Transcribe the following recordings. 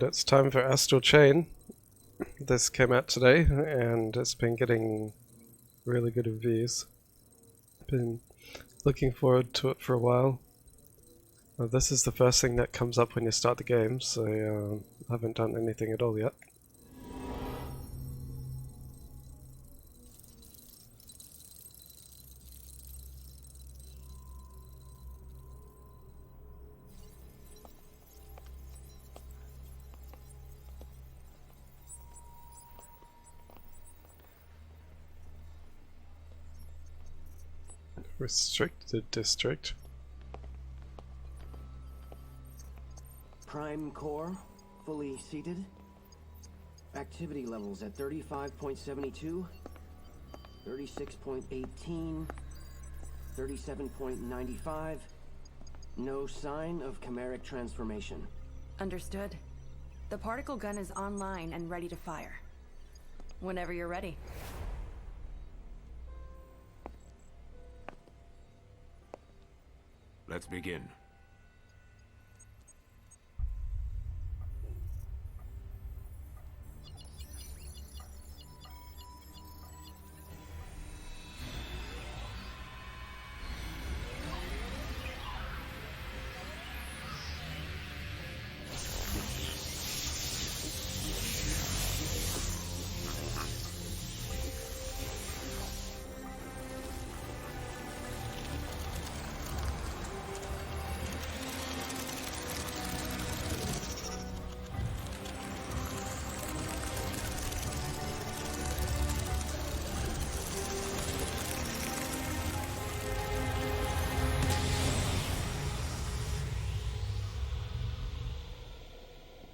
Alright, it's time for Astral Chain. This came out today, and it's been getting really good reviews. Been looking forward to it for a while. This is the first thing that comes up when you start the game, so I haven't done anything at all yet. Restricted district. Prime core, fully seated. Activity levels at 35.72, 36.18, 37.95. No sign of chimeric transformation. Understood. The particle gun is online and ready to fire. Whenever you're ready. Let's begin.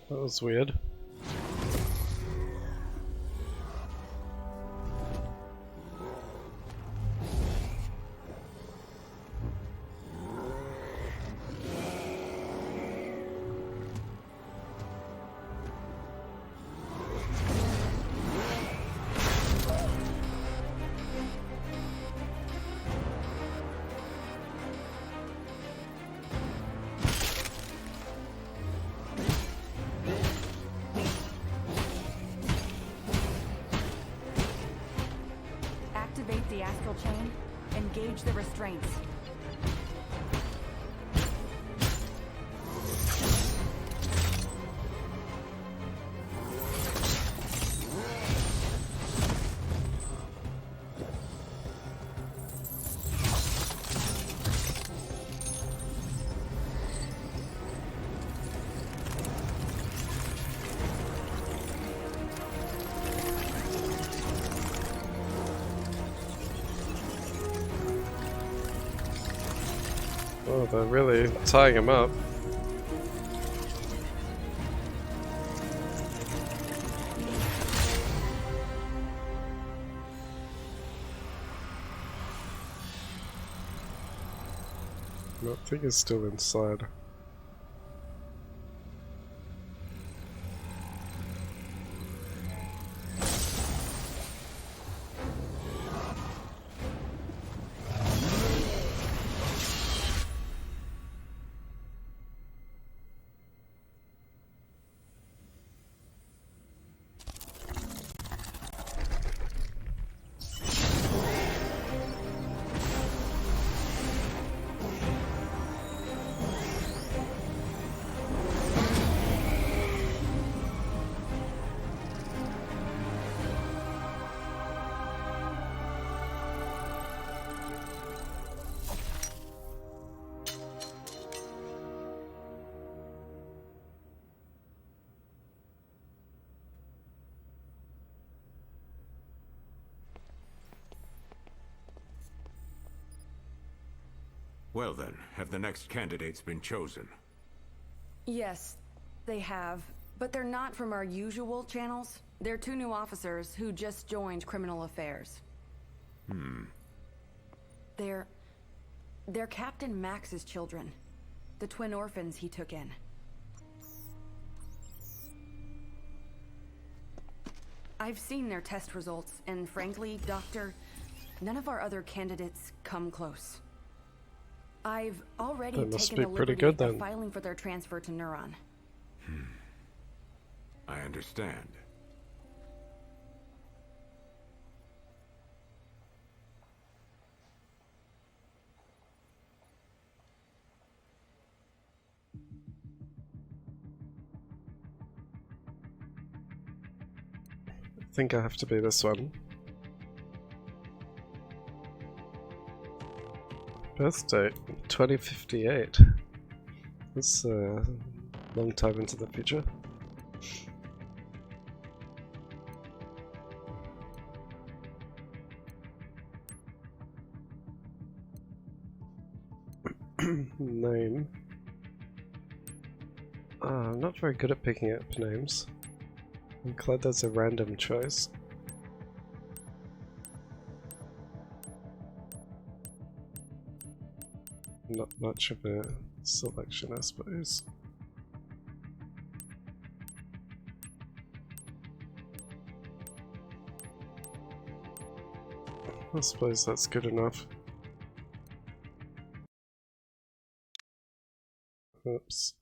That was weird. Activate the Astral Chain. Engage the restraints. Oh, they're really tying him up. I think he's still inside. Well then, have the next candidates been chosen? Yes, they have. But they're not from our usual channels. They're two new officers who just joined Criminal Affairs. They're Captain Max's children. The twin orphans he took in. I've seen their test results, and frankly, Doctor, none of our other candidates come close. I've already That must taken be the pretty liberty good of then. filing for their transfer to Neuron. I understand. I think I have to be this one. Birth date 2058. That's a long time into the future. Name. I'm not very good at picking up names. I'm glad that's a random choice. Not much of a selection, I suppose. I suppose that's good enough. Oops.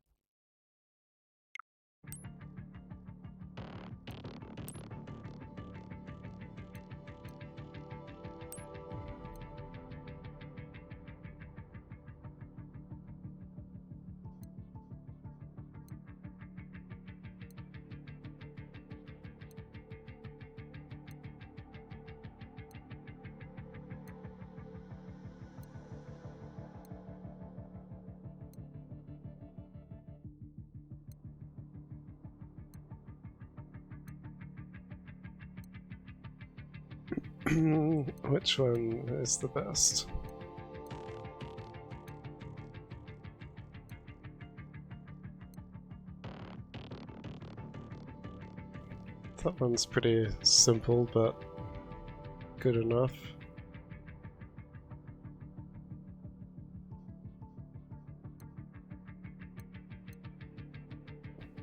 Which one is the best? That one's pretty simple, but good enough.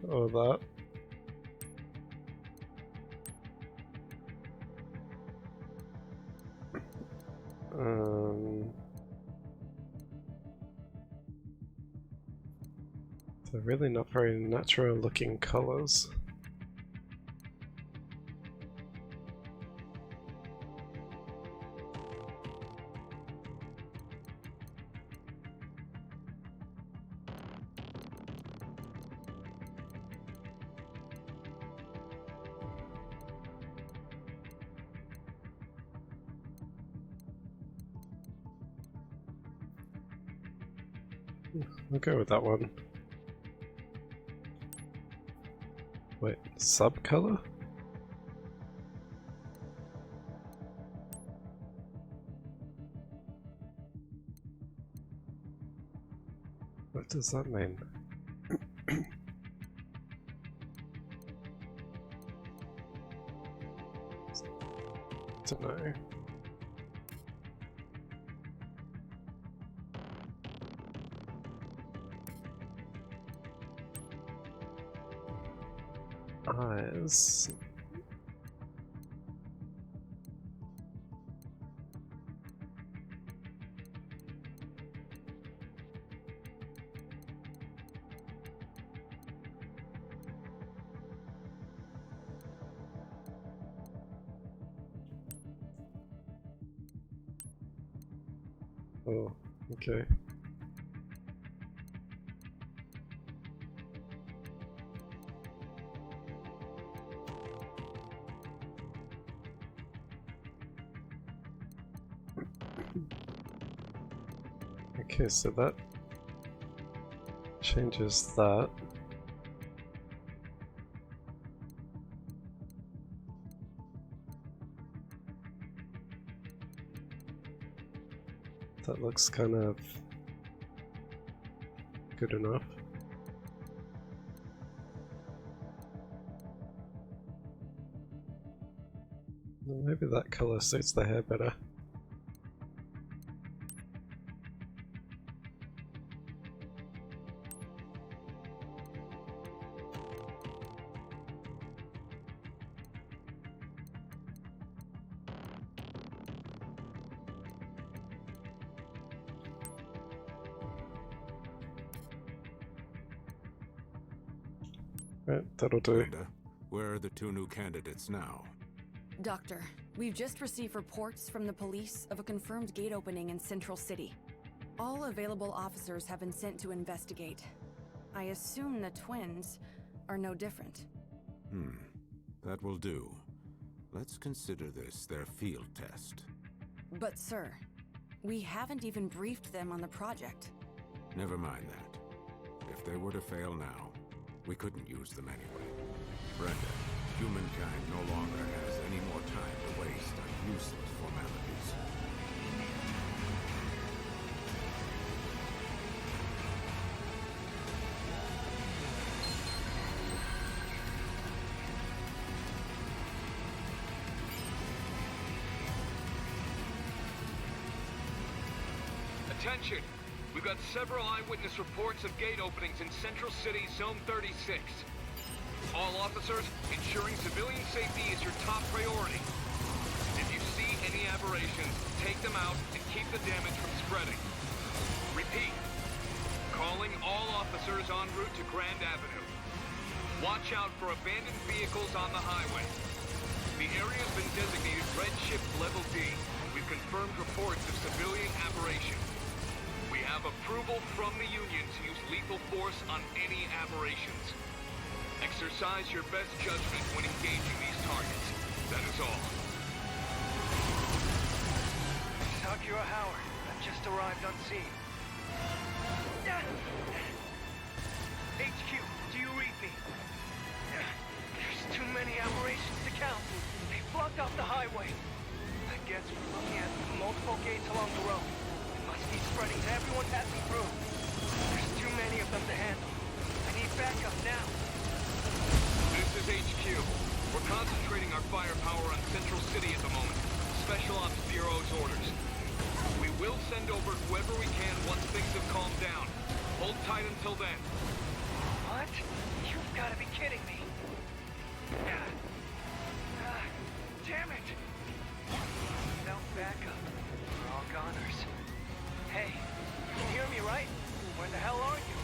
Or that. They're really not very natural looking colors. I'll go with that one. Wait, sub-color? What does that mean? Don't know. Eyes. Oh, okay. Okay, so that changes that. That looks kind of good enough. Well, maybe that color suits the hair better. Right, that'll do. Linda, Where are the 2 new candidates now? Doctor, we've just received reports from the police of a confirmed gate opening in Central City. All available officers have been sent to investigate. I assume the twins are no different. That will do. Let's consider this their field test. But sir, we haven't even briefed them on the project. Never mind that. If they were to fail now, we couldn't use them anyway. Brenda, humankind no longer has any more time to waste on useless formalities. Attention! We've got several eyewitness reports of gate openings in Central City, Zone 36. All officers, ensuring civilian safety is your top priority. If you see any aberrations, take them out and keep the damage from spreading. Repeat. Calling all officers en route to Grand Avenue. Watch out for abandoned vehicles on the highway. The area's been designated Red Shift Level D. We've confirmed reports of civilian aberration. We have approval from the Union to use lethal force on any aberrations. Exercise your best judgment when engaging these targets. That is all. Sakura Howard, I've just arrived on scene. HQ, do you read me? There's too many aberrations to count. They've blocked off the highway. I guess we're looking at multiple gates along the road. It must be spreading to everyone passing through. There's too many of them to handle. I need backup now. This is HQ. We're concentrating our firepower on Central City at the moment. Special Ops Bureau's orders. We will send over whoever we can once things have calmed down. Hold tight until then. What? You've got to be kidding me. Damn it! Without backup, we're all goners. Hey, you can hear me, right? Where the hell are you?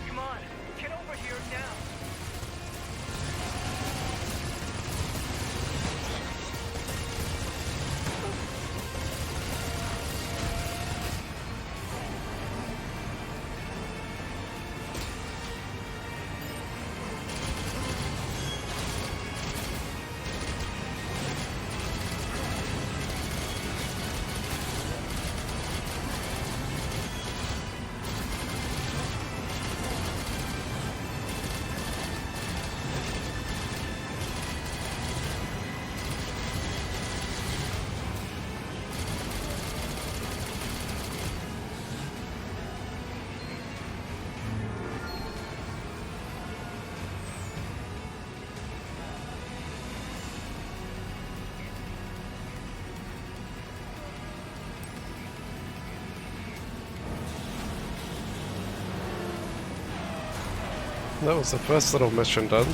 Come on, get over here now. That was the first little mission done.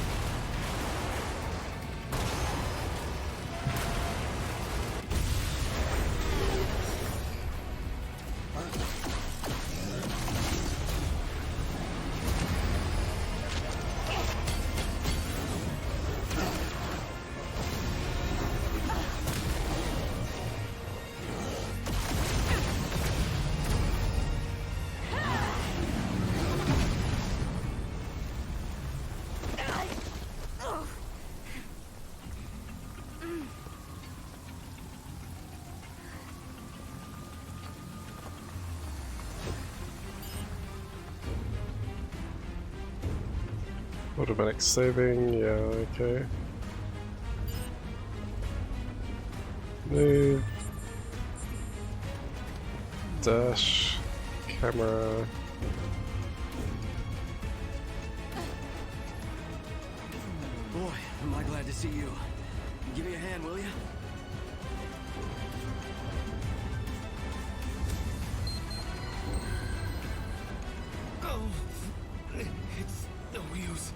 Automatic saving, yeah, okay. Move. Dash. Camera. Boy, am I glad to see you. Give me a hand, will you? Oh, it's no use.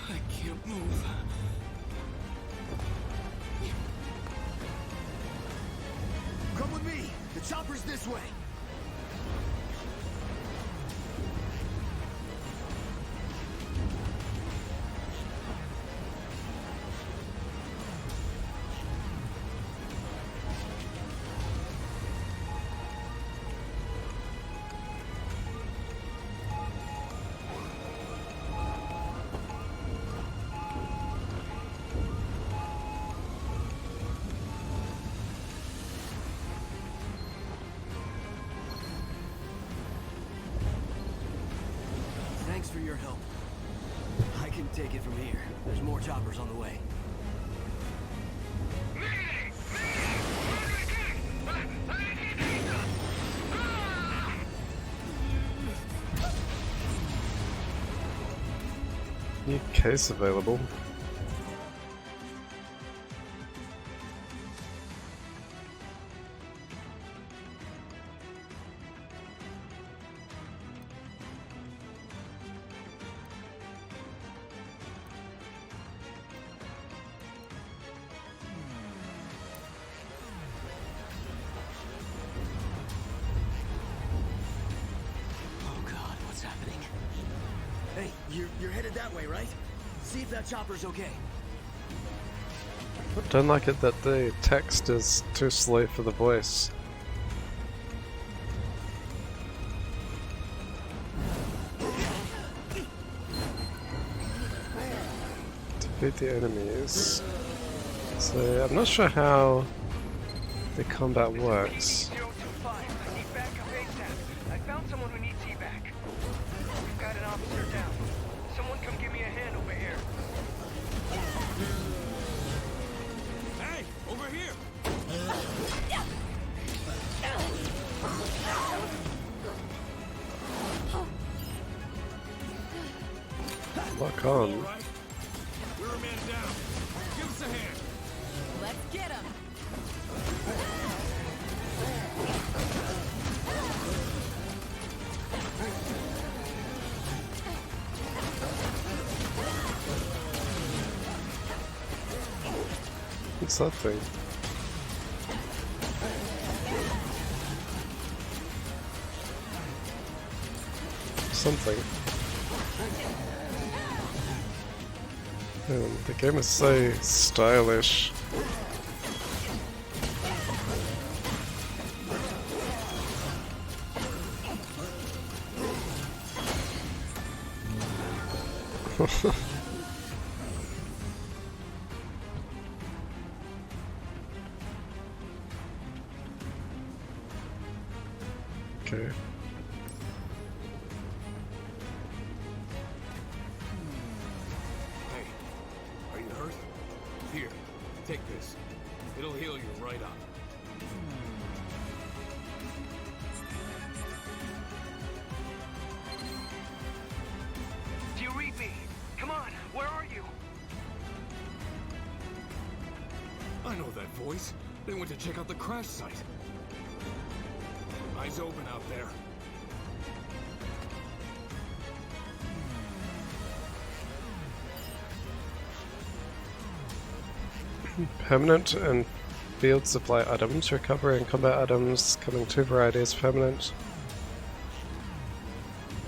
I can't move. Come with me. The chopper's this way. your help. I can take it from here. There's more choppers on the way. New case available. Oh God, what's happening? Hey, you're headed that way, right? See if that chopper's okay. I don't like it that the text is too slow for the voice. Defeat the enemies. So I'm not sure how the combat works. 025, I need backup ASAP. I found someone who needs evac. We've got an officer down. Someone come give me a hand over here. Hey, over here! Lock on. All right. We're a man down. Give us a hand. Let's get him! What's that thing? Something. The game is so stylish. Okay. Hey, are you hurt? Here, take this. It'll heal you right up. Do you read me? Come on, where are you? I know that voice. They went to check out the crash site. Eyes open out there. Permanent and field supply items. Recovery and combat items come in two varieties. Permanent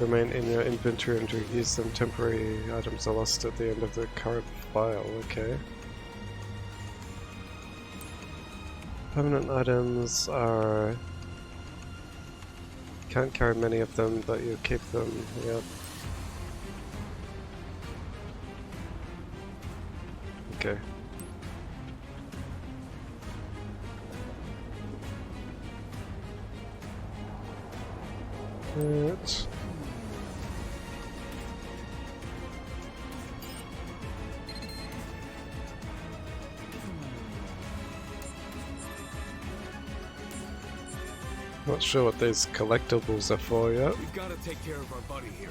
remain in your inventory until you use them. Temporary items are lost at the end of the current file. Okay. Permanent items are... Can't carry many of them, but you keep them. Yep. Okay. Right. Not sure what these collectibles are for yet. We've got to take care of our buddy here.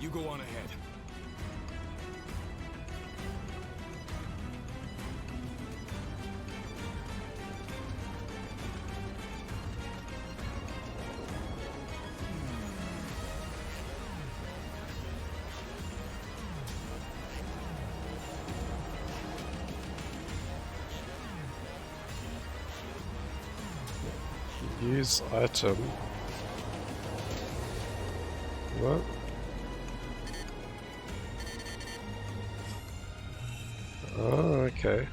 You go on ahead. Use item. What? Oh, okay.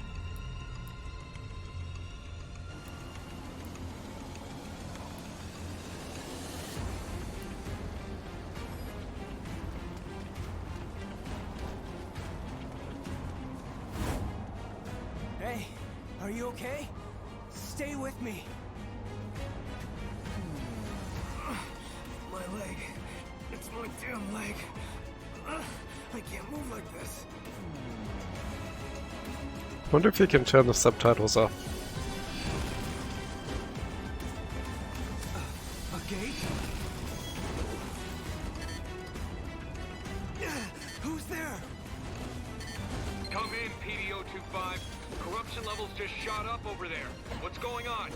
Hey, are you okay? Stay with me. My leg. It's my damn leg. I can't move like this. Wonder if you can turn the subtitles off. A gate? Who's there? Come in, PDO-25. Corruption levels just shot up over there. What's going on?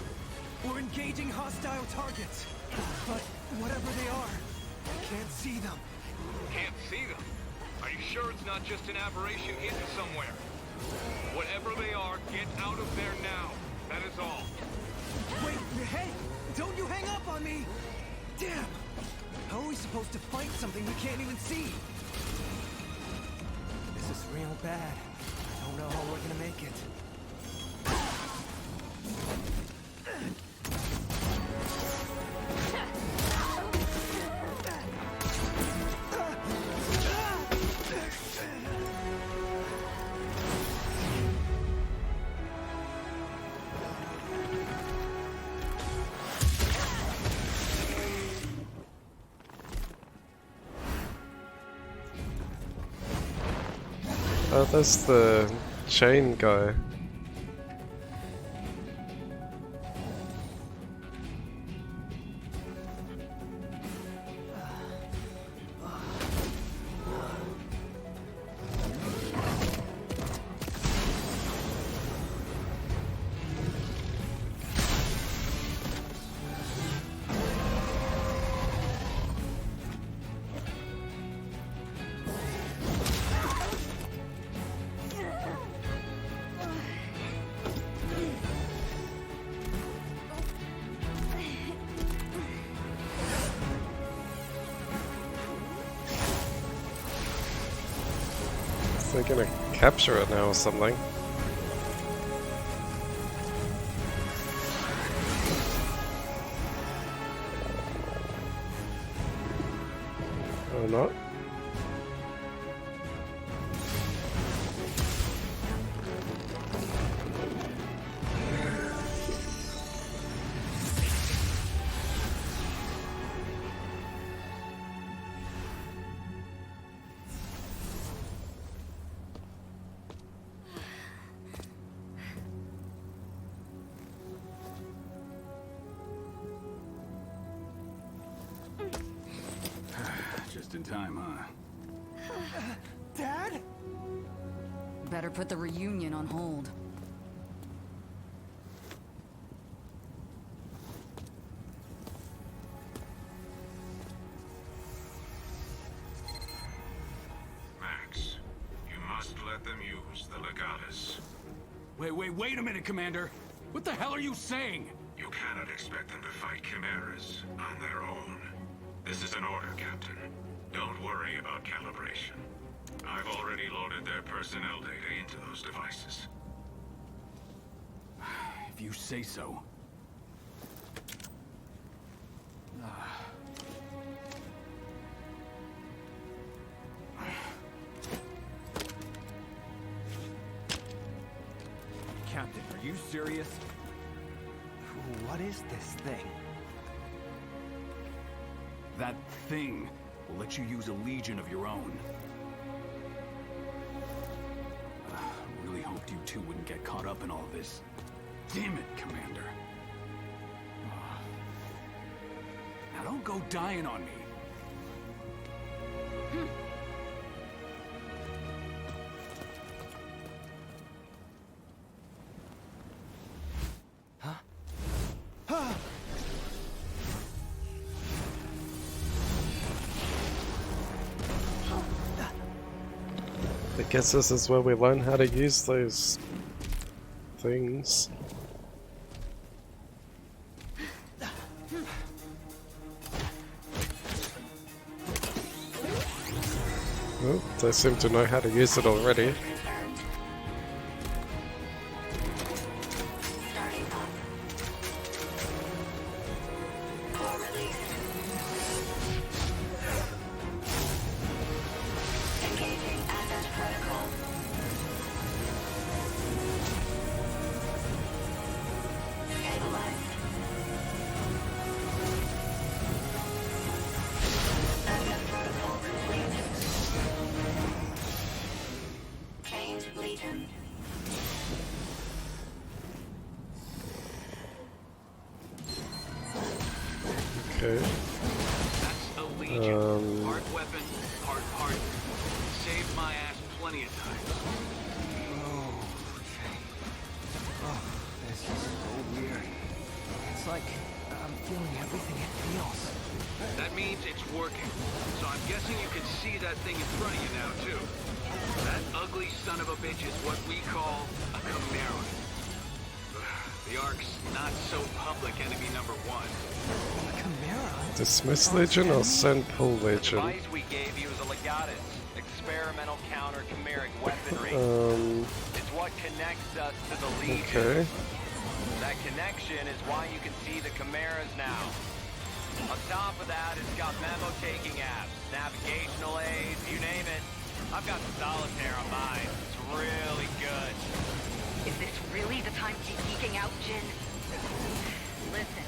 We're engaging hostile targets. But whatever they are, I can't see them. Can't see them. Are you sure it's not just an aberration hidden somewhere? Whatever they are, get out of there now. That is all. Wait, hey! Don't you hang up on me! Damn! How are we supposed to fight something we can't even see? This is real bad. I don't know how we're gonna make it. Oh, that's the chain guy. They're gonna capture it now or something. Or not. Just in time, huh? Dad? Better put the reunion on hold. Max, you must let them use the Legatus. Wait a minute, Commander! What the hell are you saying? You cannot expect them to fight chimeras on their own. This is an order, Captain. Don't worry about calibration. I've already loaded their personnel data into those devices. If you say so. Captain, are you serious? What is this thing? That thing will let you use a legion of your own. Really hoped you two wouldn't get caught up in all this. Damn it, Commander. Now don't go dying on me. I guess this is where we learn how to use those things. Oh, they seem to know how to use it already. Okay. That's a Legion. Part weapon, part. Saved my ass plenty of times. Oh, this is so weird. It's like I'm feeling everything it feels. That means it's working. So I'm guessing you can see that thing in front of you now, too. That ugly son of a bitch is what we call a Chimera. The Ark's not so public enemy number one. Chimera? Dismiss Legion or send pull The Legion? device we gave you is a Legatus, experimental counter-chimeric weaponry. It's what connects us to the Legion. Okay. That connection is why you can see the Chimeras now. On top of that, it's got memo-taking apps, navigational aids, you name it. I've got solitaire on mine. It's really good. Is this really the time to be geeking out, Jin? Listen,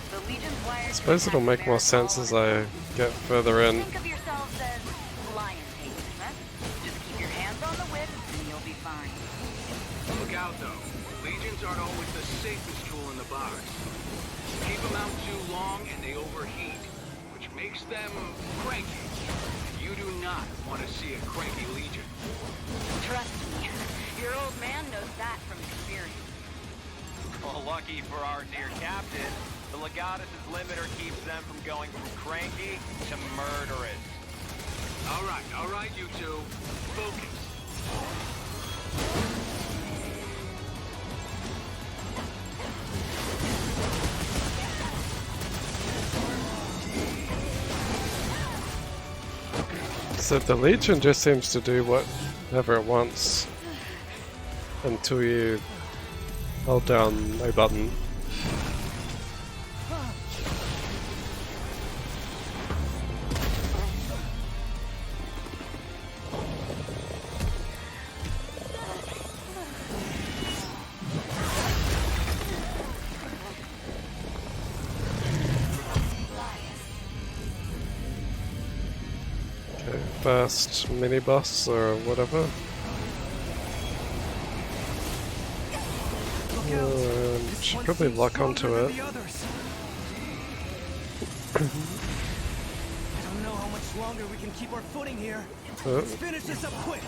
the Legion's wired. I suppose it'll make more sense as I get further in. Think of yourselves as lion tames, huh? Just keep your hands on the whip and you'll be fine. Look out, though. Legions aren't always the safest tool in the box. Keep them out too long and they overheat, which makes them cranky. You do not want to see a cranky Legion. Trust me, your old man knows that from experience. Well, lucky for our dear captain, the Legatus' limiter keeps them from going from cranky to murderous. All right, you two. Focus. So the Legion just seems to do whatever it wants until you hold down a button. Okay, first mini boss or whatever. Should probably lock onto it. I don't know how much longer we can keep our footing here. Let's finish this up quick.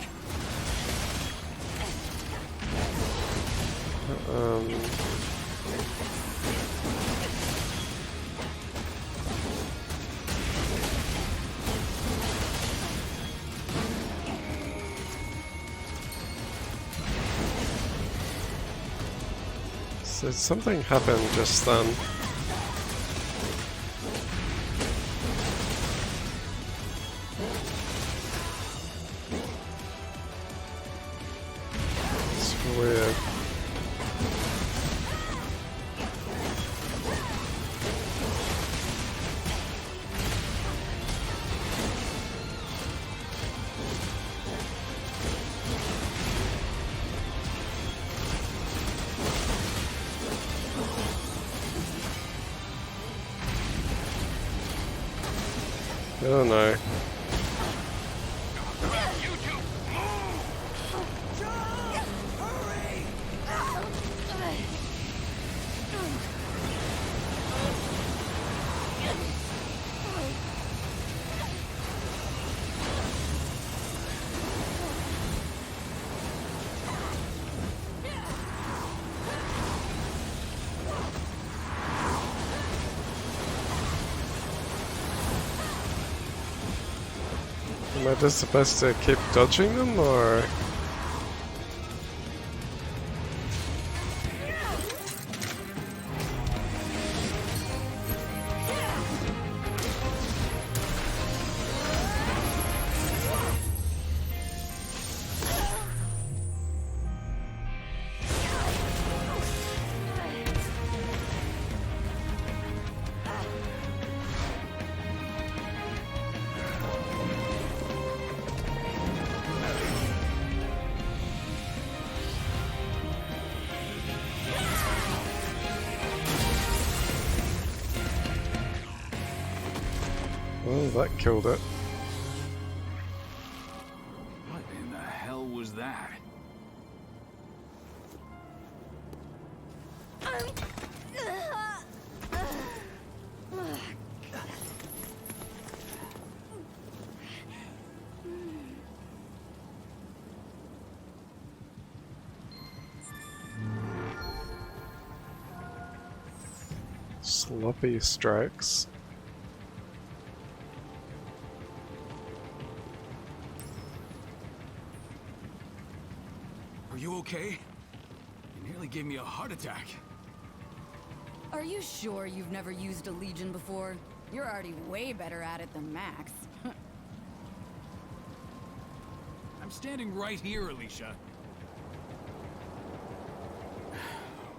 So something happened just then. It's weird. I don't know. Am I just supposed to keep dodging them, or...? Oh, that killed it. What in the hell was that? Sloppy strikes. Are you okay? You nearly gave me a heart attack. Are you sure you've never used a Legion before? You're already way better at it than Max. I'm standing right here, Alicia.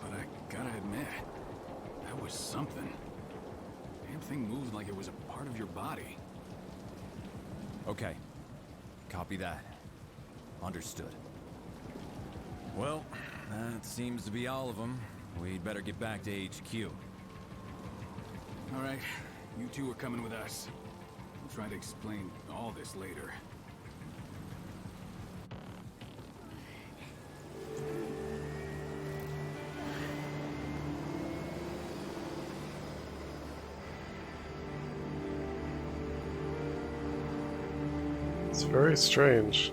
But I gotta admit, that was something. Damn thing moved like it was a part of your body. Okay. Copy that. Understood. Well, that seems to be all of them. We'd better get back to HQ. All right, you two are coming with us. We'll try to explain all this later. It's very strange.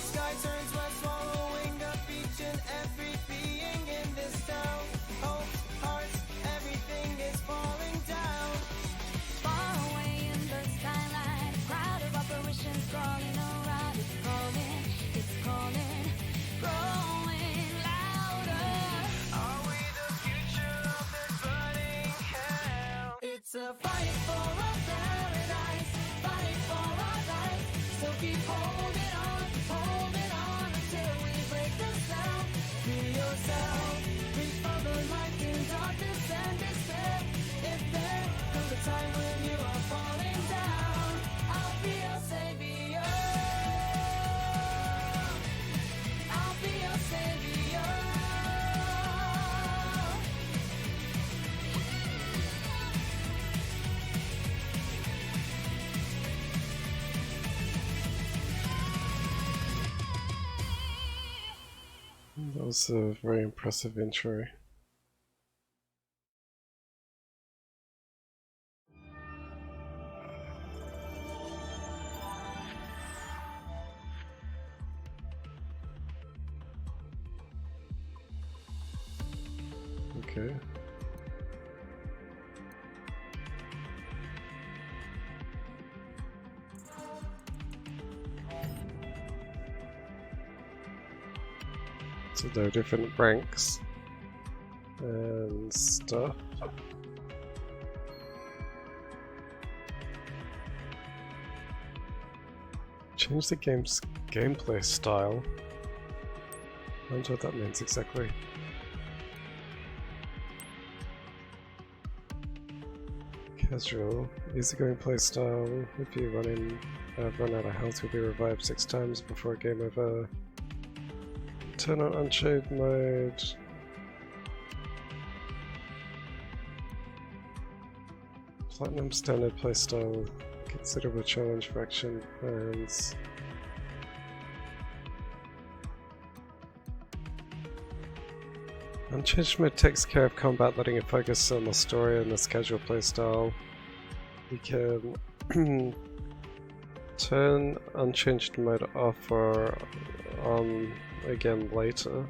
Sky turns west, swallowing up each and every being in this town. Hopes, hearts, everything is falling down. Far away in the skyline, crowd of apparitions crawling around. It's calling, growing louder. Are we the future of this burning hell? It's a fight for a paradise, fight for our life. So keep holding on until we break the spell. Free yourself, reach for the light in darkness and despair. If there comes a time when you are falling down, I'll be your savior. I'll be your savior. That was a very impressive intro. Okay. So there are different ranks and stuff. Change the game's gameplay style. I wonder what that means exactly. Casual, easygoing playstyle. If you run out of health, you'll be revived 6 times before game over. Turn on Unchained mode. Platinum standard playstyle. Considerable challenge for action fans. Unchanged mode takes care of combat, letting you focus on the story and this casual playstyle. You can turn unchanged mode off or on again later.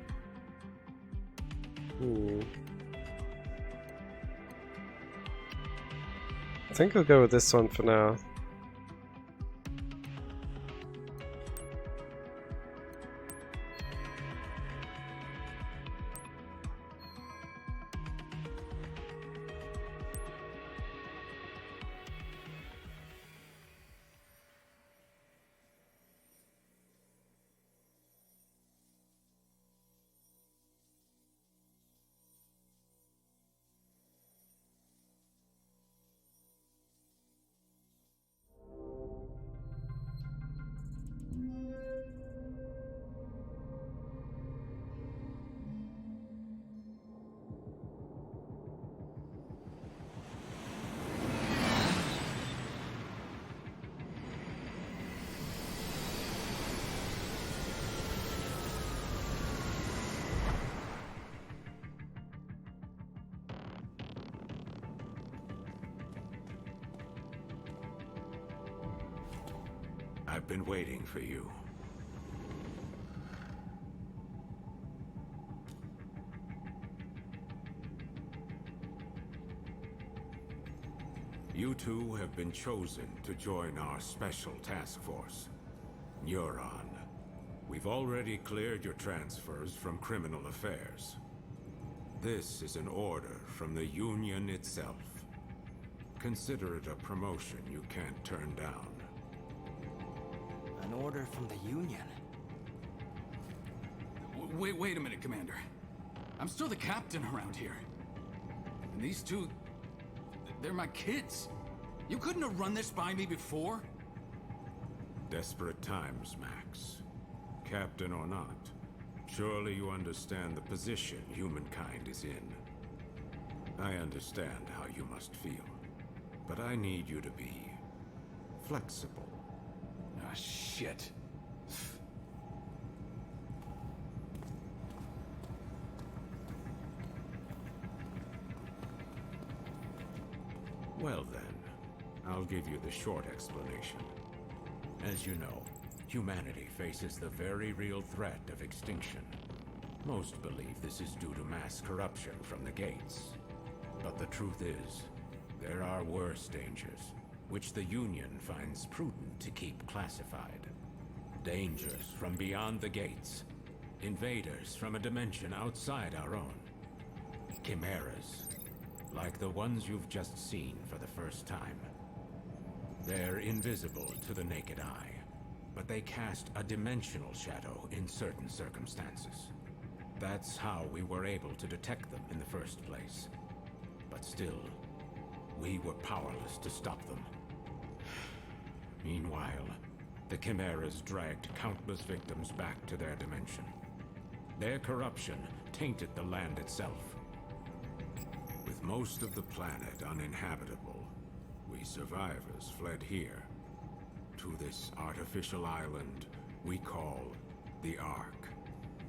I think I'll go with this one for now. I've been waiting for you. You two have been chosen to join our special task force, Neuron. We've already cleared your transfers from criminal affairs. This is an order from the Union itself. Consider it a promotion you can't turn down. An order from the Union? Wait a minute, Commander. I'm still the captain around here. And these two... they're my kids. You couldn't have run this by me before? Desperate times, Max. Captain or not, surely you understand the position humankind is in. I understand how you must feel, but I need you to be flexible. Ah, shit. Well then, I'll give you the short explanation. As you know, humanity faces the very real threat of extinction. Most believe this is due to mass corruption from the gates. But the truth is, there are worse dangers, which the Union finds prudent to keep classified. Dangers from beyond the gates. Invaders from a dimension outside our own. Chimeras, like the ones you've just seen for the first time. They're invisible to the naked eye, but they cast a dimensional shadow in certain circumstances. That's how we were able to detect them in the first place. But still, we were powerless to stop them. Meanwhile, the Chimeras dragged countless victims back to their dimension. Their corruption tainted the land itself. With most of the planet uninhabitable, we survivors fled here, to this artificial island we call the Ark.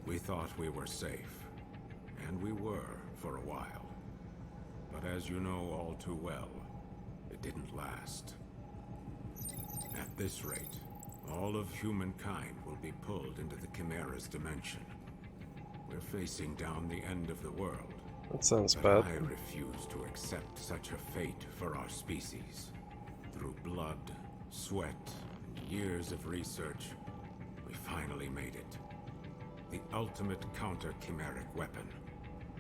We thought we were safe, and we were for a while. But as you know all too well, it didn't last. At this rate, all of humankind will be pulled into the Chimera's dimension. We're facing down the end of the world. That sounds But bad. I refuse to accept such a fate for our species. Through blood, sweat, and years of research, we finally made it. The ultimate counter-chimeric weapon.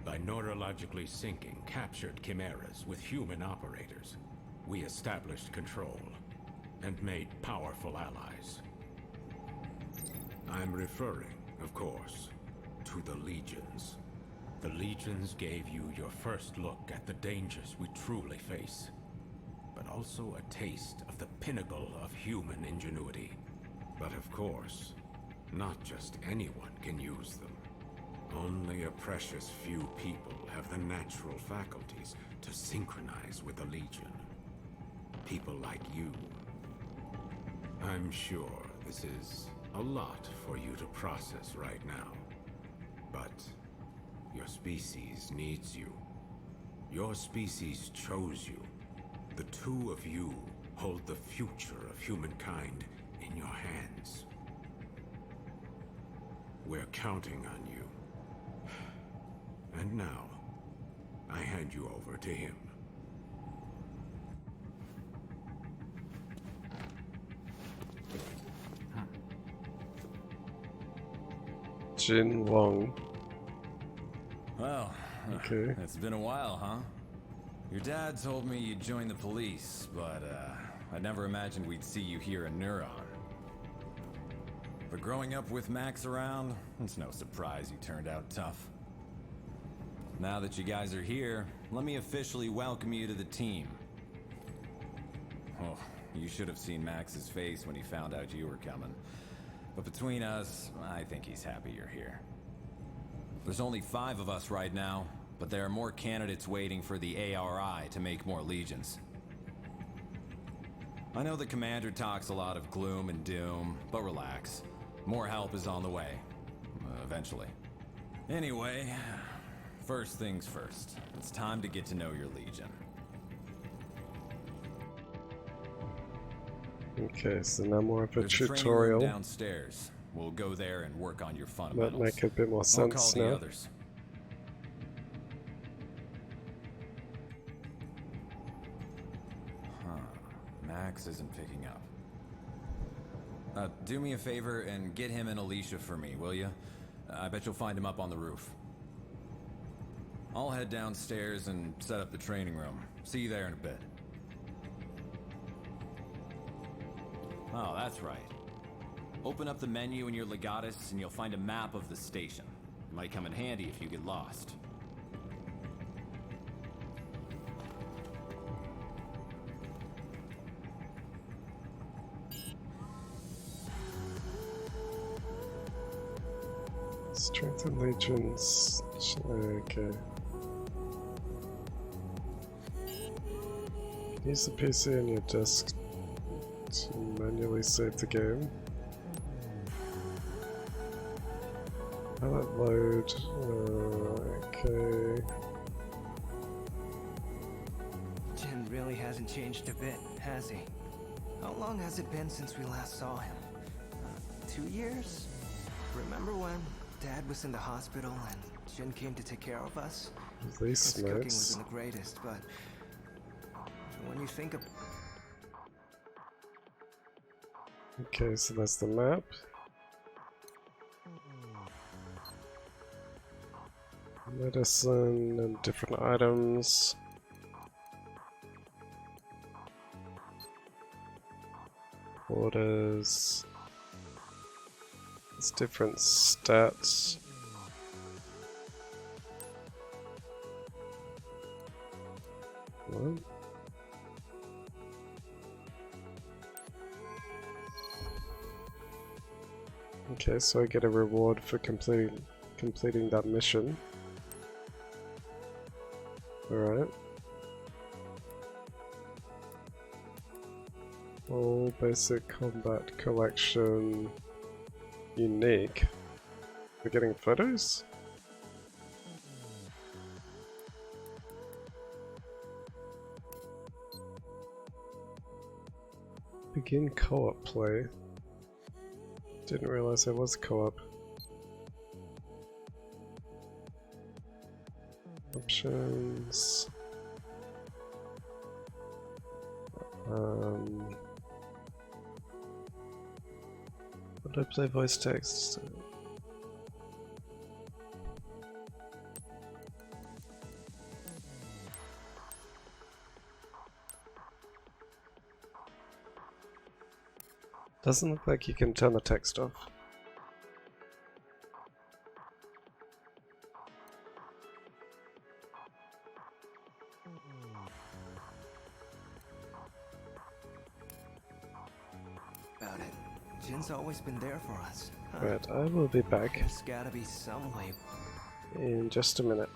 By neurologically syncing captured chimeras with human operators, we established control and made powerful allies. I'm referring, of course, to the Legions. The Legions gave you your first look at the dangers we truly face, but also a taste of the pinnacle of human ingenuity. But of course, not just anyone can use them. Only a precious few people have the natural faculties to synchronize with the Legion. People like you. I'm sure this is a lot for you to process right now. But your species needs you. Your species chose you. The two of you hold the future of humankind in your hands. We're counting on you. And now, I hand you over to him. Jin Wong. Well, Okay. it's been a while, huh? Your dad told me you'd join the police, but I never imagined we'd see you here in Neuron. But growing up with Max around, it's no surprise you turned out tough. Now that you guys are here, let me officially welcome you to the team. Oh, you should have seen Max's face when he found out you were coming. But between us, I think he's happy you're here. There's only 5 of us right now, but there are more candidates waiting for the ARI to make more legions. I know the commander talks a lot of gloom and doom, but relax. More help is on the way. Eventually. Anyway, first things first. It's time to get to know your legion. Okay, so now more of a There's a training room tutorial. downstairs. We'll go there and work on your Might fundamentals. make a bit more I'll sense call the now. others. Huh. Max isn't picking up. Do me a favor and get him and Alicia for me, will you? I bet you'll find him up on the roof. I'll head downstairs and set up the training room. See you there in a bit. Oh, that's right. Open up the menu in your Legatus and you'll find a map of the station. It might come in handy if you get lost. Strengthen legions. Okay. Use the PC on your desk to manually save the game. How that load? Okay. Jin really hasn't changed a bit, has he? How long has it been since we last saw him? 2 years? Remember when Dad was in the hospital and Jin came to take care of us? These His cooking smokes. wasn't the greatest, but when you think of Okay, so that's the map. Medicine and different items. Orders. It's different stats. What? Okay, so I get a reward for completing that mission. Alright. All basic combat collection unique. We're getting photos? Begin co-op play. Didn't realize there was co-op. Options. Would I play voice text? Doesn't look like you can turn the text off. about it, Jin's always been there for us. Huh? Right, I will be back There's gotta be some way. in just a minute.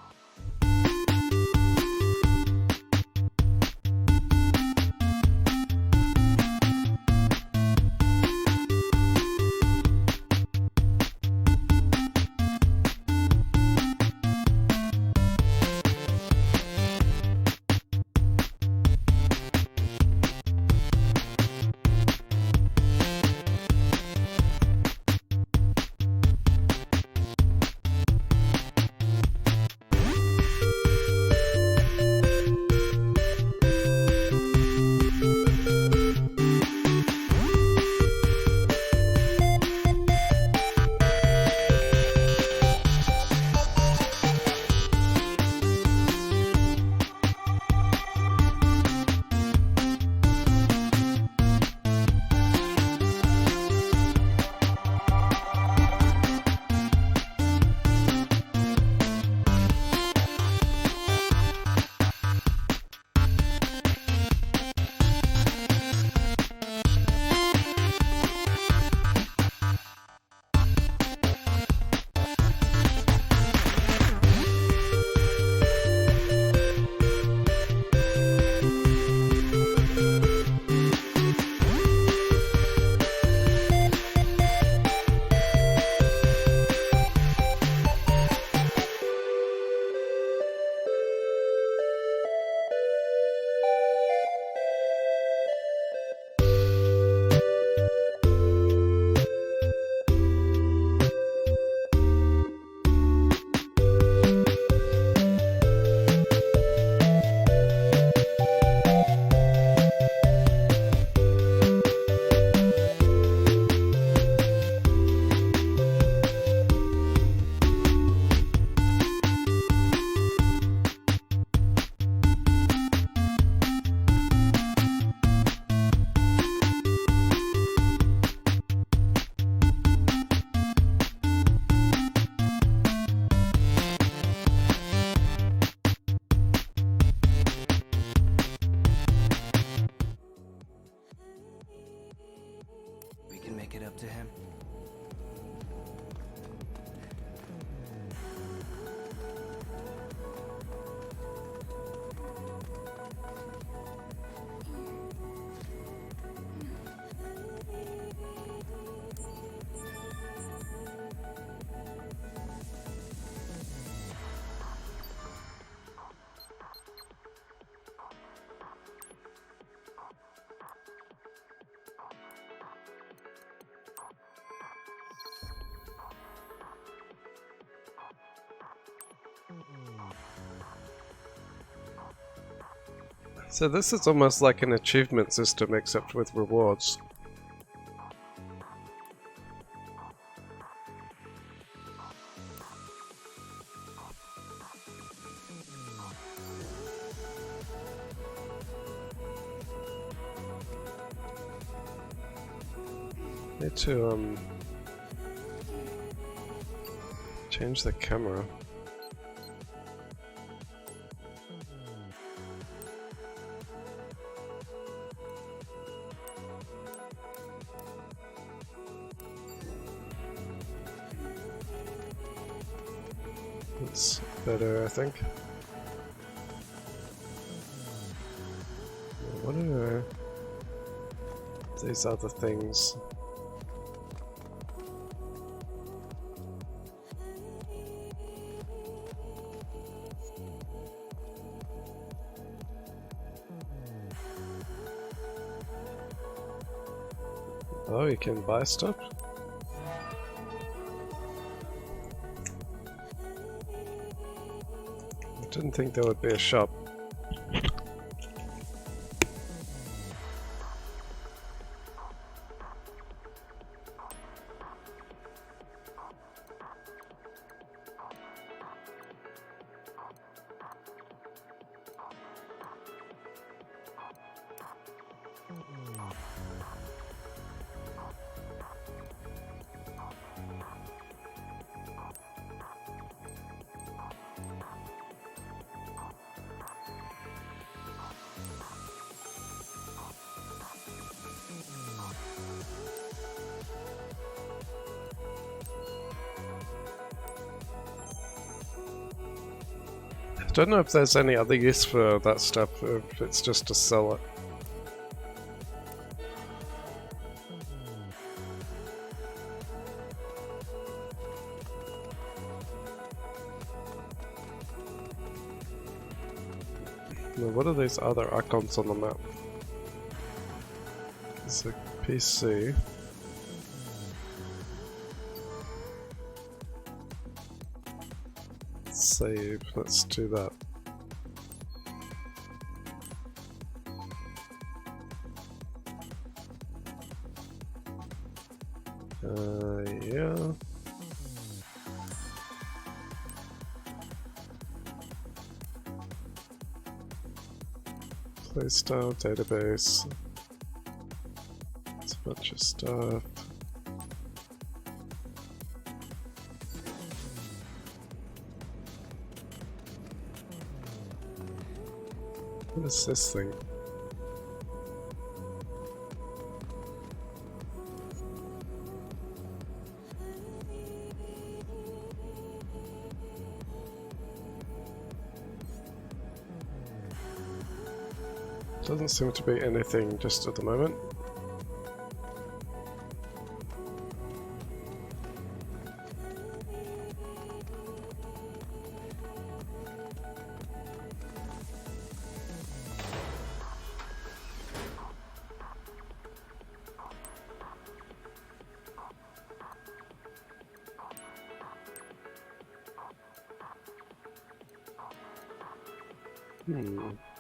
So this is almost like an achievement system except with rewards. Need to change the camera. That's better, I think. What are these other things? Oh, you can buy stuff? I didn't think there would be a shop. I don't know if there's any other use for that stuff, or if it's just to sell it. Now, what are these other icons on the map? It's a PC. Save, let's do that. Yeah. Playstyle, database. It's a bunch of stuff. What is this thing? Doesn't seem to be anything just at the moment.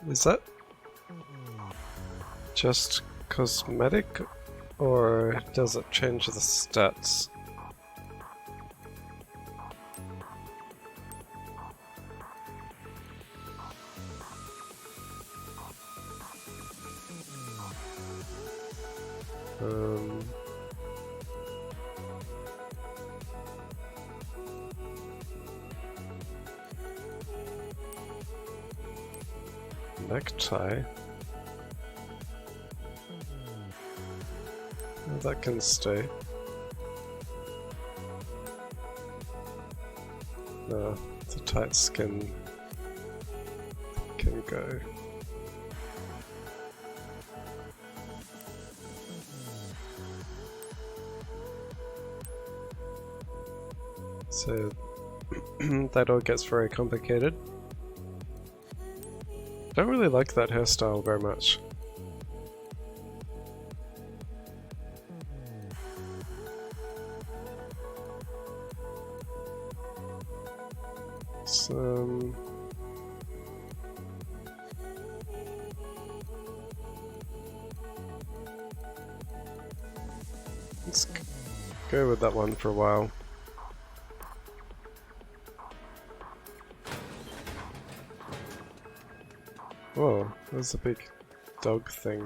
Is that just cosmetic, or does it change the stats? Necktie. Well, that can stay. No, the tight skin can go. So that all gets very complicated. Don't really like that hairstyle very much. Let's go with that one for a while. Whoa, there's a big dog thing.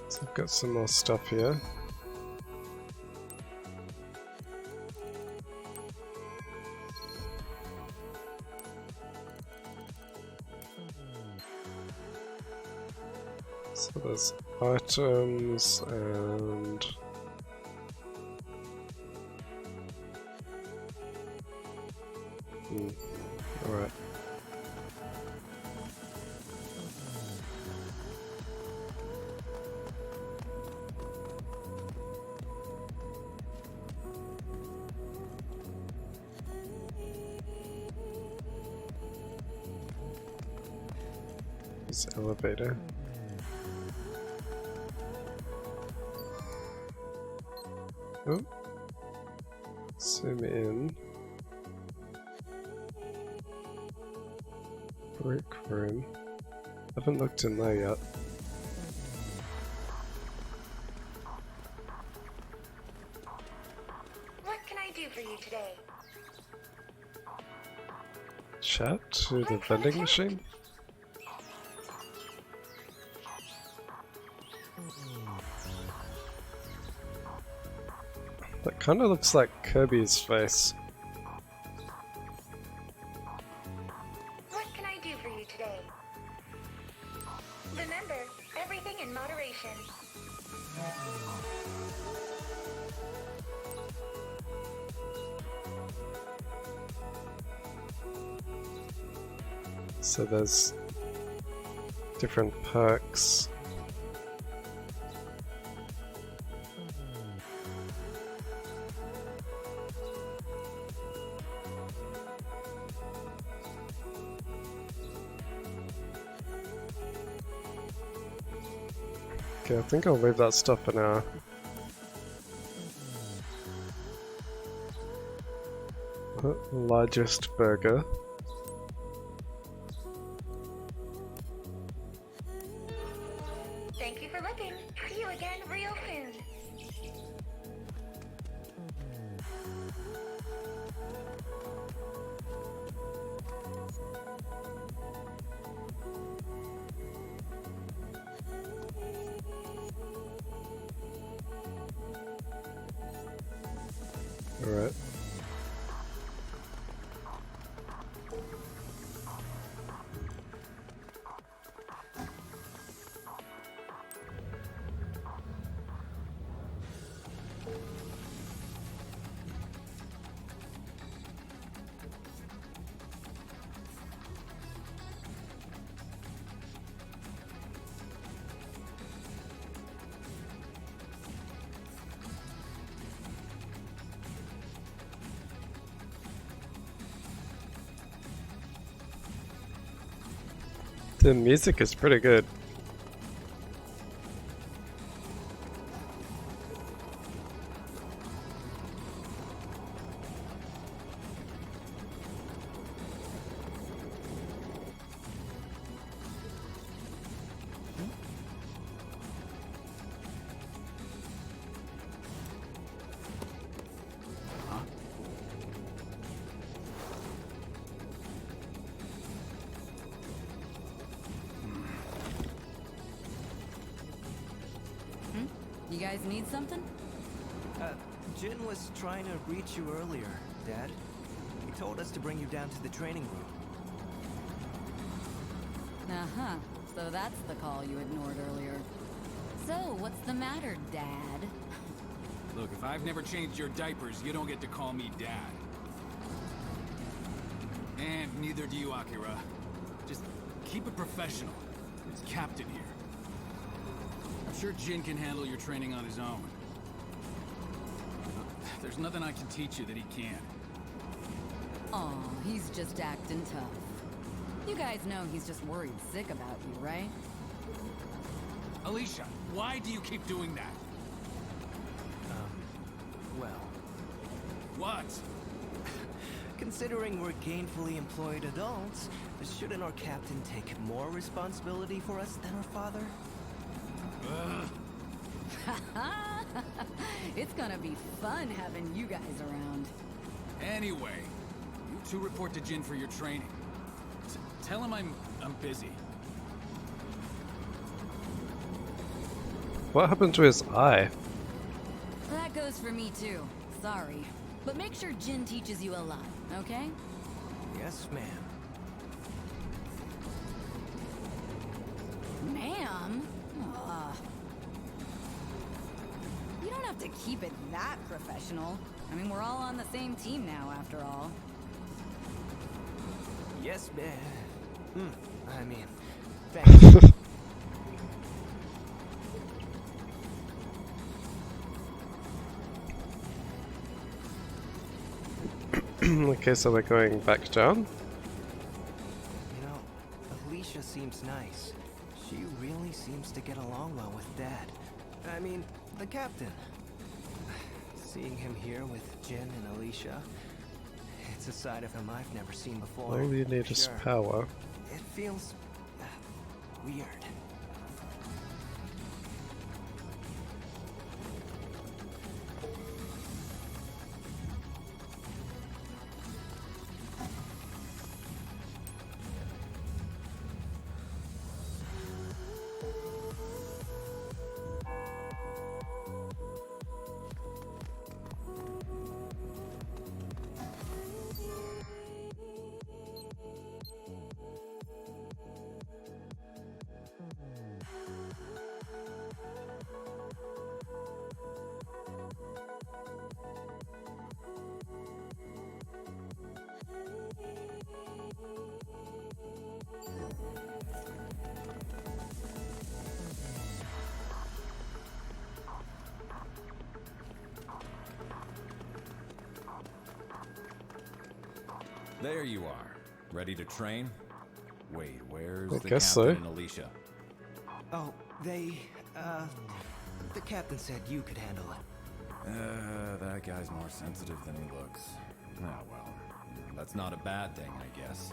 So I've got some more stuff here. So there's items and alright. This elevator. Oh. Zoom in. Brick room. Haven't looked in there yet. What can I do for you today? Chat to the vending machine? That kind of looks like Kirby's face. What can I do for you today? Remember, everything in moderation. So there's different perks. Okay, I think I'll leave that stuff for now. Largest burger. Thank you for looking. See you again real soon. Alright. The music is pretty good. You guys need something? Jin was trying to reach you earlier, Dad. He told us to bring you down to the training room. Uh-huh. So that's the call you ignored earlier. So, what's the matter, Dad? Look, if I've never changed your diapers, you don't get to call me Dad. And neither do you, Akira. Just keep it professional. It's Captain here. I'm sure Jin can handle your training on his own. There's nothing I can teach you that he can't. Aw, he's just acting tough. You guys know he's just worried sick about you, right? Alicia, why do you keep doing that? Well, What? considering we're gainfully employed adults, shouldn't our captain take more responsibility for us than our father? It's gonna be fun having you guys around. Anyway, you two report to Jin for your training. Tell him I'm busy. What happened to his eye? That goes for me too. Sorry. But make sure Jin teaches you a lot, okay? Yes, ma'am. Ma'am? You don't have to keep it that professional. I mean, we're all on the same team now, after all. Yes, ma'am. I mean, thanks. Okay, so we're going back down. You know, Alicia seems nice. She really seems to get along well with Dad. I mean, the captain. Seeing him here with Jin and Alicia, it's a side of him I've never seen before. All you need is Sure. power. It feels weird. There you are. Ready to train? Wait, where's I the guess captain so. and Alicia? Oh, the captain said you could handle it. That guy's more sensitive than he looks. Ah, well, that's not a bad thing, I guess.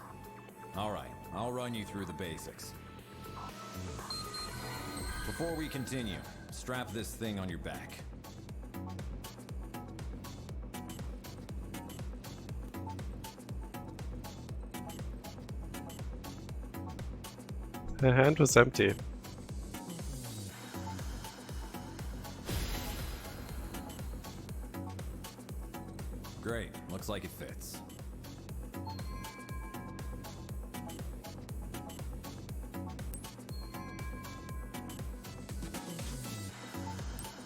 Alright, I'll run you through the basics. Before we continue, strap this thing on your back. Her hand was empty. Great, looks like it fits.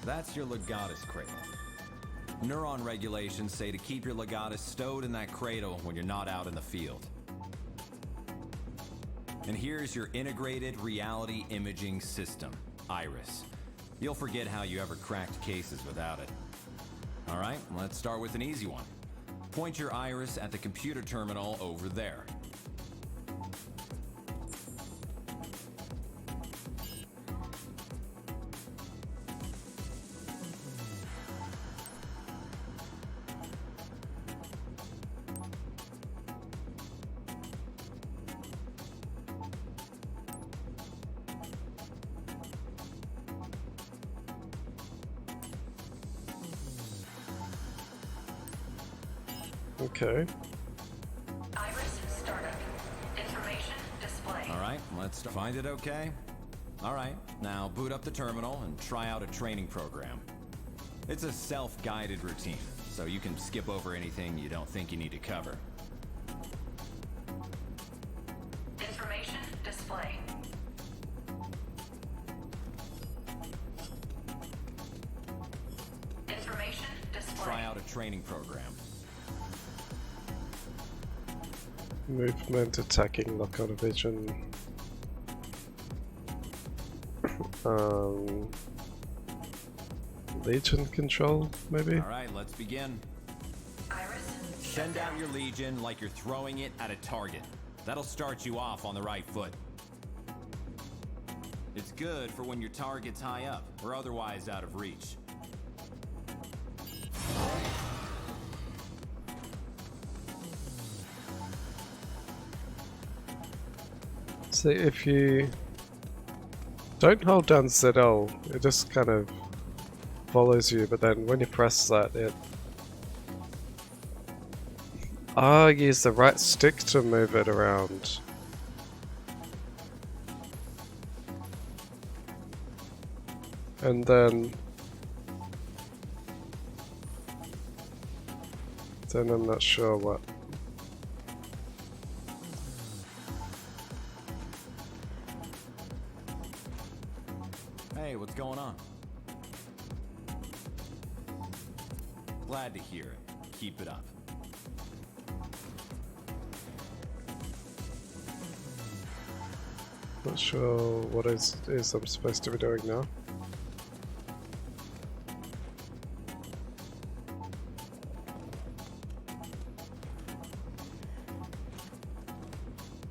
That's your legatus cradle. Neuron regulations say to keep your legatus stowed in that cradle when you're not out in the field. And here's your integrated reality imaging system, IRIS. You'll forget how you ever cracked cases without it. All right, let's start with an easy one. Point your IRIS at the computer terminal over there. Okay. Iris startup. Information display. All right, let's start. Find it okay? All right, now boot up the terminal and try out a training program. It's a self-guided routine, so you can skip over anything you don't think you need to cover. Information display. Information display. Try out a training program. Movement, attacking, lock-on vision. Legion control, maybe? All right, let's begin. Send out your Legion like you're throwing it at a target. That'll start you off on the right foot. It's good for when your target's high up or otherwise out of reach. So if you don't hold down ZL, it just kind of follows you, but then when you press that, it... use the right stick to move it around. And then I'm not sure what. Hey, what's going on? Glad to hear it. Keep it up. Not sure what is I'm supposed to be doing now.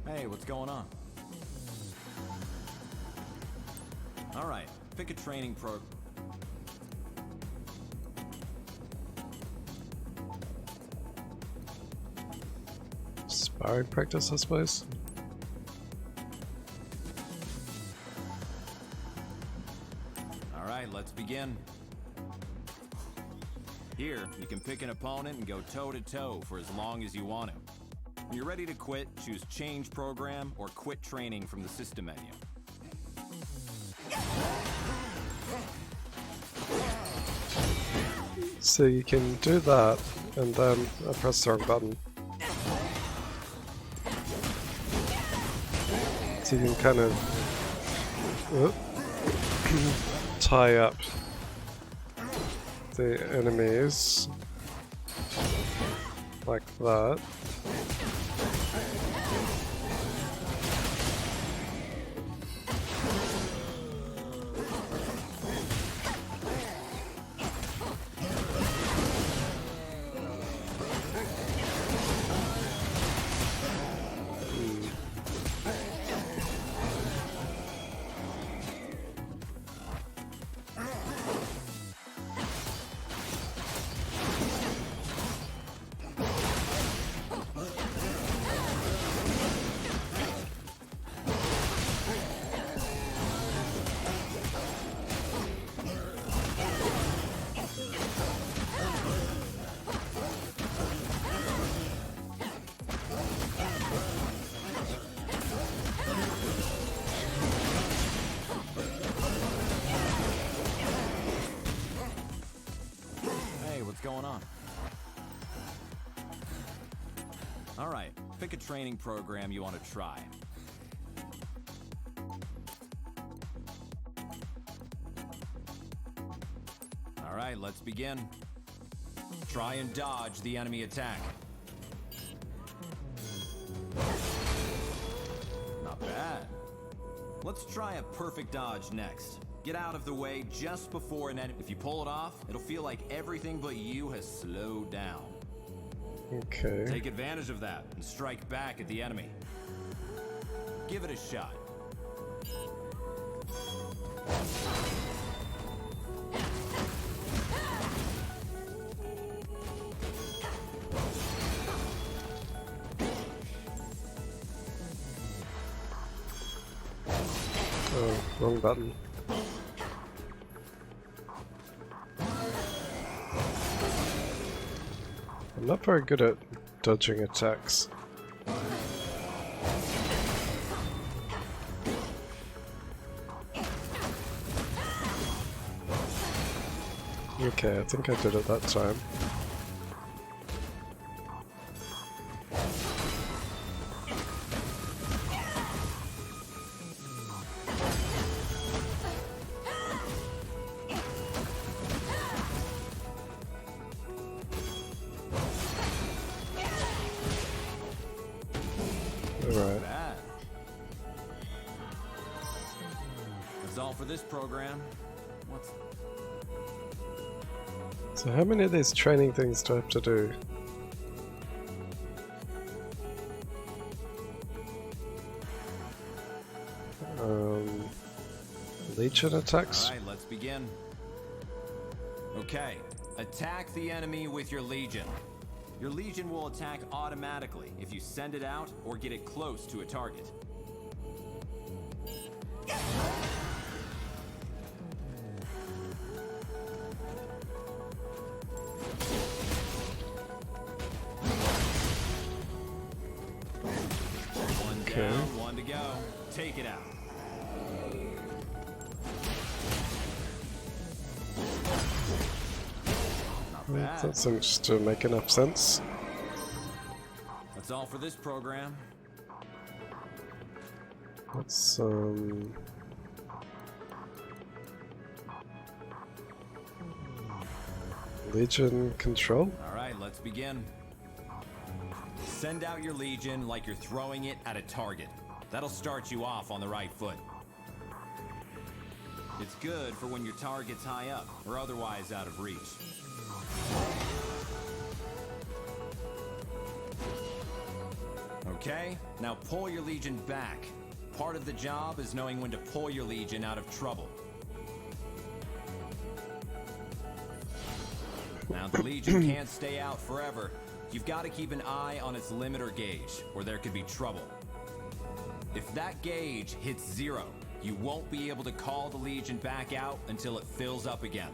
Hey, what's going on? Alright, pick a training Sparring practice, I suppose. Alright, let's begin. Here, you can pick an opponent and go toe-to-toe for as long as you want to. When you're ready to quit, choose Change Program or Quit Training from the system menu. So you can do that, and then I press the wrong button. So you can kind of tie up the enemies like that. Going on? Alright, pick a training program you want to try. Alright, let's begin. Try and dodge the enemy attack. Not bad. Let's try a perfect dodge next. Get out of the way just before an enemy. If you pull it off, it'll feel like everything but you has slowed down. Okay. Take advantage of that and strike back at the enemy. Give it a shot. Oh, wrong button. I'm not very good at dodging attacks. Okay, I think I did it that time. Alright. That's all for this program. So how many of these training things do I have to do? Legion attacks. Alright, let's begin. Okay, attack the enemy with your Legion. Your Legion will attack automatically if you send it out or get it close to a target. One down, one to go. Take it out. Not bad. That seems to make enough sense. That's all for this program. Let's Legion control. Alright, let's begin. Send out your Legion like you're throwing it at a target. That'll start you off on the right foot. It's good for when your target's high up or otherwise out of reach. Okay, now pull your Legion back. Part of the job is knowing when to pull your Legion out of trouble. Now the Legion can't stay out forever. You've got to keep an eye on its limiter gauge, or there could be trouble. If that gauge hits 0, you won't be able to call the Legion back out until it fills up again.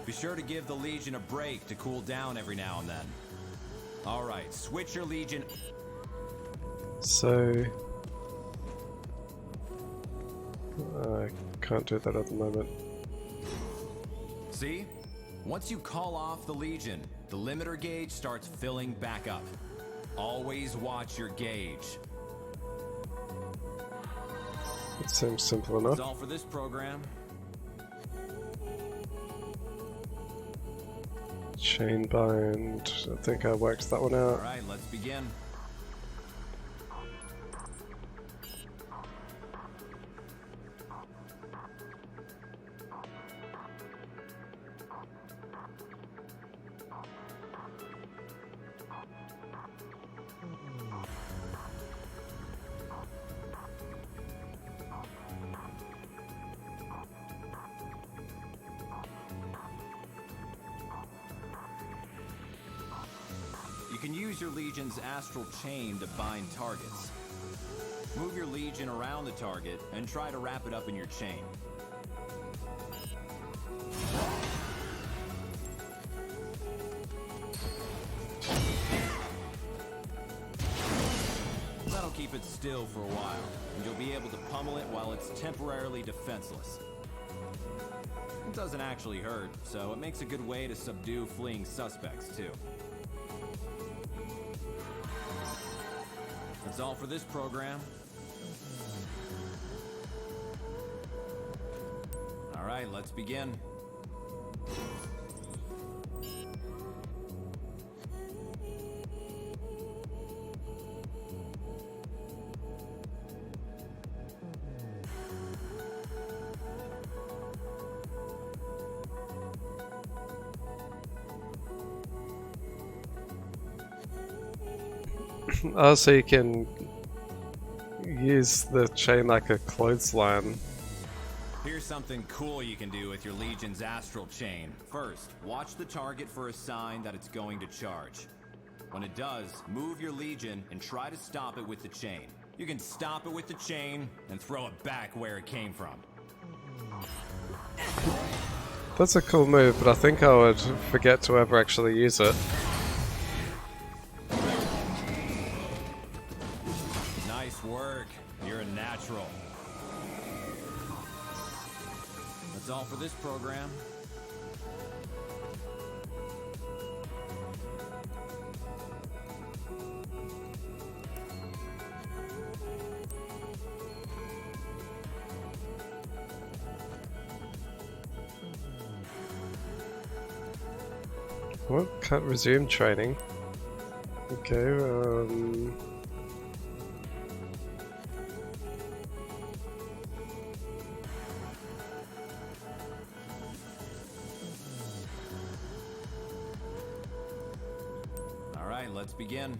Be sure to give the Legion a break to cool down every now and then. Alright, switch your Legion. So I can't do that at the moment. See? Once you call off the Legion, the limiter gauge starts filling back up. Always watch your gauge. It seems simple enough. That's all for this program. Chain bind. I think I worked that one out. Alright, let's begin. You can use your Legion's Astral Chain to bind targets. Move your Legion around the target and try to wrap it up in your chain. That'll keep it still for a while, and you'll be able to pummel it while it's temporarily defenseless. It doesn't actually hurt, so it makes a good way to subdue fleeing suspects, too. That's all for this program. Alright, let's begin. Oh, so you can use the chain like a clothesline. Here's something cool you can do with your Legion's Astral Chain. First, watch the target for a sign that it's going to charge. When it does, move your Legion and try to stop it with the chain. You can stop it with the chain and throw it back where it came from. That's a cool move, but I think I would forget to ever actually use it. Nice work. You're a natural. That's all for this program. Well, can't resume training. Okay, Alright, let's begin.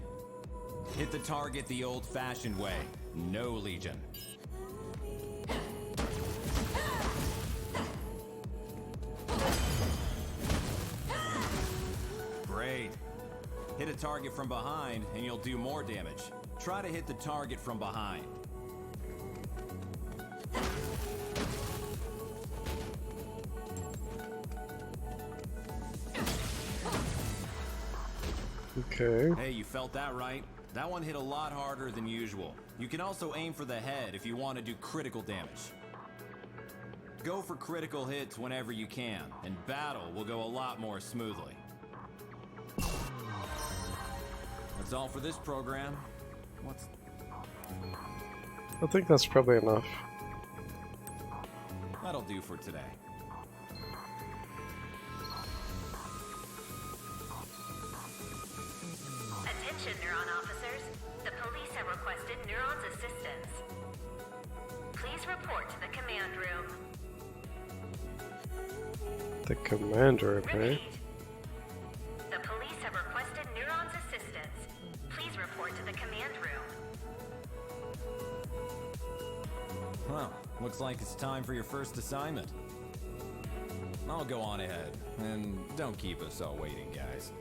Hit the target the old-fashioned way. No Legion. Wait. Hit a target from behind and you'll do more damage. Try to hit the target from behind. Okay. Hey, you felt that right? That one hit a lot harder than usual. You can also aim for the head if you want to do critical damage. Go for critical hits whenever you can, and battle will go a lot more smoothly. That's all for this program. What's... I think that's probably enough. That'll do for today. Attention, Neuron officers. The police have requested Neuron's assistance. Please report to the command room. The commander, okay. Repeat. The police have requested Neuron's assistance. Please report to the command room. Well, looks like it's time for your first assignment. I'll go on ahead, and don't keep us all waiting, guys.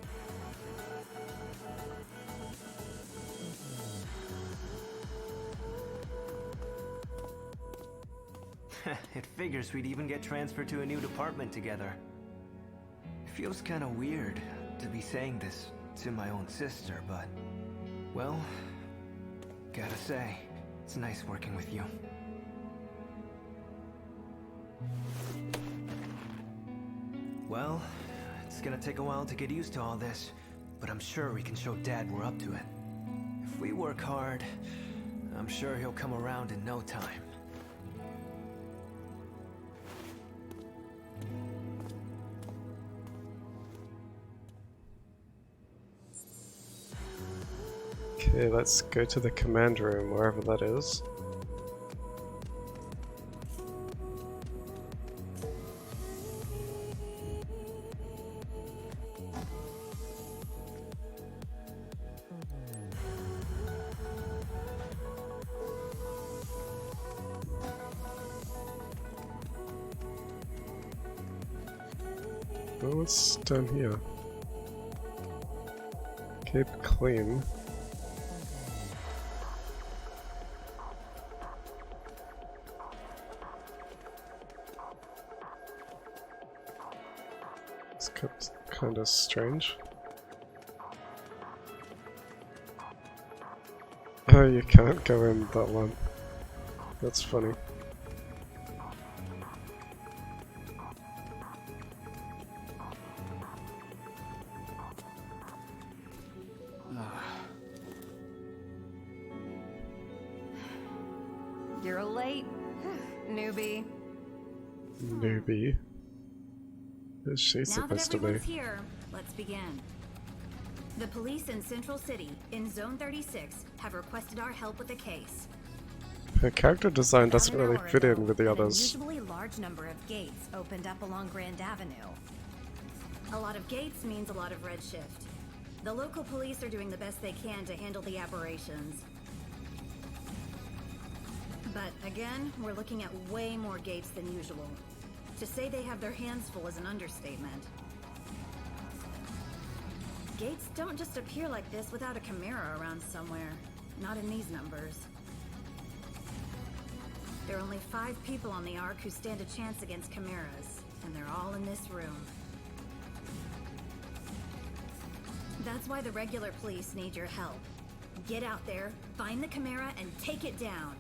It figures we'd even get transferred to a new department together. Feels kinda weird to be saying this to my own sister, but... well, gotta say, it's nice working with you. Well, it's gonna take a while to get used to all this, but I'm sure we can show Dad we're up to it. If we work hard, I'm sure he'll come around in no time. Okay, let's go to the command room, wherever that is. Oh, what's down here? Keep clean. It's kind of strange. Oh, you can't go in that one. That's funny. You're late, newbie. Newbie. Who's she Now that supposed to be? everyone's here, let's begin. The police in Central City, in Zone 36, have requested our help with a case. Her character design doesn't About an really hour fit ago, in with the an others. unusually large number of gates opened up along Grand Avenue. A lot of gates means a lot of redshift. The local police are doing the best they can to handle the aberrations. But again, we're looking at way more gates than usual. To say they have their hands full is an understatement. Gates don't just appear like this without a Chimera around somewhere. Not in these numbers. There are only 5 people on the Ark who stand a chance against Chimeras, and they're all in this room. That's why the regular police need your help. Get out there, find the Chimera, and take it down.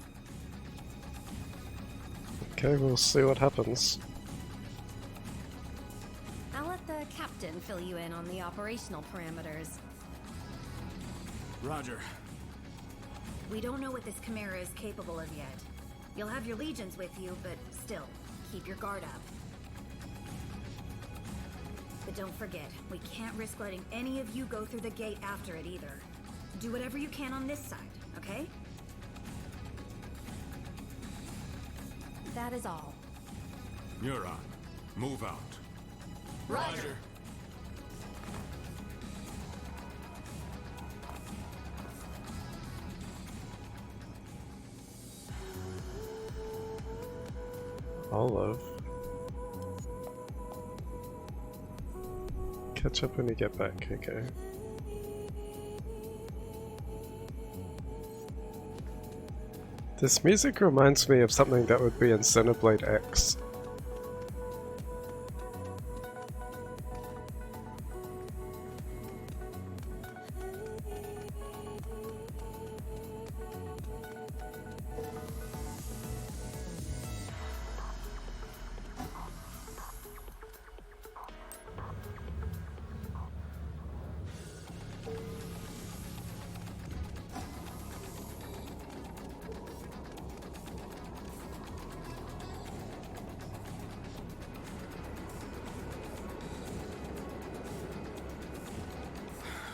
Okay, we'll see what happens. I'll let the captain fill you in on the operational parameters. Roger. We don't know what this Chimera is capable of yet. You'll have your legions with you, but still, keep your guard up. But don't forget, we can't risk letting any of you go through the gate after it either. Do whatever you can on this side, okay? That is all. You're on. Move out. Roger. Olive. Catch up when you get back, okay. This music reminds me of something that would be in Xenoblade X.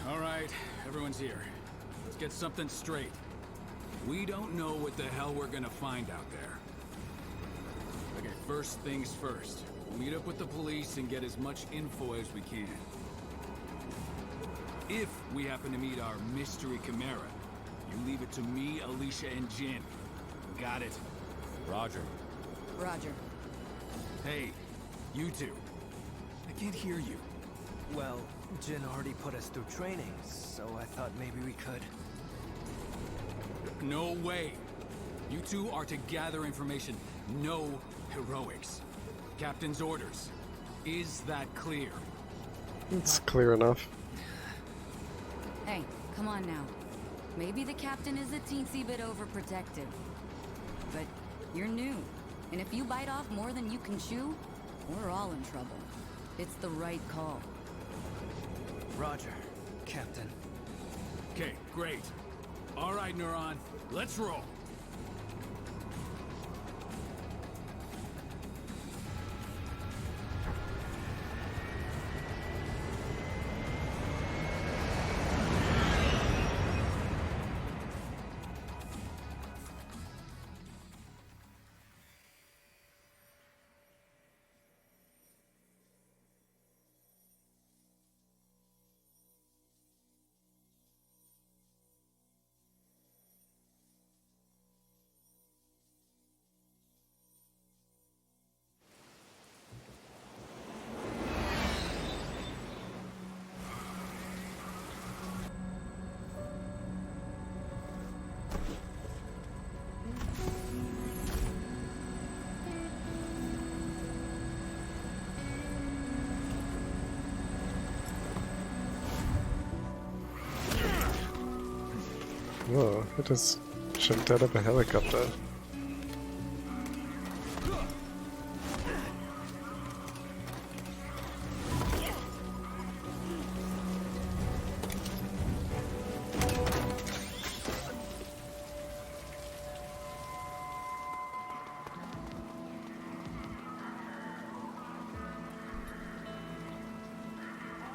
Alright, everyone's here. Let's get something straight. We don't know what the hell we're gonna find out there. Okay, first things first. We'll meet up with the police and get as much info as we can. If we happen to meet our mystery Chimera, you leave it to me, Alicia, and Jin. Got it? Roger. Roger. Hey, you two. I can't hear you. Well, Jin already put us through training, so I thought maybe we could. No way. You two are to gather information. No heroics. Captain's orders. Is that clear? It's clear enough. Hey, come on now. Maybe the captain is a teensy bit overprotective. But you're new. And if you bite off more than you can chew, we're all in trouble. It's the right call. Roger, Captain. Okay, great. All right, Neuron. Let's roll. Whoa, I just jumped out of a helicopter.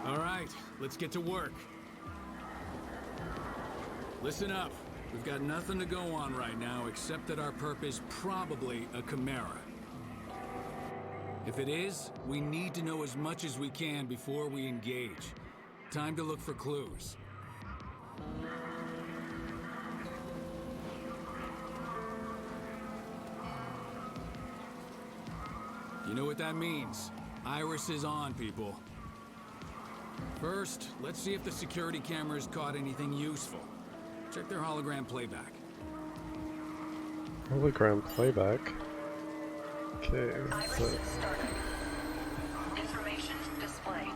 All right, let's get to work. Listen up. We've got nothing to go on right now except that our perp is probably a Chimera. If it is, we need to know as much as we can before we engage. Time to look for clues. You know what that means? Iris is on, people. First, let's see if the security cameras caught anything useful. Check their hologram playback. Hologram playback? Okay, so... Information display.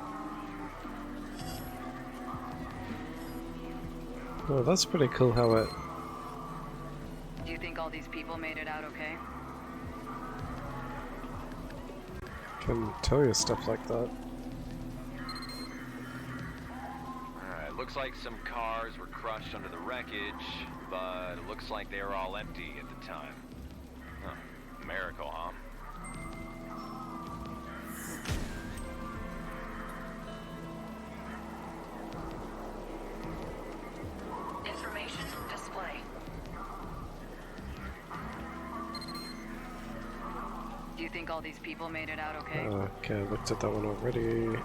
Oh, that's pretty cool how it... Do you think all these people made it out okay? can tell you stuff like that. Looks like some cars were crushed under the wreckage, but it looks like they were all empty at the time. Huh. Miracle, huh? Information display. Do you think all these people made it out okay? Okay, I looked at that one already.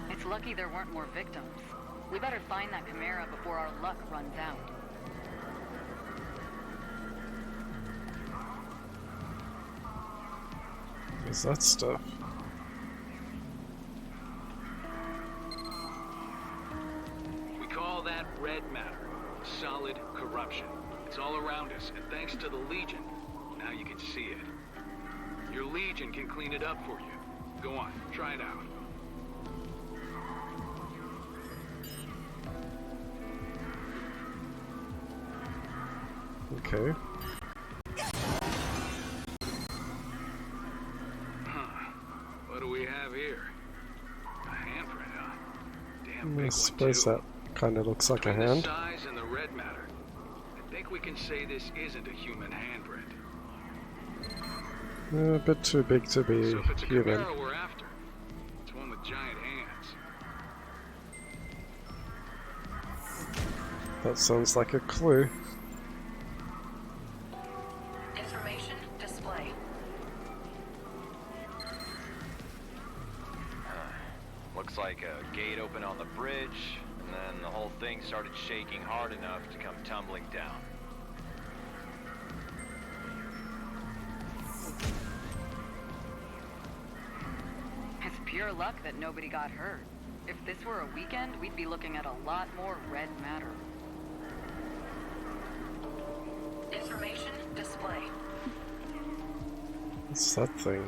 It's lucky there weren't more victims. We better find that Chimera before our luck runs out. is that stuff? We call that red matter. Solid corruption. It's all around us, and thanks to the Legion, now you can see it. Your Legion can clean it up for you. Go on, try it out. Okay. What do we have here? A handprint, huh? Damn big I one, suppose too. that kind of looks like a Between the hand. size and the red matter, I think we can say this isn't a human handprint. A bit too big to be So if it's a human. Chimera we're after, it's one with giant hands. That sounds like a clue. Information display. Looks like a gate opened on the bridge, and then the whole thing started shaking hard enough to come tumbling down. It's pure luck that nobody got hurt. If this were a weekend, we'd be looking at a lot more red matter. Information display. What's that thing?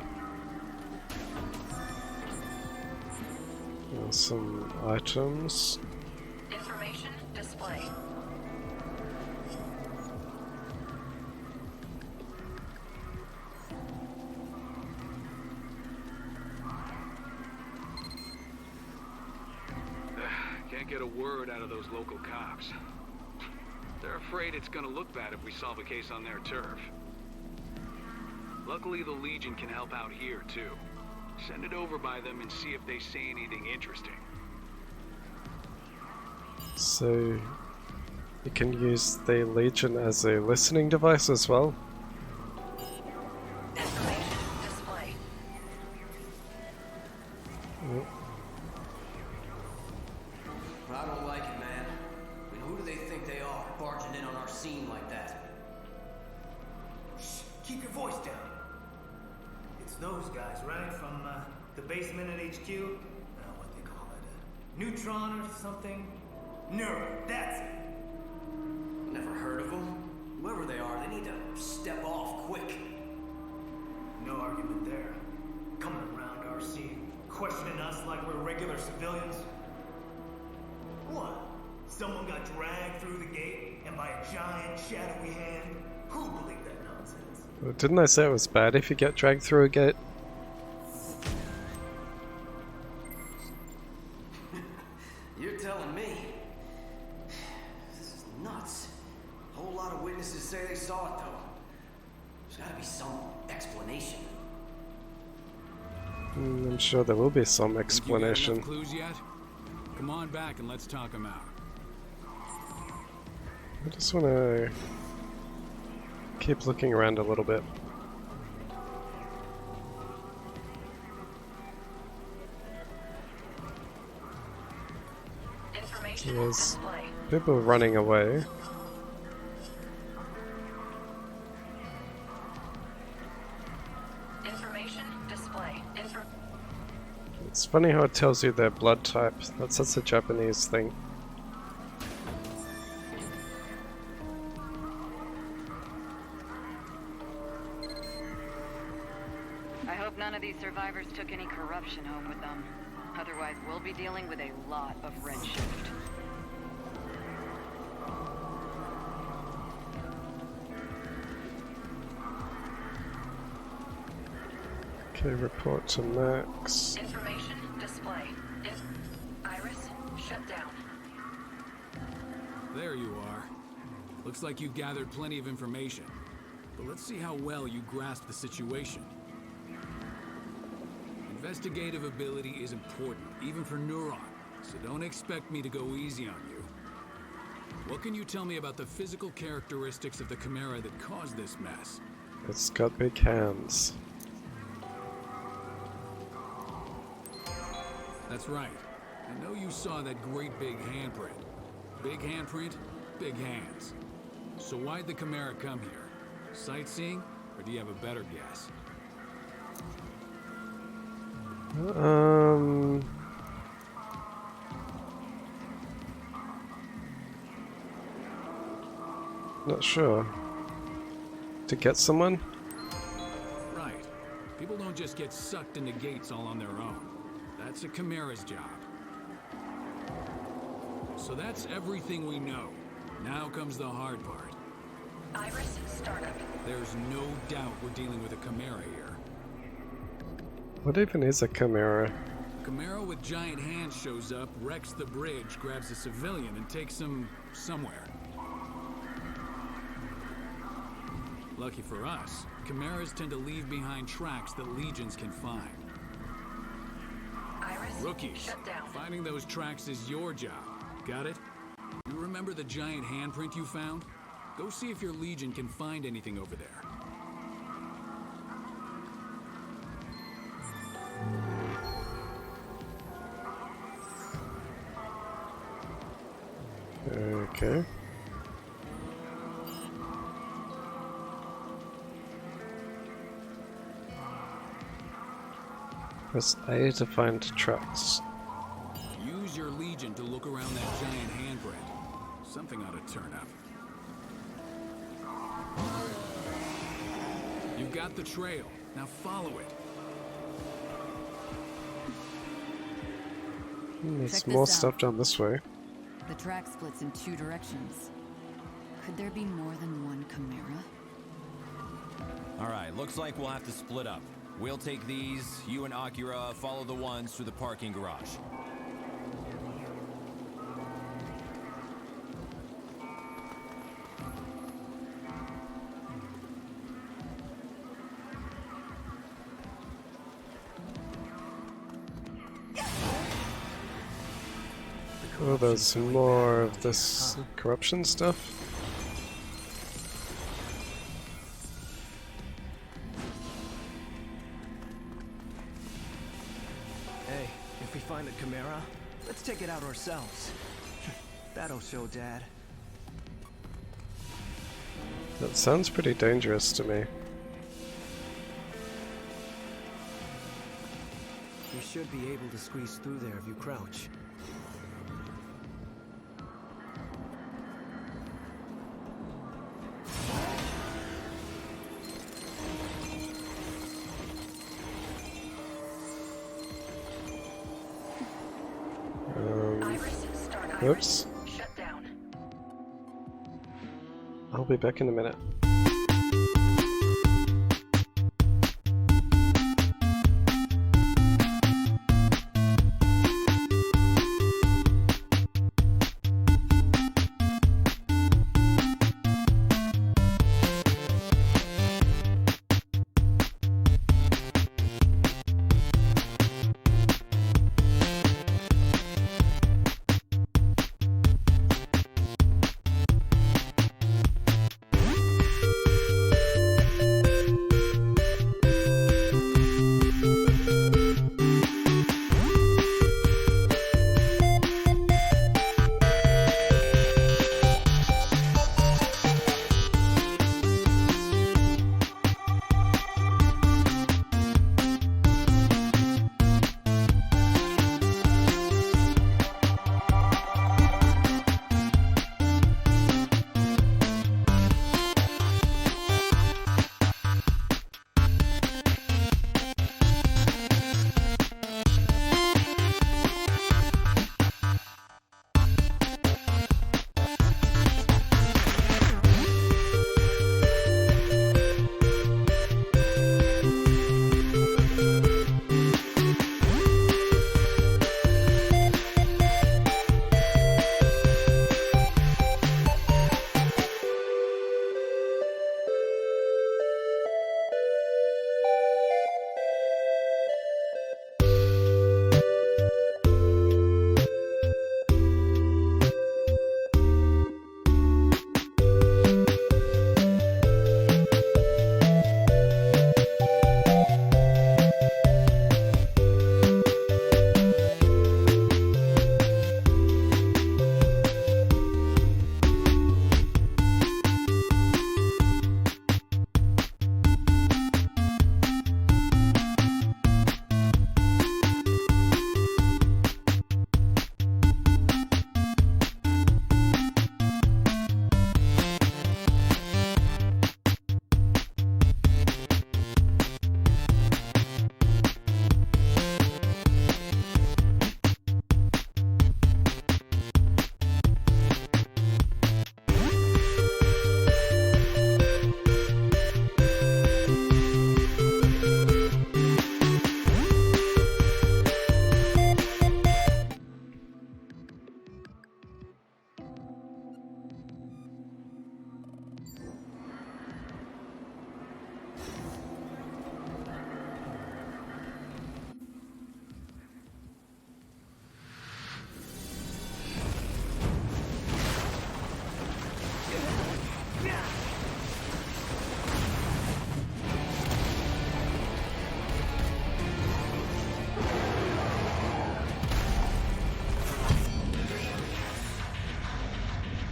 Some items. Information display. Can't get a word out of those local cops. They're afraid it's gonna look bad if we solve a case on their turf. Luckily, the Legion can help out here, too. Send it over by them and see if they say anything interesting. So you can use the Legion as a listening device as well. Information display. Yep. I don't like it, man. I mean, who do they think they are, barging in on our scene like that? Shh, keep your voice down. It's those guys, right? From the basement at HQ? What they call it? Neutron or something? Neuro, that's it. Never heard of them. Whoever they are, they need to step off quick. No argument there. Coming around our scene, questioning us like we're regular civilians. What? Someone got dragged through the gate and by a giant shadowy hand? Who believed that nonsense? Well, didn't I say it was bad if you get dragged through a gate? You're telling me? This is nuts. A whole lot of witnesses say they saw it, though. There's gotta be some explanation. I'm sure there will be some Think you got explanation. enough clues yet? Come on back and let's talk them out. I just want to keep looking around a little bit. Information There's display. people running away. Information display. It's funny how it tells you their blood type. That's a Japanese thing. I hope none of these survivors took any corruption home with them. Otherwise, we'll be dealing with a lot of redshift. Okay, report to Max. Information display. Iris, shut down. There you are. Looks like you've gathered plenty of information. But let's see how well you grasp the situation. Investigative ability is important, even for Neuron, so don't expect me to go easy on you. What can you tell me about the physical characteristics of the Chimera that caused this mess? It's got big hands. That's right. I know you saw that great big handprint. Big handprint, big hands. So why'd the Chimera come here? Sightseeing, or do you have a better guess? Not sure. To get someone? Right. People don't just get sucked into gates all on their own. That's a Chimera's job. So that's everything we know. Now comes the hard part. Iris, startup. There's no doubt we're dealing with a Chimera here. What even is a chimera? Chimera with giant hands shows up, wrecks the bridge, grabs a civilian, and takes him somewhere. Lucky for us, Chimeras tend to leave behind tracks that legions can find. Iris, Rookies, shut down. finding those tracks is your job. Got it? You remember the giant handprint you found? Go see if your legion can find anything over there. Okay. Press A to find tracks. Use your legion to look around that giant handprint. Something ought to turn up. You've got the trail. Now follow it. There's Check more this out. stuff down this way. The track splits in 2 directions. Could there be more than one Chimera? Alright, looks like we'll have to split up. We'll take these, you and Akira follow the ones through the parking garage. Oh, there's more of this corruption stuff. Hey, if we find a Chimera, let's take it out ourselves. That'll show Dad. That sounds pretty dangerous to me. You should be able to squeeze through there if you crouch. Iris, start Iris. Oops. Shut down. I'll be back in a minute.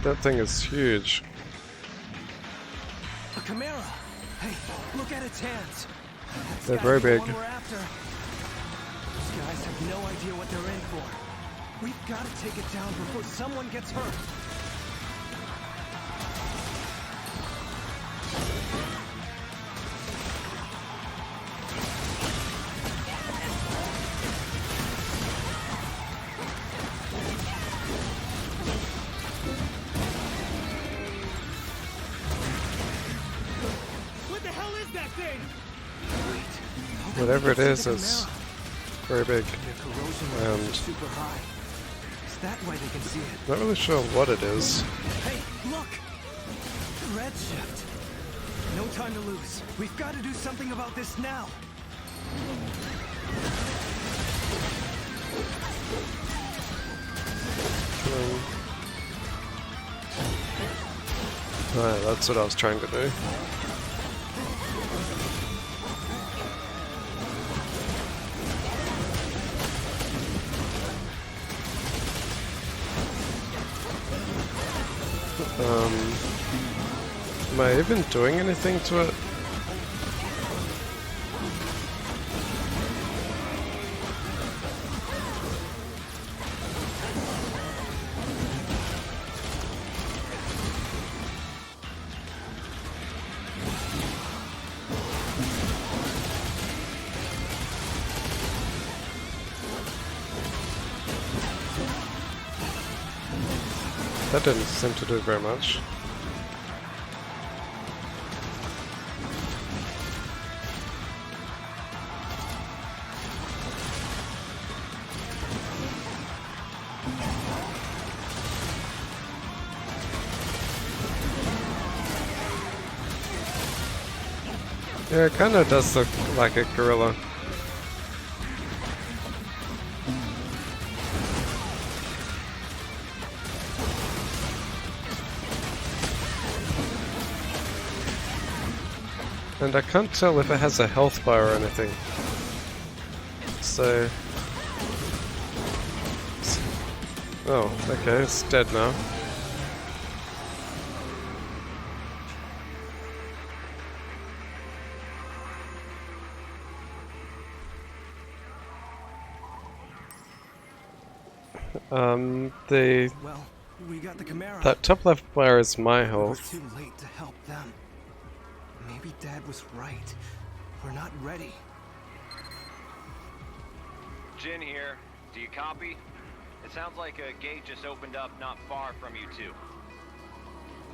That thing is huge. A Chimera! Hey, look at its hands! That's They're gotta very be the big. one we're after. These guys have no idea what they're in for. We've got to take it down before someone gets hurt. What the hell is that thing? Whatever it is very big. And Super high. Is that why they can see it? not really sure what it is. Hey, look! Redshift. No time to lose. We've got to do something about this now. Right, that's what I was trying to do. Am I even doing anything to it? That didn't seem to do very much. Yeah, it kind of does look like a gorilla. And I can't tell if it has a health bar or anything. So... Oh, okay, it's dead now. Well, we got the Chimera. That top left bar is my We were health. too late to help them. Maybe Dad was right. We're not ready. Jin here. Do you copy? It sounds like a gate just opened up not far from you two.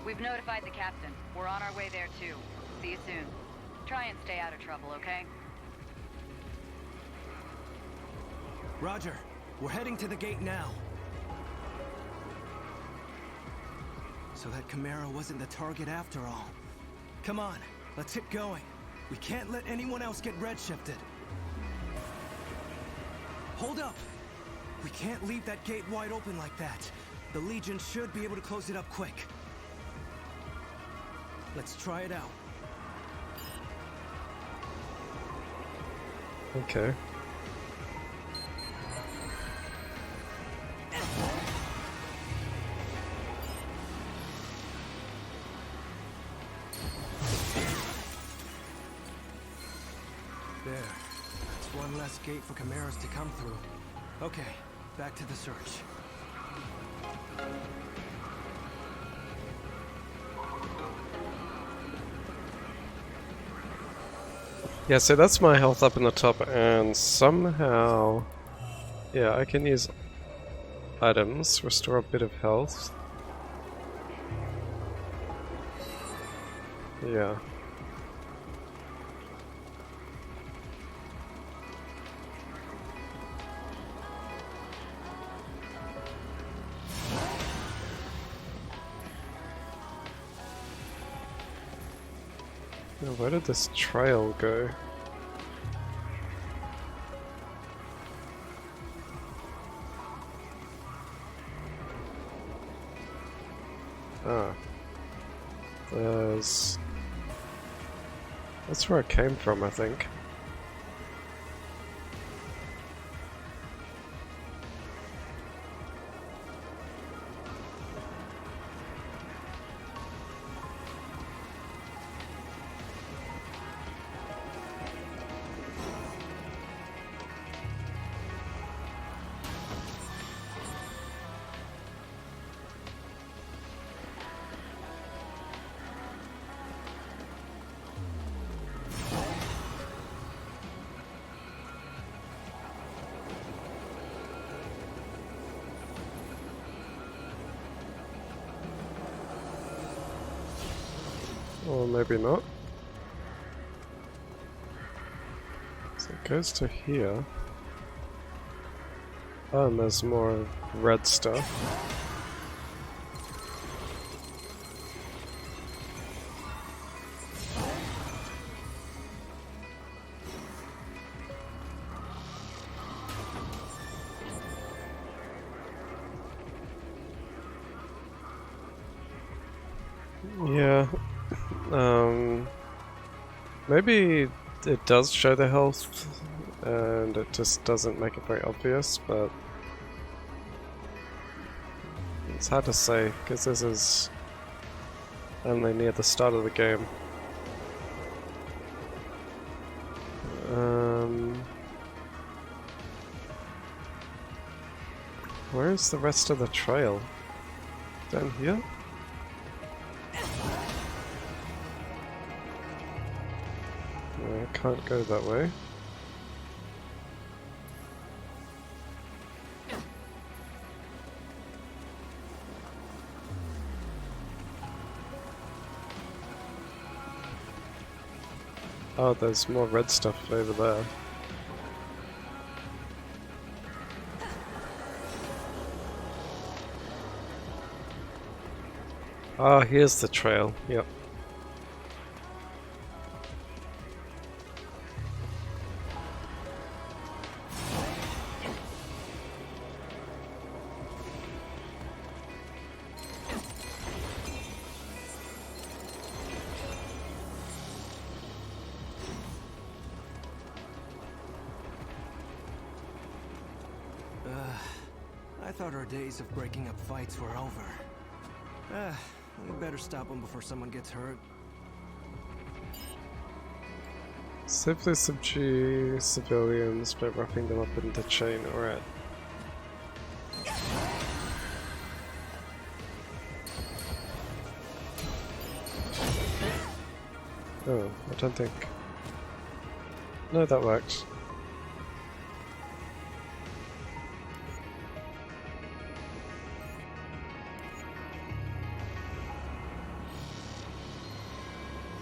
We've notified the captain. We're on our way there too. See you soon. Try and stay out of trouble, okay? Roger. We're heading to the gate now. So that Chimera wasn't the target after all. Come on, let's get going. We can't let anyone else get redshifted. Hold up! We can't leave that gate wide open like that. The Legion should be able to close it up quick. Let's try it out. Okay. There. That's one less gate for Chimeras to come through. Okay, back to the search. Yeah, so that's my health up in the top, and somehow... Yeah, I can use items, restore a bit of health. Yeah. Now, where did this trail go? Ah. There's... That's where it came from, I think. Or maybe not. So it goes to here. Oh, and there's more red stuff. Yeah. Maybe it does show the health and it just doesn't make it very obvious, but it's hard to say because this is only near the start of the game. Where's the rest of the trail? Down here? I can't go that way. Oh, there's more red stuff over there. Oh, here's the trail. Yep. I thought our days of breaking up fights were over. We better stop them before someone gets hurt. Safely subdue civilians by wrapping them up in the chain. Alright. Oh, I don't think... No, that worked.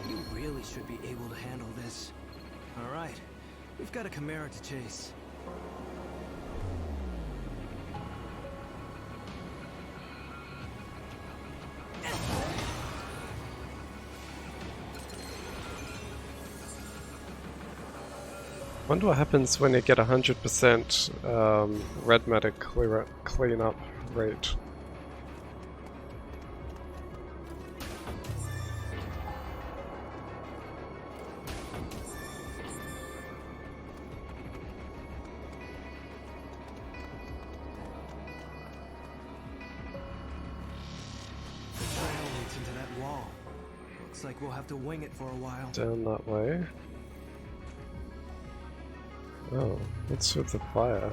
You really should be able to handle this. Alright, we've got a Chimera to chase. Wonder what happens when you get 100% red matter cleanup rate. The trail leads into that wall. Looks like we'll have to wing it for a while. Down that way. Oh, what's with the fire?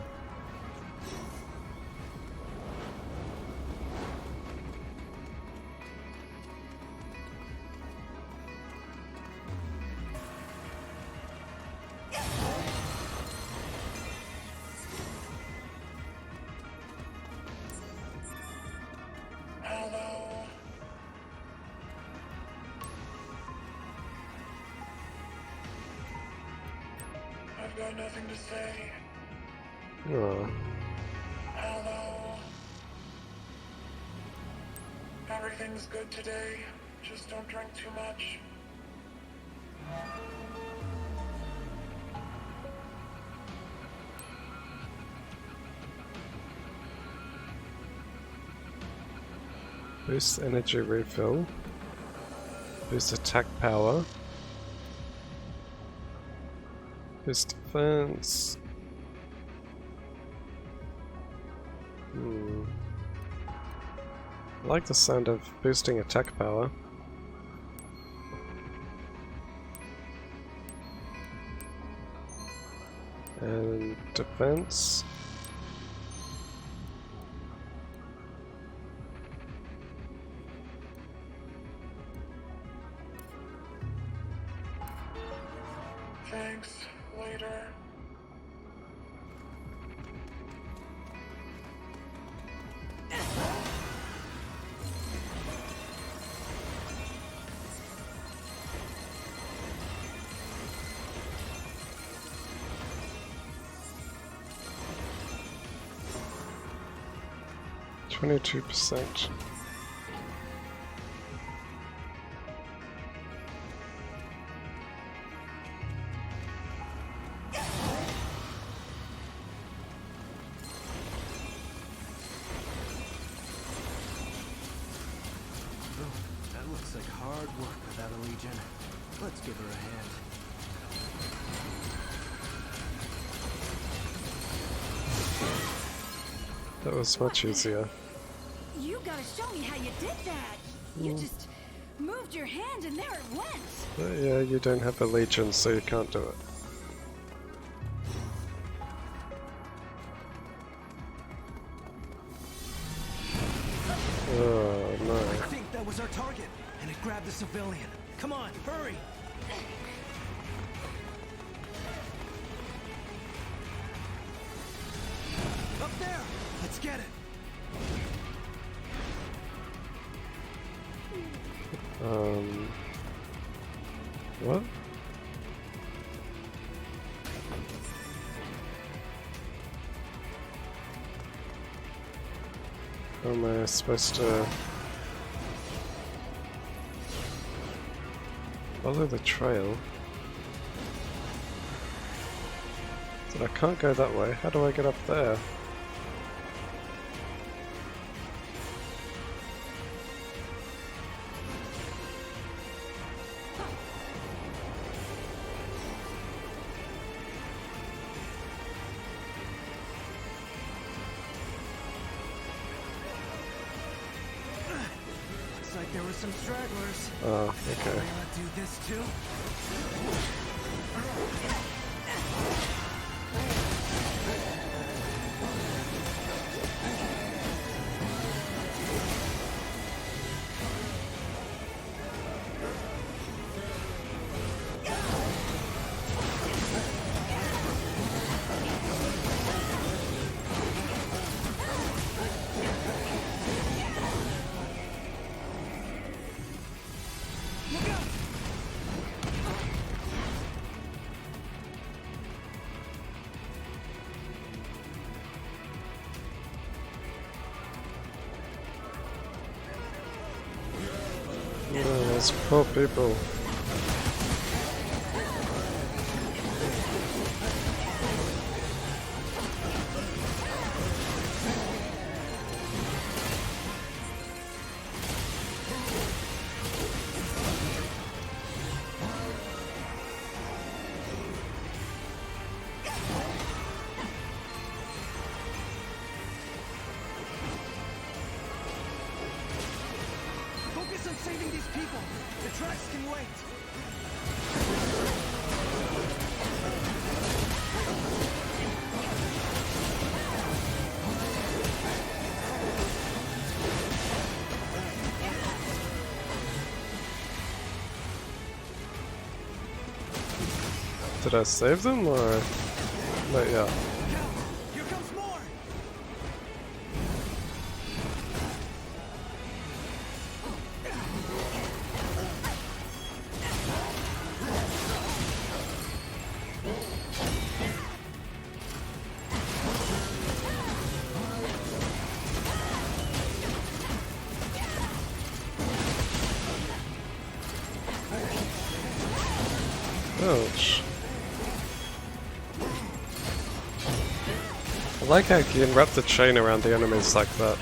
Hello. I've got nothing to say. Oh. Hello. Everything's good today. Just don't drink too much. Boost energy refill. Boost attack power. Boost defense. I like the sound of boosting attack power. And defense. Thanks. Later. 22%. That looks like hard work without a Legion. Let's give her a hand. That was much easier. You gotta show me how you did that. You just moved your hand and there it went. But yeah, you don't have a Legion, so you can't do it. Oh no. I think that was our target, and it grabbed the civilian. Come on, hurry! Up there! Let's get it! What? How am I supposed to follow the trail? But I can't go that way. How do I get up there? Looks like there were some stragglers. Oh, okay. Layla do this too? Oh, those poor people. Focus on saving these people. The tracks can wait. Did I save them or not yet? Here comes more. Ouch. I like how you can wrap the chain around the enemies like that.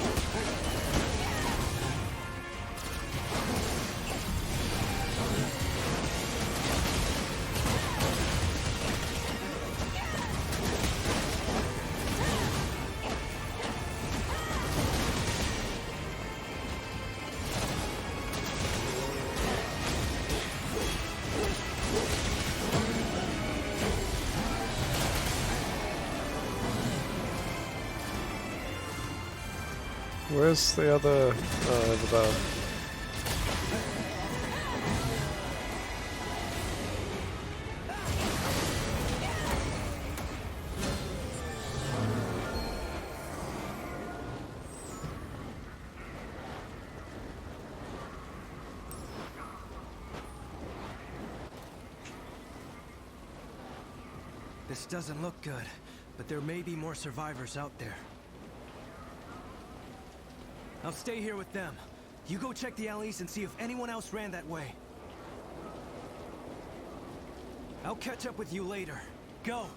Where's the other... oh, over there. This doesn't look good, but there may be more survivors out there. I'll stay here with them. You go check the alleys and see if anyone else ran that way. I'll catch up with you later. Go!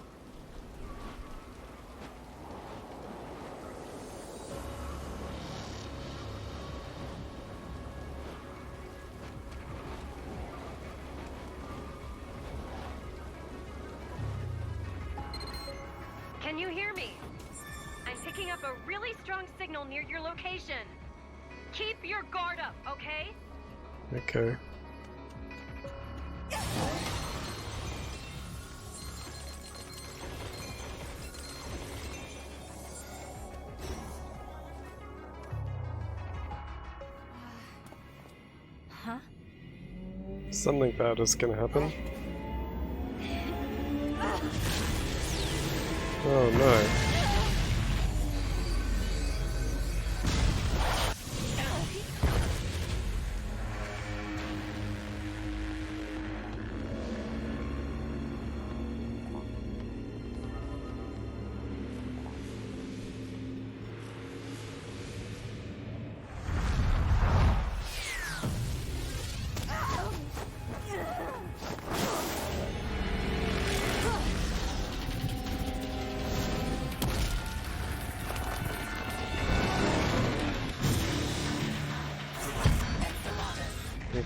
Can you hear me? I'm picking up a really strong signal near your location. Keep your guard up, okay? Okay. Huh? Something bad is gonna happen. Oh no.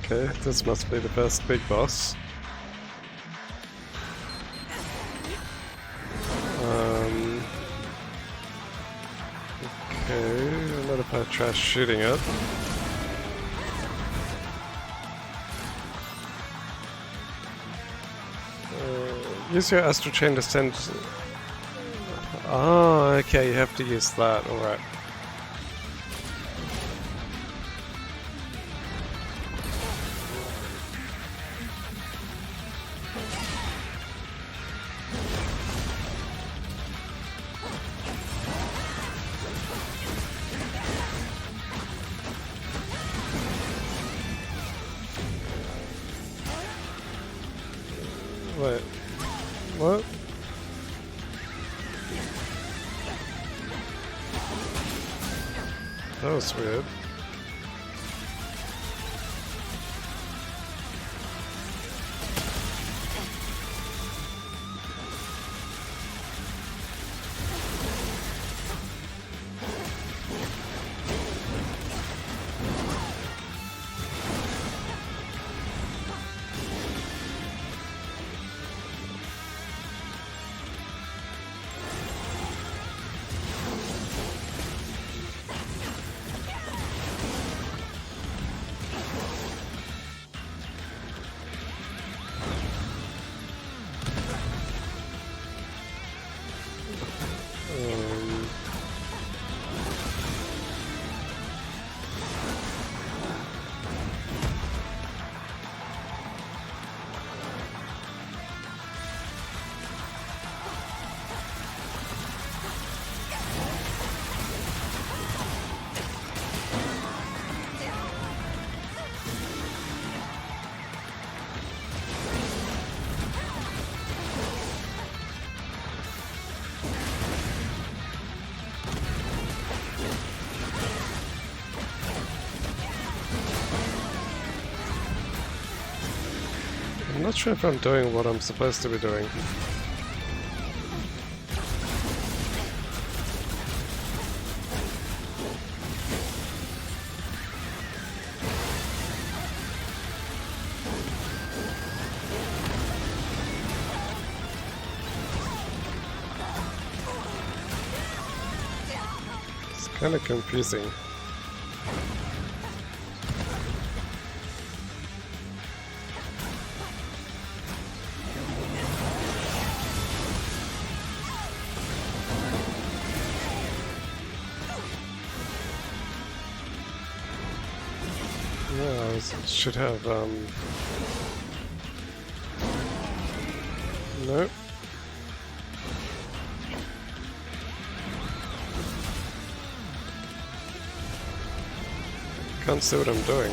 Okay, this must be the first big boss. Okay, another pile of trash shooting it. Use your Astral Chain to send... Oh, okay, you have to use that, alright. Wait, what? That was weird. I'm not sure if I'm doing what I'm supposed to be doing. It's kind of confusing. Yeah, I should have, nope. Can't see what I'm doing.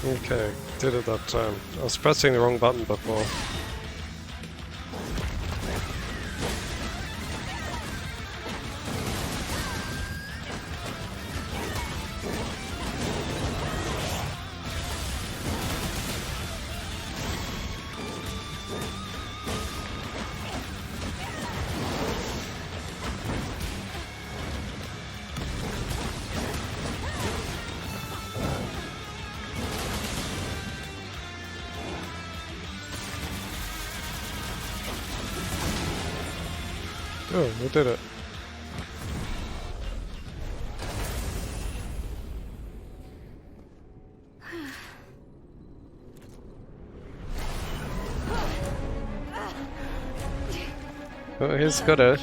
Okay, did it that time. I was pressing the wrong button before. Oh, we did it. Oh, he's got it.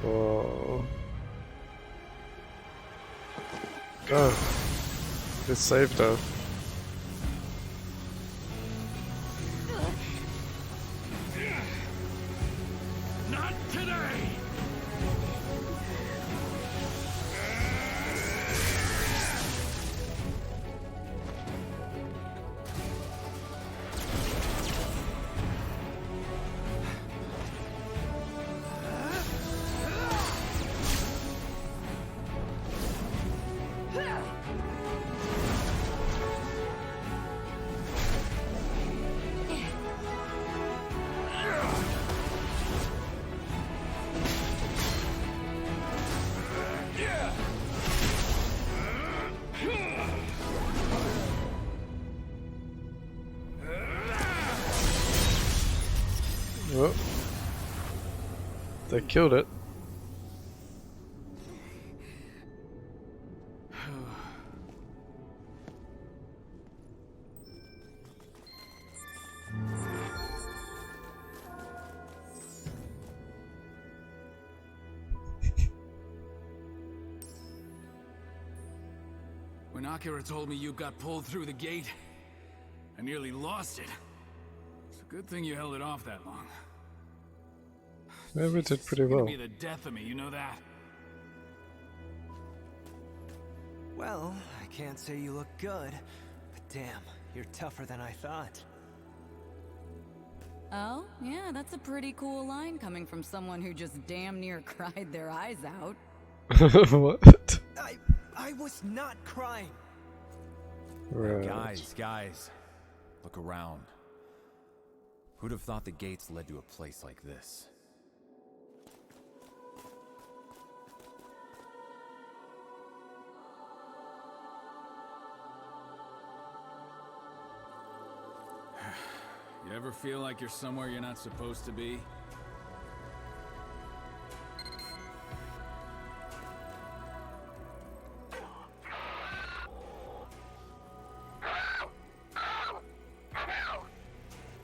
Whoa. Oh, it saved her. Not today! Oh. They killed it. When Akira told me you got pulled through the gate, I nearly lost it. It's a good thing you held it off that long. Yeah, we did pretty It's gonna well. be the death of me, you know that? Well, I can't say you look good, but damn, you're tougher than I thought. Oh, yeah, that's a pretty cool line coming from someone who just damn near cried their eyes out. What? I was not crying. Right. Guys, look around. Who'd have thought the gates led to a place like this? You ever feel like you're somewhere you're not supposed to be?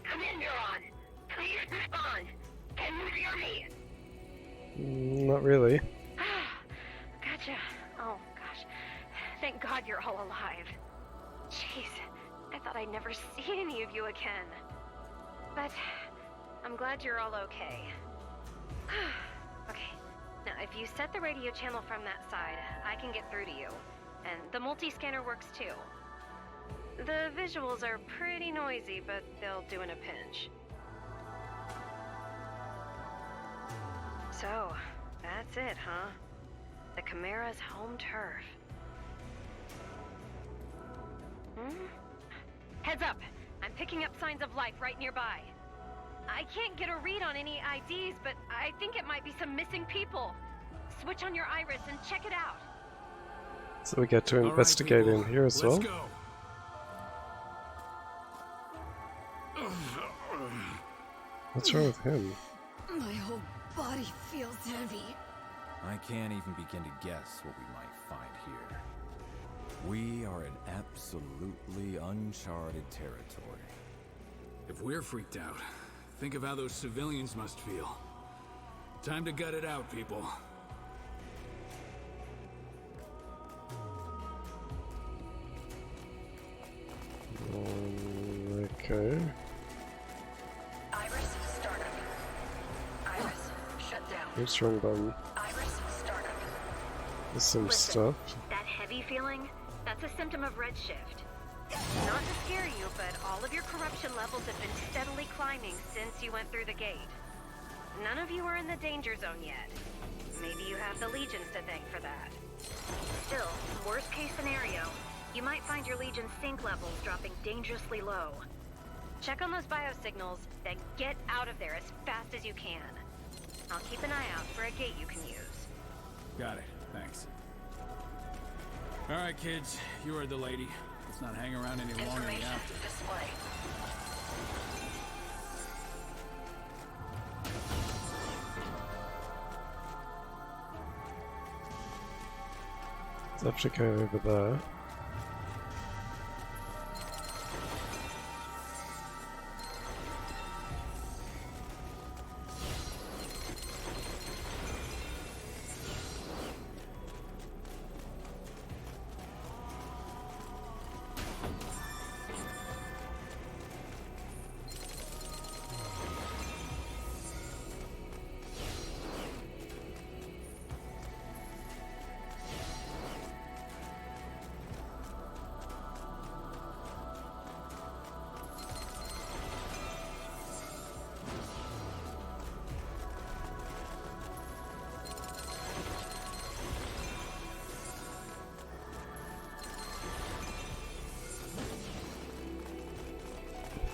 Come in, Neuron. Please respond. Can you hear me? Not really. Gotcha. Oh, gosh. Thank God you're all alive. Jeez, I thought I'd never see any of you again. But I'm glad you're all okay. Okay, now if you set the radio channel from that side, I can get through to you. And the multi-scanner works too. The visuals are pretty noisy, but they'll do in a pinch. So, that's it, huh? The Chimera's home turf. Heads up! I'm picking up signs of life right nearby. I can't get a read on any IDs, but I think it might be some missing people. Switch on your iris and check it out. So we get to investigate in here as well. Let's go. What's wrong with him? My whole body feels heavy. I can't even begin to guess what we might find here. We are in absolutely uncharted territory. If we're freaked out, think of how those civilians must feel. Time to gut it out, people. Okay. Iris startup. Iris shut down. What's wrong button? Iris startup. There's some Listen, stuff. that heavy feeling, that's a symptom of redshift. Not to scare you, but all of your corruption levels have been steadily climbing since you went through the gate. None of you are in the danger zone yet. Maybe you have the Legions to thank for that. Still, worst case scenario, you might find your Legion's sync levels dropping dangerously low. Check on those biosignals, then get out of there as fast as you can. I'll keep an eye out for a gate you can use. Got it. Thanks. All right, kids. You heard the lady. Let's not hang around any longer than we have to. Display. Let's have to go over there.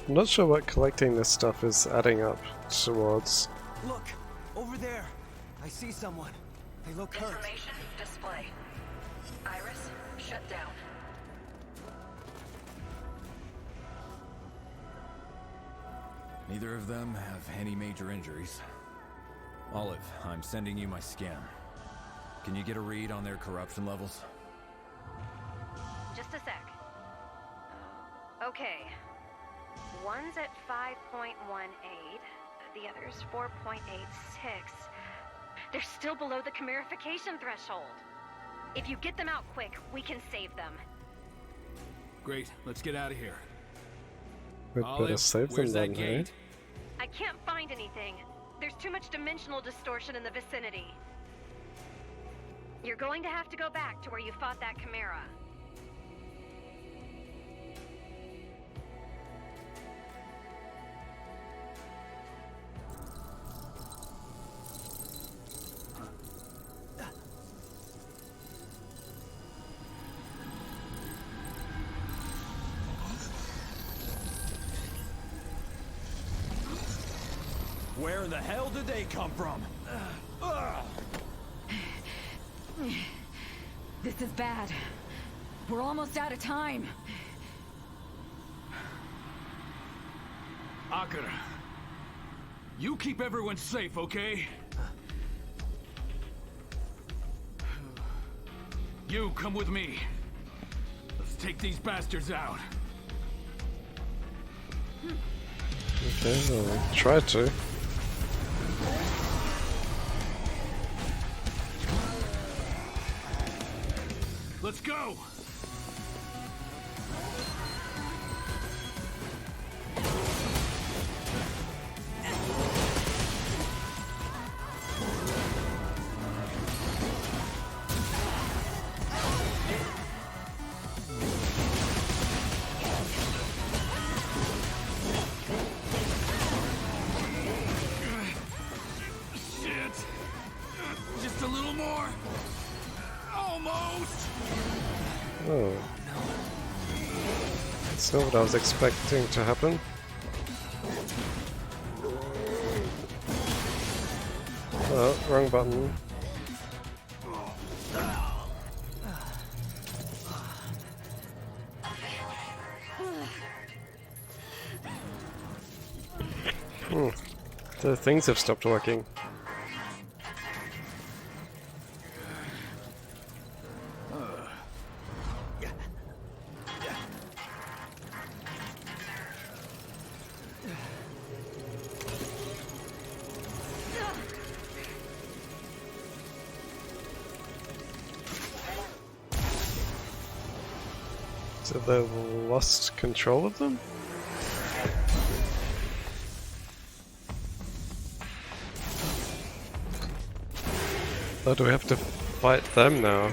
I'm not sure what collecting this stuff is adding up towards. Look, over there. I see someone. They look hurt. Information display. Iris shut down. Neither of them have any major injuries. Olive, I'm sending you my scan. Can you get a read on their corruption levels? Just a sec. Okay. One's at 5.18, the other's 4.86. They're still below the chimerification threshold. If you get them out quick, we can save them. Great. Let's get out of here. We'd better Olive, save them where's then, that hey? gate? I can't find anything. There's too much dimensional distortion in the vicinity. You're going to have to go back to where you fought that chimera. Where the hell did they come from? This is bad. We're almost out of time. Akira, you keep everyone safe, okay? You come with me. Let's take these bastards out. Okay, well, try to. Let's go! Shit! Just a little more! Almost! Oh. That's not what I was expecting to happen. Oh, wrong button. The things have stopped working. So they lost control of them? Oh, do we have to fight them now?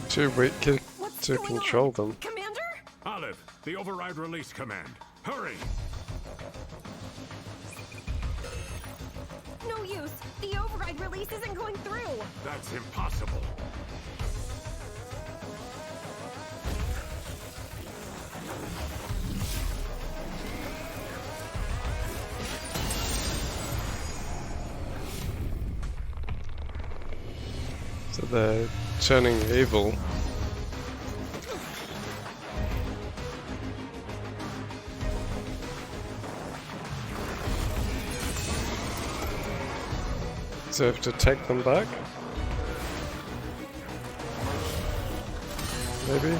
Too weak to control them. Commander? Olive, the override release command. Hurry! No use. The override release isn't going through. That's impossible. So they're turning evil. So we have to take them back? Maybe?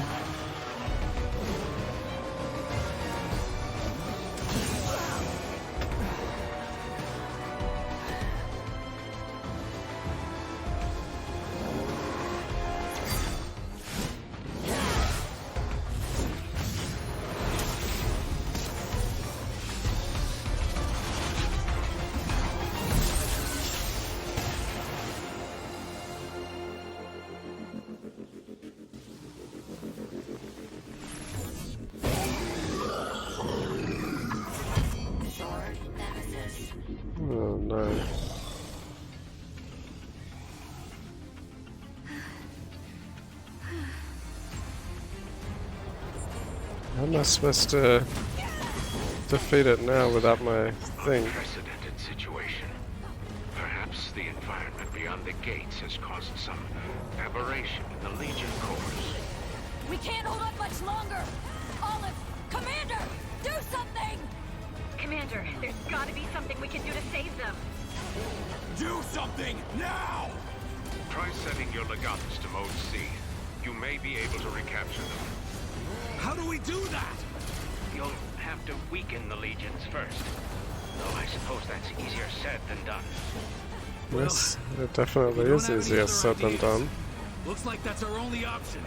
Oh no. How am I supposed to defeat it now without my thing? Unprecedented situation. Perhaps the environment beyond the gates has caused some aberration in the Legion cores. We can't hold up much longer! Olive! Commander! Do something! Commander, there's gotta be something we can do to save them. Do something now! Try setting your legatus to mode C. You may be able to recapture them. How do we do that? You'll have to weaken the legions first. Though I suppose that's easier said than done. Yes, it definitely is easier said than done. Looks like that's our only option.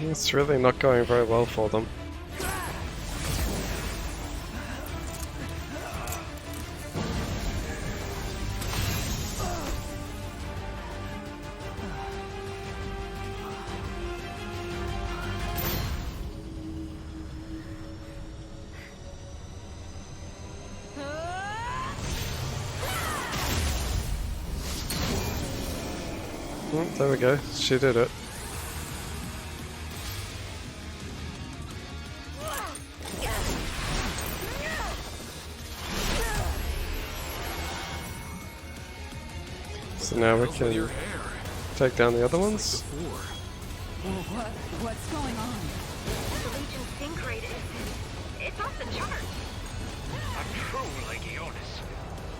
It's really not going very well for them. Oh, there we go, she did it. So now we can take down the other ones. What's going on? The Legion sync rate it's off the charts. A true Legionis.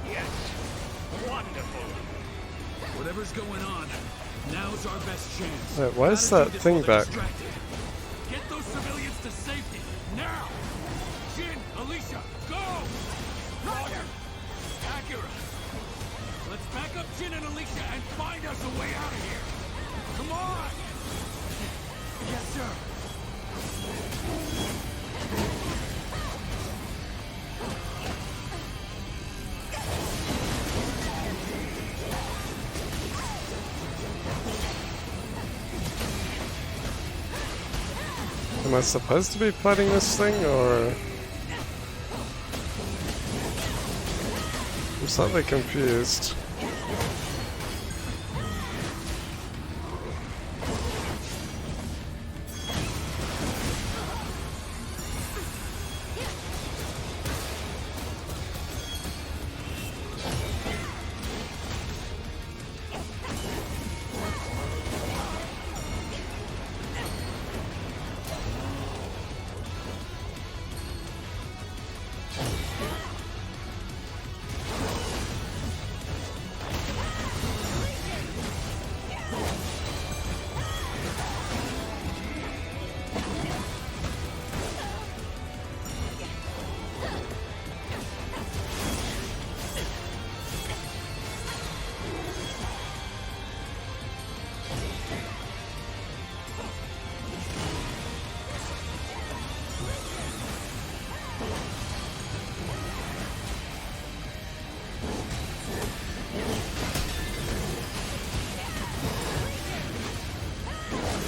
Yes. Wonderful. Whatever's going on, now's our best chance. Wait, why is that thing back? Get those civilians to safety, now! Jin, Alicia, go! Roger! Acura! Let's back up Jin and Alicia and find us a way out of here! Come on! Yes, sir! Am I supposed to be fighting this thing, or... I'm slightly confused.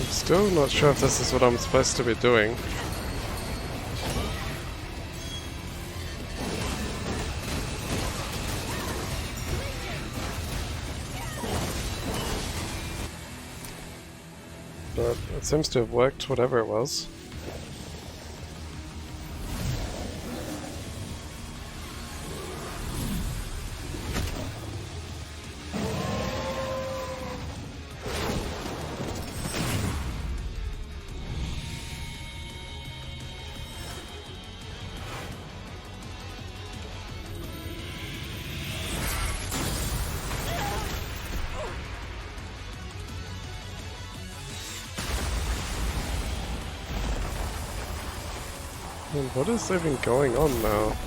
Still not sure if this is what I'm supposed to be doing. But it seems to have worked, whatever it was. And what is even going on now?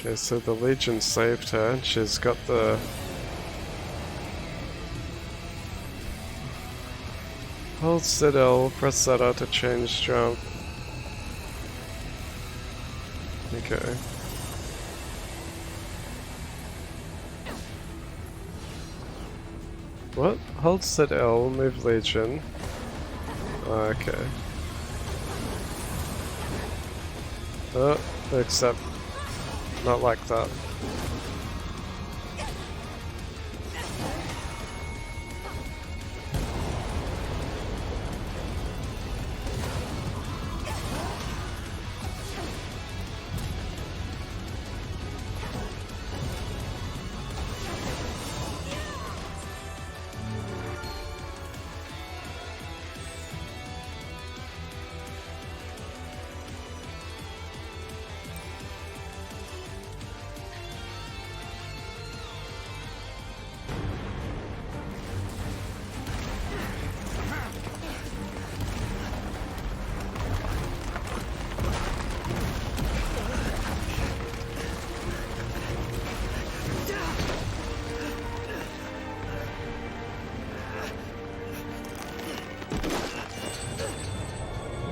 Okay, so the Legion saved her, and she's got the... Hold Citadel, press Zeta to change jump. Okay. What? Hold Citadel, move Legion. Okay. Except... not like that.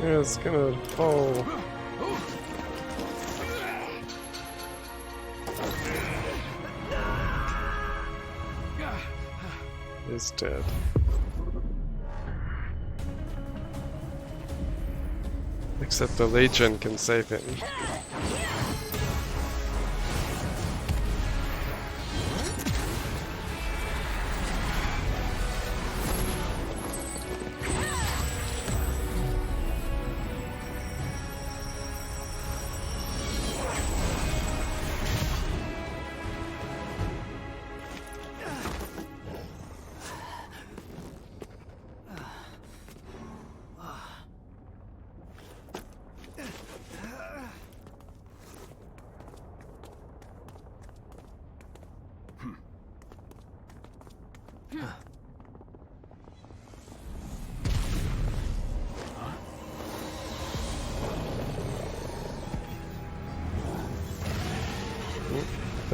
Yeah, it's gonna fall. He's dead. Except the Legion can save him.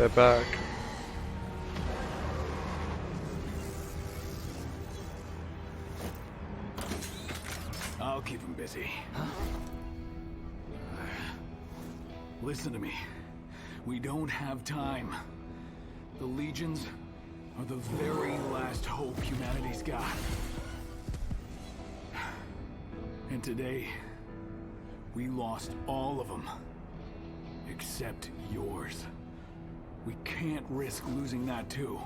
They're back. I'll keep him busy. Listen to me. We don't have time. The Legions are the very last hope humanity's got. And today, we lost all of them. Except yours. We can't risk losing that too.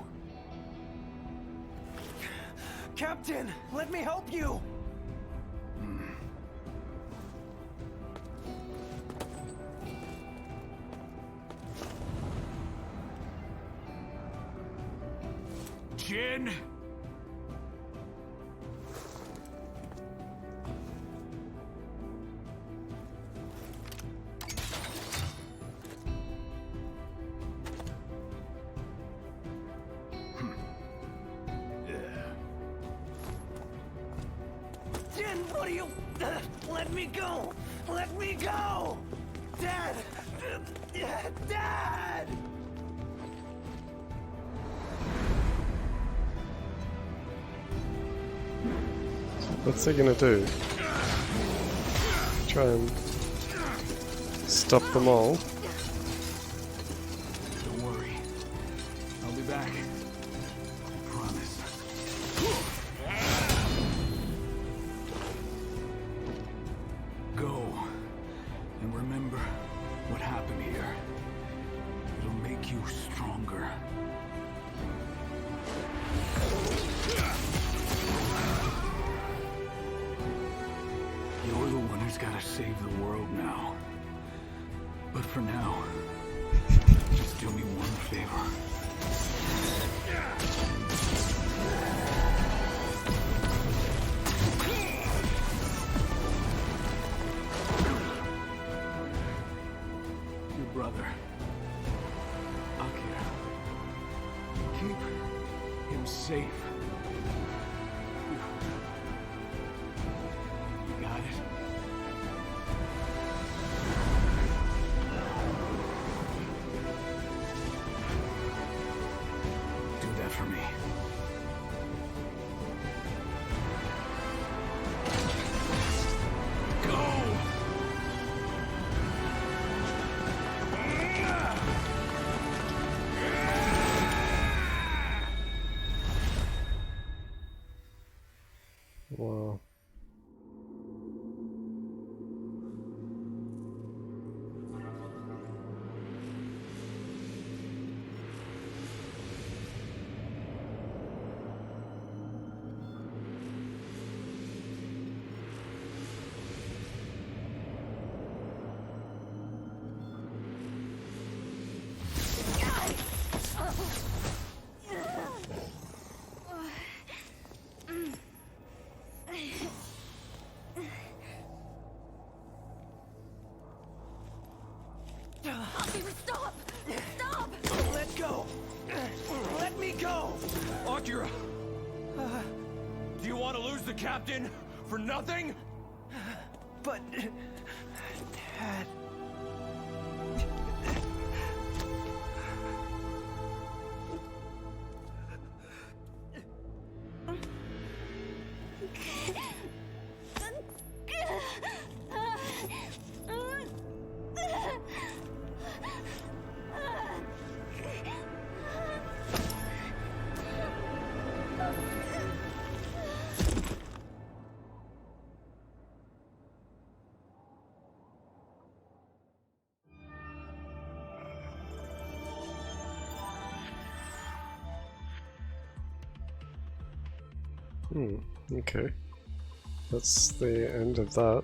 Captain, let me help you! Jin! Jin, what are you... let me go! Let me go! Dad! Dad! What's he gonna do? Try and stop them all? Don't worry. I'll be back. I promise. Go. And remember what happened here. It'll make you stronger. You're the one who's gotta save the world now. But for now, just do me one favor. Your brother, Akira. Keep him safe. You got it? Do that for me. Go! Wow. Stop! Stop! Let go! Let me go! Akira! Do you want to lose the captain for nothing? But... Dad... Okay. That's the end of that.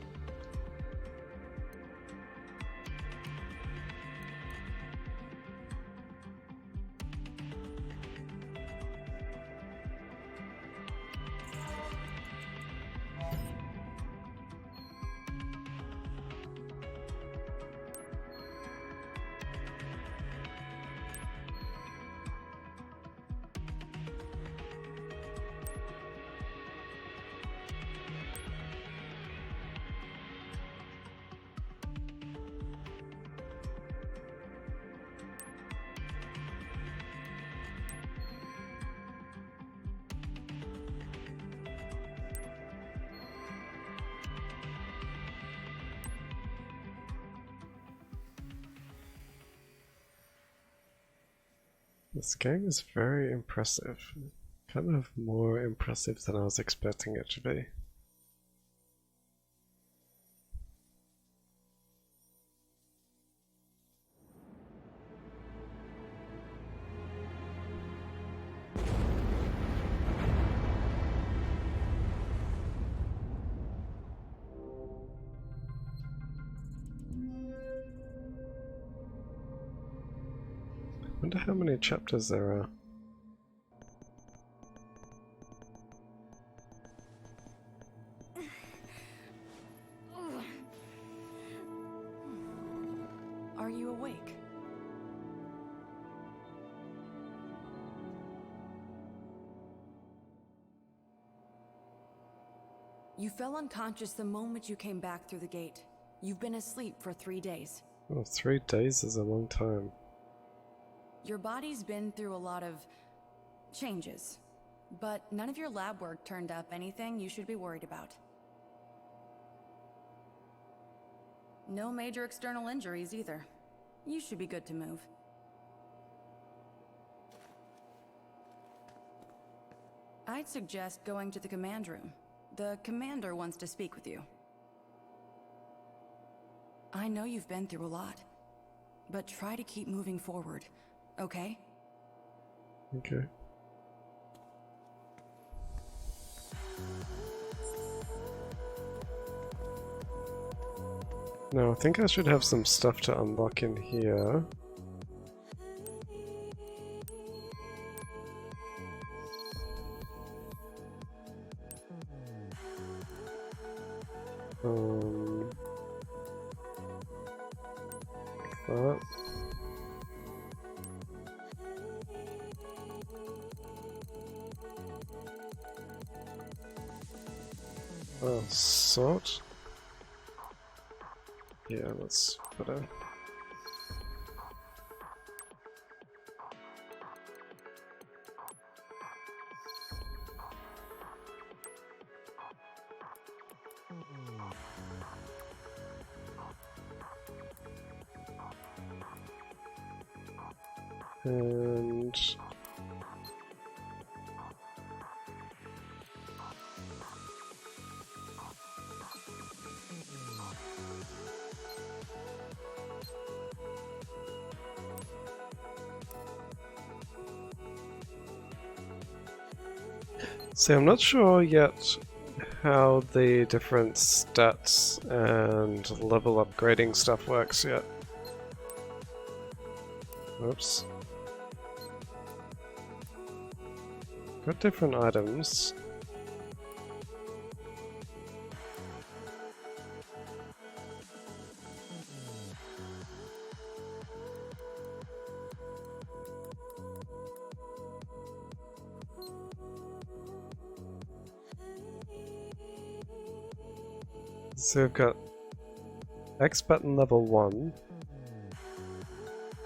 This game is very impressive. Kind of more impressive than I was expecting it to be. I wonder how many chapters there are. Are you awake? You fell unconscious the moment you came back through the gate. You've been asleep for 3 days. Oh, 3 days is a long time. Your body's been through a lot of changes, but none of your lab work turned up anything you should be worried about. No major external injuries either. You should be good to move. I'd suggest going to the command room. The commander wants to speak with you. I know you've been through a lot, but try to keep moving forward, okay? Okay. Now I think I should have some stuff to unlock in here. That. Oh, sort. Yeah, that's better. And see, I'm not sure yet how the different stats and level upgrading stuff works yet. Oops. Got different items. So we've got X button level 1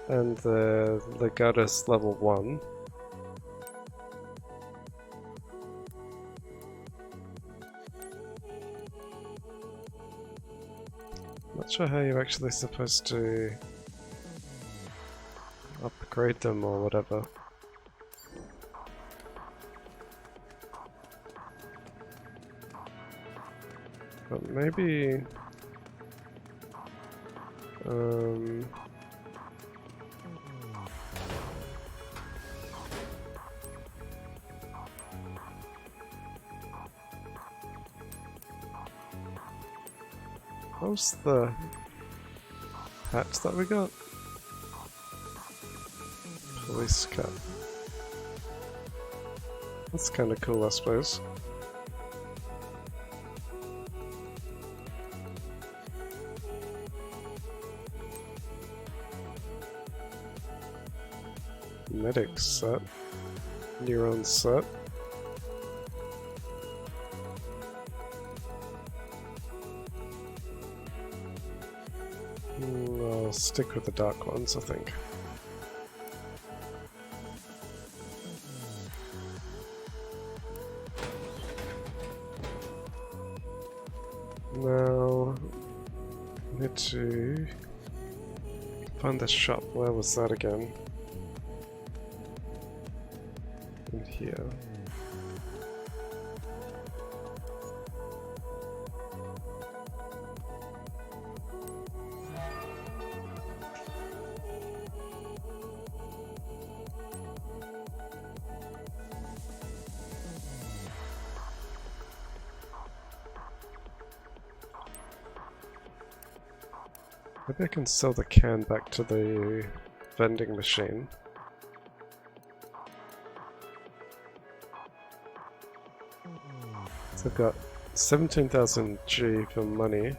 and the Legatus level 1. Not sure how you're actually supposed to upgrade them or whatever. But maybe how's the hats that we got? Police cap. That's kind of cool, I suppose. Medic set. Neuron set. I'll stick with the dark ones, I think. Now, I need to find the shop. Where was that again? here. Maybe I can sell the can back to the vending machine. So I've got 17,000 G for money.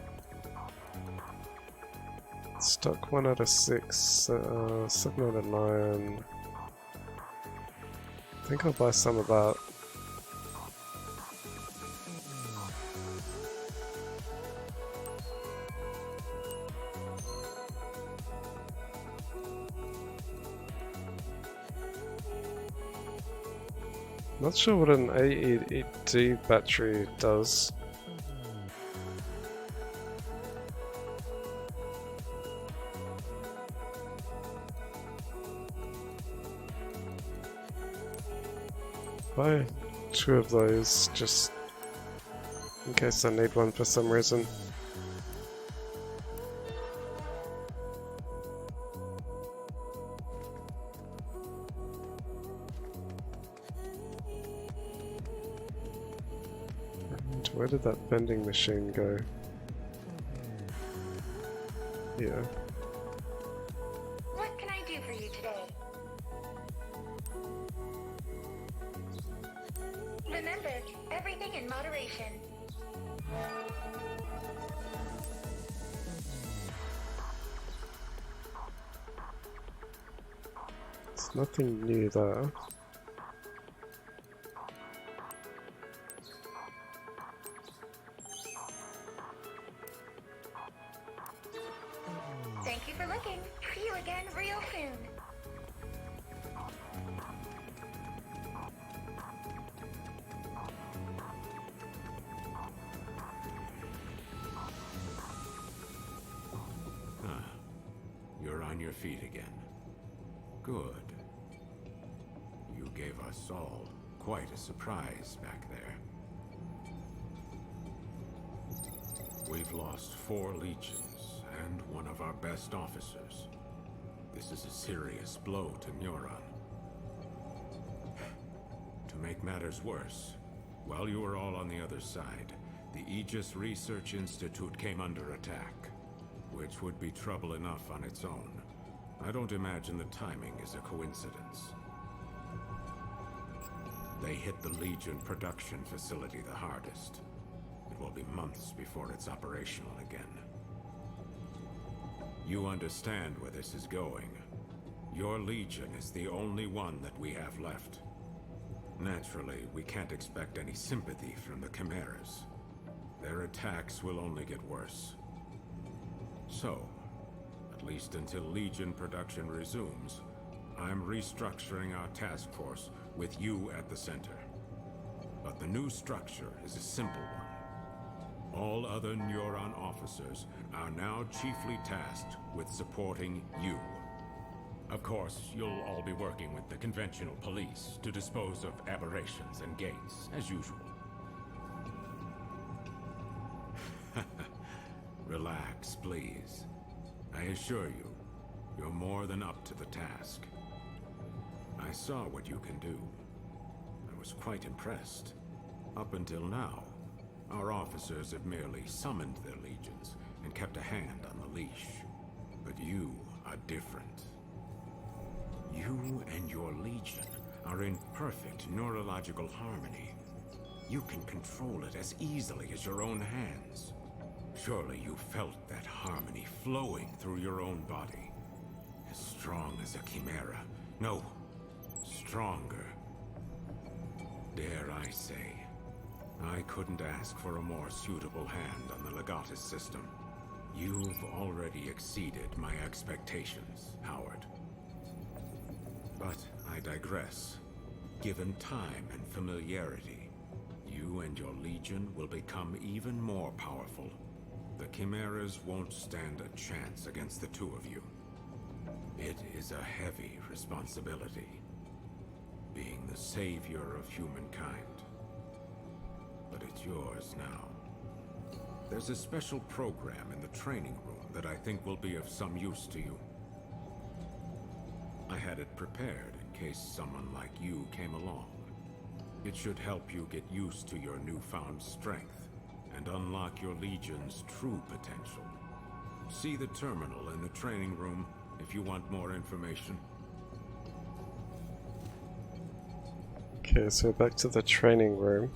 Stock 1 out of 6, 7 out of 9. I think I'll buy some of that. Not sure what an AED battery does. Buy 2 of those just in case I need one for some reason. Where did that vending machine go? Yeah. What can I do for you today? Remember, everything in moderation. There's nothing new there. Thank you for looking. See you again real soon. You're on your feet again. Good. You gave us all quite a surprise back there. We've lost 4 legions and one of our best officers. This is a serious blow to Neuron. To make matters worse, while you were all on the other side, the Aegis Research Institute came under attack, which would be trouble enough on its own. I don't imagine the timing is a coincidence. They hit the Legion production facility the hardest. It will be months before it's operational again. You understand where this is going. Your Legion is the only one that we have left. Naturally, we can't expect any sympathy from the Chimeras. Their attacks will only get worse. So, at least until Legion production resumes, I'm restructuring our task force with you at the center. But the new structure is a simple one. All other Neuron officers are now chiefly tasked with supporting you. Of course, you'll all be working with the conventional police to dispose of aberrations and gates, as usual. Relax, please. I assure you, you're more than up to the task. I saw what you can do. I was quite impressed. Up until now, our officers have merely summoned their legions and kept a hand on the leash. But you are different. You and your legion are in perfect neurological harmony. You can control it as easily as your own hands. Surely you felt that harmony flowing through your own body. As strong as a chimera. No, stronger. Dare I say, I couldn't ask for a more suitable hand on the Legatus system. You've already exceeded my expectations, Howard. But I digress. Given time and familiarity, you and your legion will become even more powerful. The Chimeras won't stand a chance against the 2 of you. It is a heavy responsibility. being the savior of humankind. But it's yours now. There's a special program in the training room that I think will be of some use to you. I had it prepared in case someone like you came along. It should help you get used to your newfound strength and unlock your Legion's true potential. See the terminal in the training room if you want more information. Okay, so back to the training room.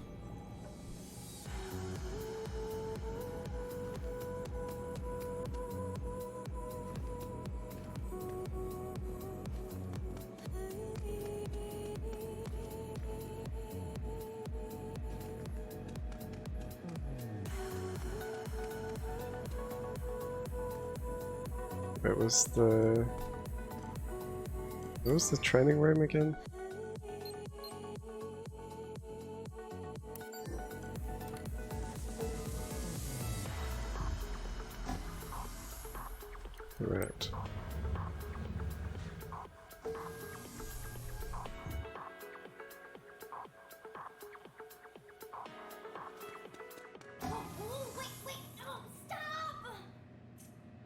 Where was the training room again? Right.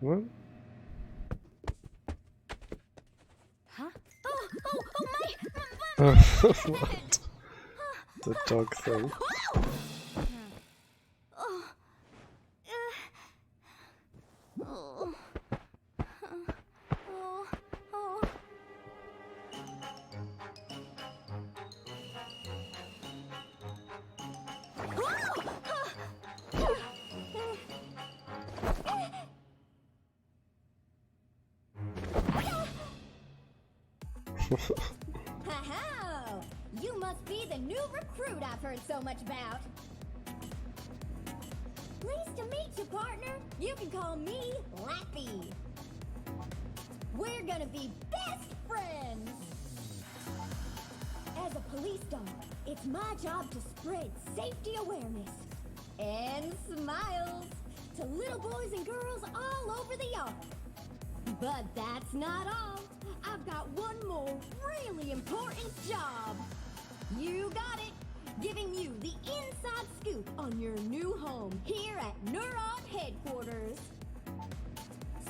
What? Huh? Oh, Oh, what? The dog thing. Ha-ha! You must be the new recruit I've heard so much about. Pleased to meet you, partner. You can call me Lappy. We're gonna be best friends. As a police dog, it's my job to spread safety awareness and smiles to little boys and girls all over the yard. But that's not all. I've got one more really important job. You got it. Giving you the inside scoop on your new home here at Neuron Headquarters.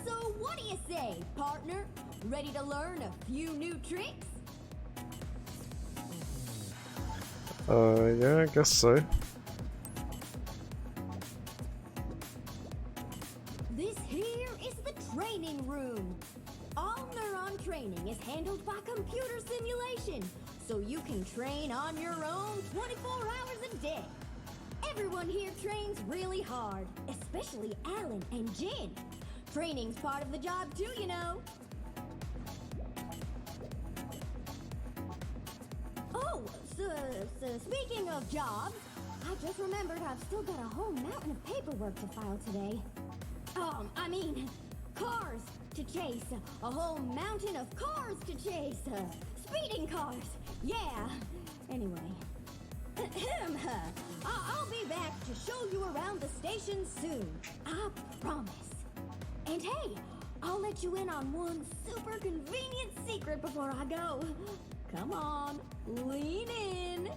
So what do you say, partner? Ready to learn a few new tricks? Yeah, I guess so. This here is the training room. All neuron training is handled by computer simulation, so you can train on your own 24 hours a day. Everyone here trains really hard, especially Alan and Jen. Training's part of the job too, you know. Oh, so speaking of jobs, I just remembered I've still got a whole mountain of paperwork to file today. I mean, cars to chase. A whole mountain of cars to chase. Speeding cars. Yeah. Anyway. I'll be back to show you around the station soon. I promise. And hey, I'll let you in on one super convenient secret before I go. Come on, lean in.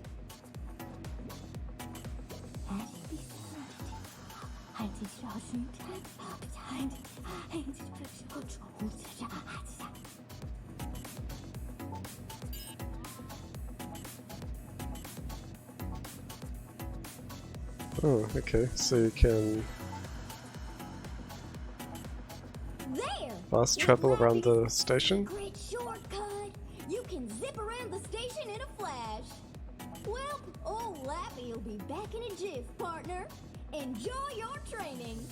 Oh, okay, so you can fast travel around the station? Great shortcut. You can zip around the station in a flash. Well, old Lappy will be back in a jiff, partner. Enjoy your training.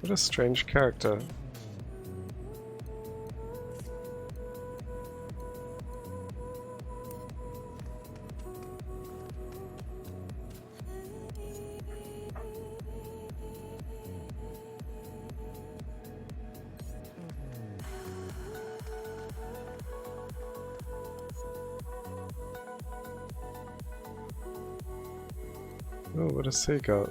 What a strange character. Oh, what has he got?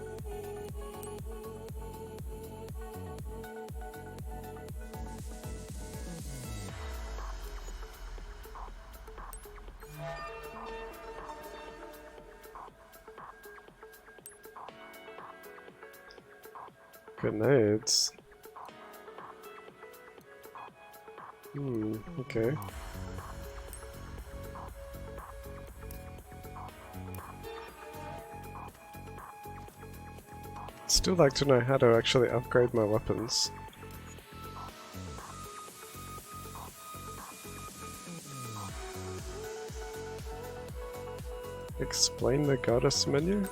Grenades. Okay. Still like to know how to actually upgrade my weapons. Explain the goddess menu?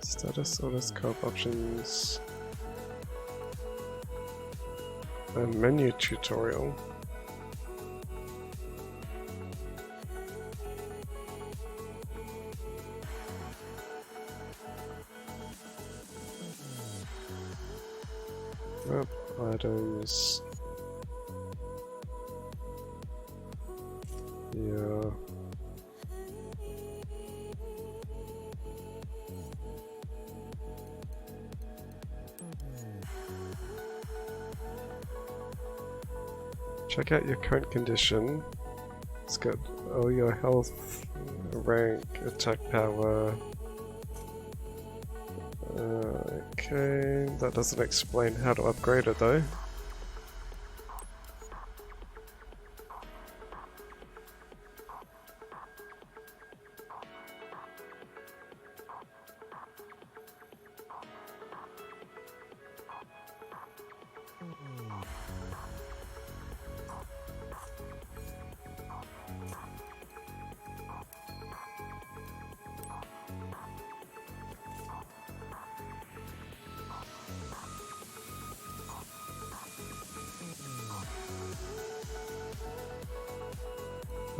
Status, orders, co-op options, a menu tutorial. Items. Yeah. Check out your current condition. It's got all your health, rank, attack power. Okay, that doesn't explain how to upgrade it though.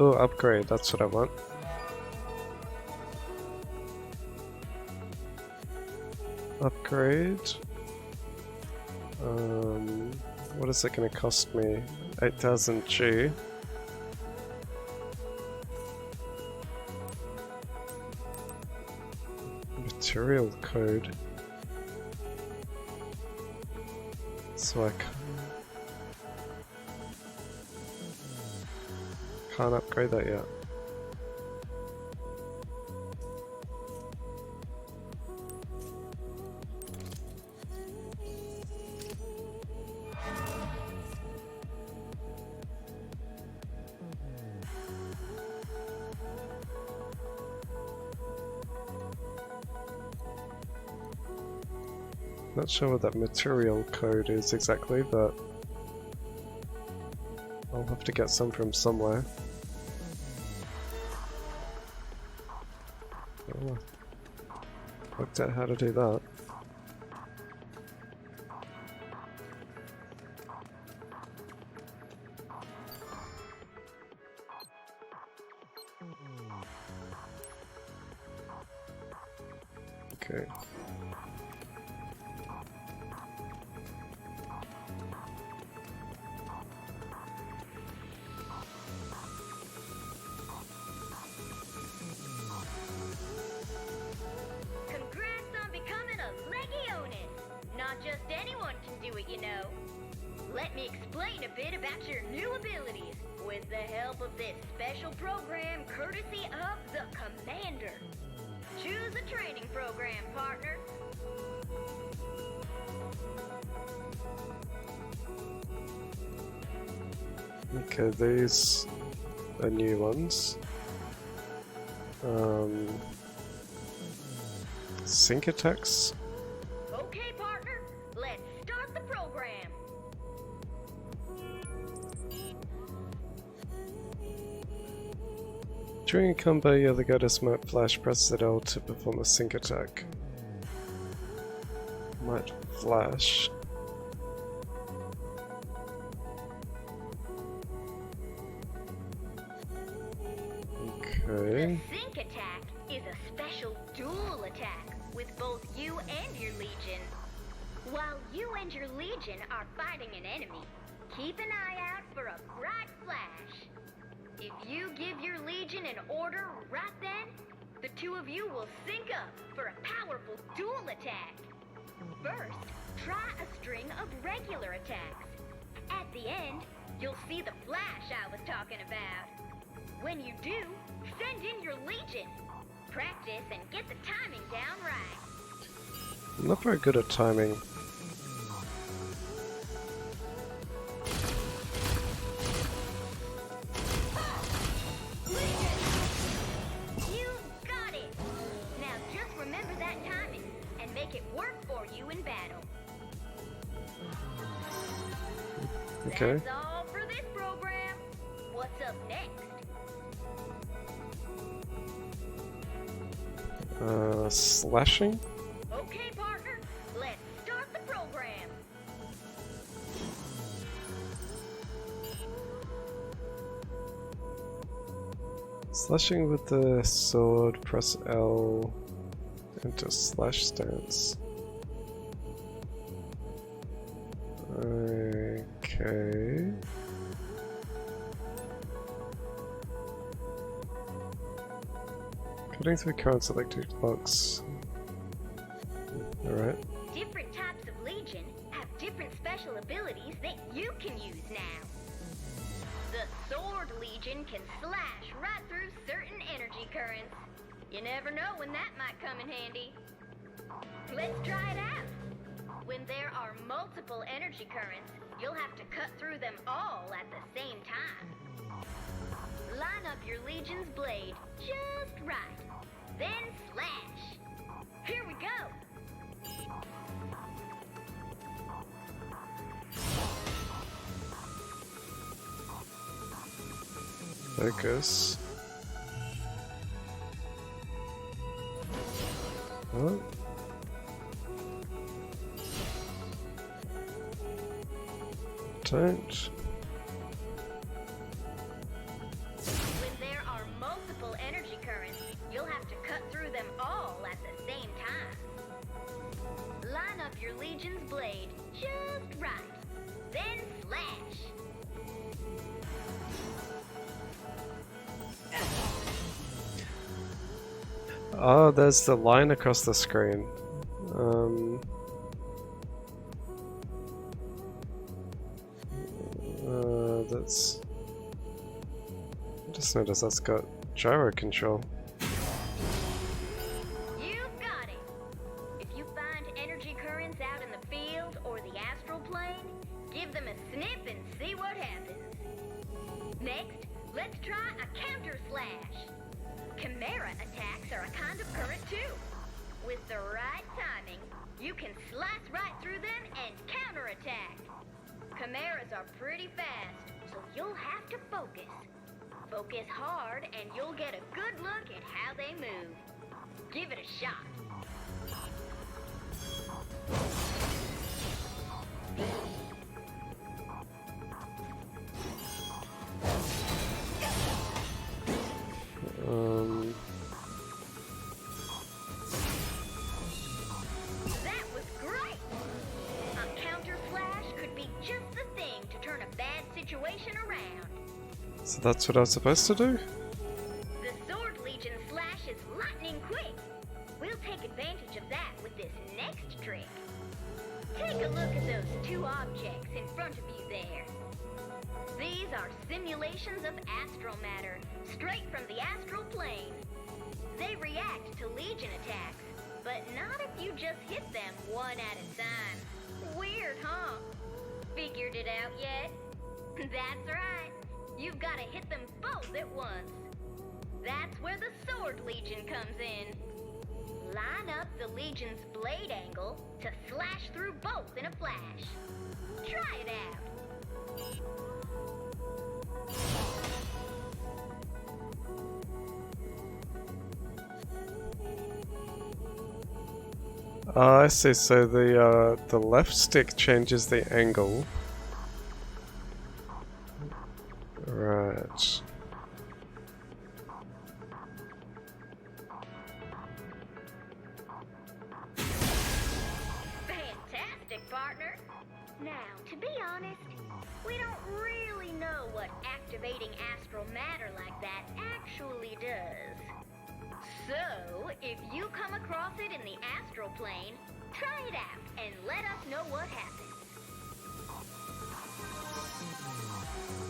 Oh, upgrade, that's what I want. Upgrade. What is it going to cost me? 8,000 G. Material code. So I can't upgrade that yet. Not sure what that material code is exactly, but I'll have to get some from somewhere. Oh, worked out how to do that. Okay. Congrats on becoming a Legionist! Not just anyone can do it, you know. Let me explain a bit about your new abilities with the help of this special program courtesy of the Commander. Choose a training program, partner. Okay, these are new ones. Sync attacks. Okay, partner, let's start the program. During a combo, you're the goddess might flash, press ZL to perform a sync attack. Might flash. Okay. The sync attack is a special dual attack with both you and your Legion. While you and your Legion are fighting an enemy, keep an eye out for a bright flash. If you give your Legion an order right then, the two of you will sync up for a powerful dual attack. First, try a string of regular attacks. At the end, you'll see the flash I was talking about. When you do, send in your Legion. Practice and get the timing down right. I'm not very good at timing. You got it! Now just remember that timing and make it work for you in battle. Okay. That's all for this program. What's up next? Slashing? Okay, partner, let's start the program. Slashing with the sword, press L into slash stance. Okay. Cutting through currents electric blocks. Alright. Different types of Legion have different special abilities that you can use now. The Sword Legion can slash right through certain energy currents. You never know when that might come in handy. Let's try it out. When there are multiple energy currents, you'll have to cut through them all at the same time. Line up your Legion's blade just right. Then slash. Here we go. Focus. What? Don't. When there are multiple energy currents, you'll have to cut through them all at the same time. Line up your Legion's blade just right. Then slash. Oh, there's the line across the screen. That's... I just noticed that's got gyro control. You've got it! If you find energy currents out in the field or the astral plane, give them a sniff and see what happens. Next, let's try a counter slash. Chimera attacks are a kind of current too. With the right timing, you can slice right through them and counterattack. Chimeras are pretty fast, so you'll have to focus. Focus hard and you'll get a good look at how they move. Give it a shot. That was great! A counter slash could be just the thing to turn a bad situation around. So that's what I was supposed to do? The Sword Legion slash is lightning quick. We'll take advantage of that with this next trick. Take a look at those two objects in front of you there. These are simulations of astral matter, straight from the astral plane. They react to Legion attacks, but not if you just hit them one at a time. Weird, huh? Figured it out yet? That's right. You've got to hit them both at once. That's where the Sword Legion comes in. Line up the Legion's blade angle to slash through both in a flash. Try it out. I see, so the left stick changes the angle. Right. Fantastic, partner. Now, to be honest, we don't really know what activating astral matter like that actually does. So, if you come across it in the astral plane, try it out and let us know what happens.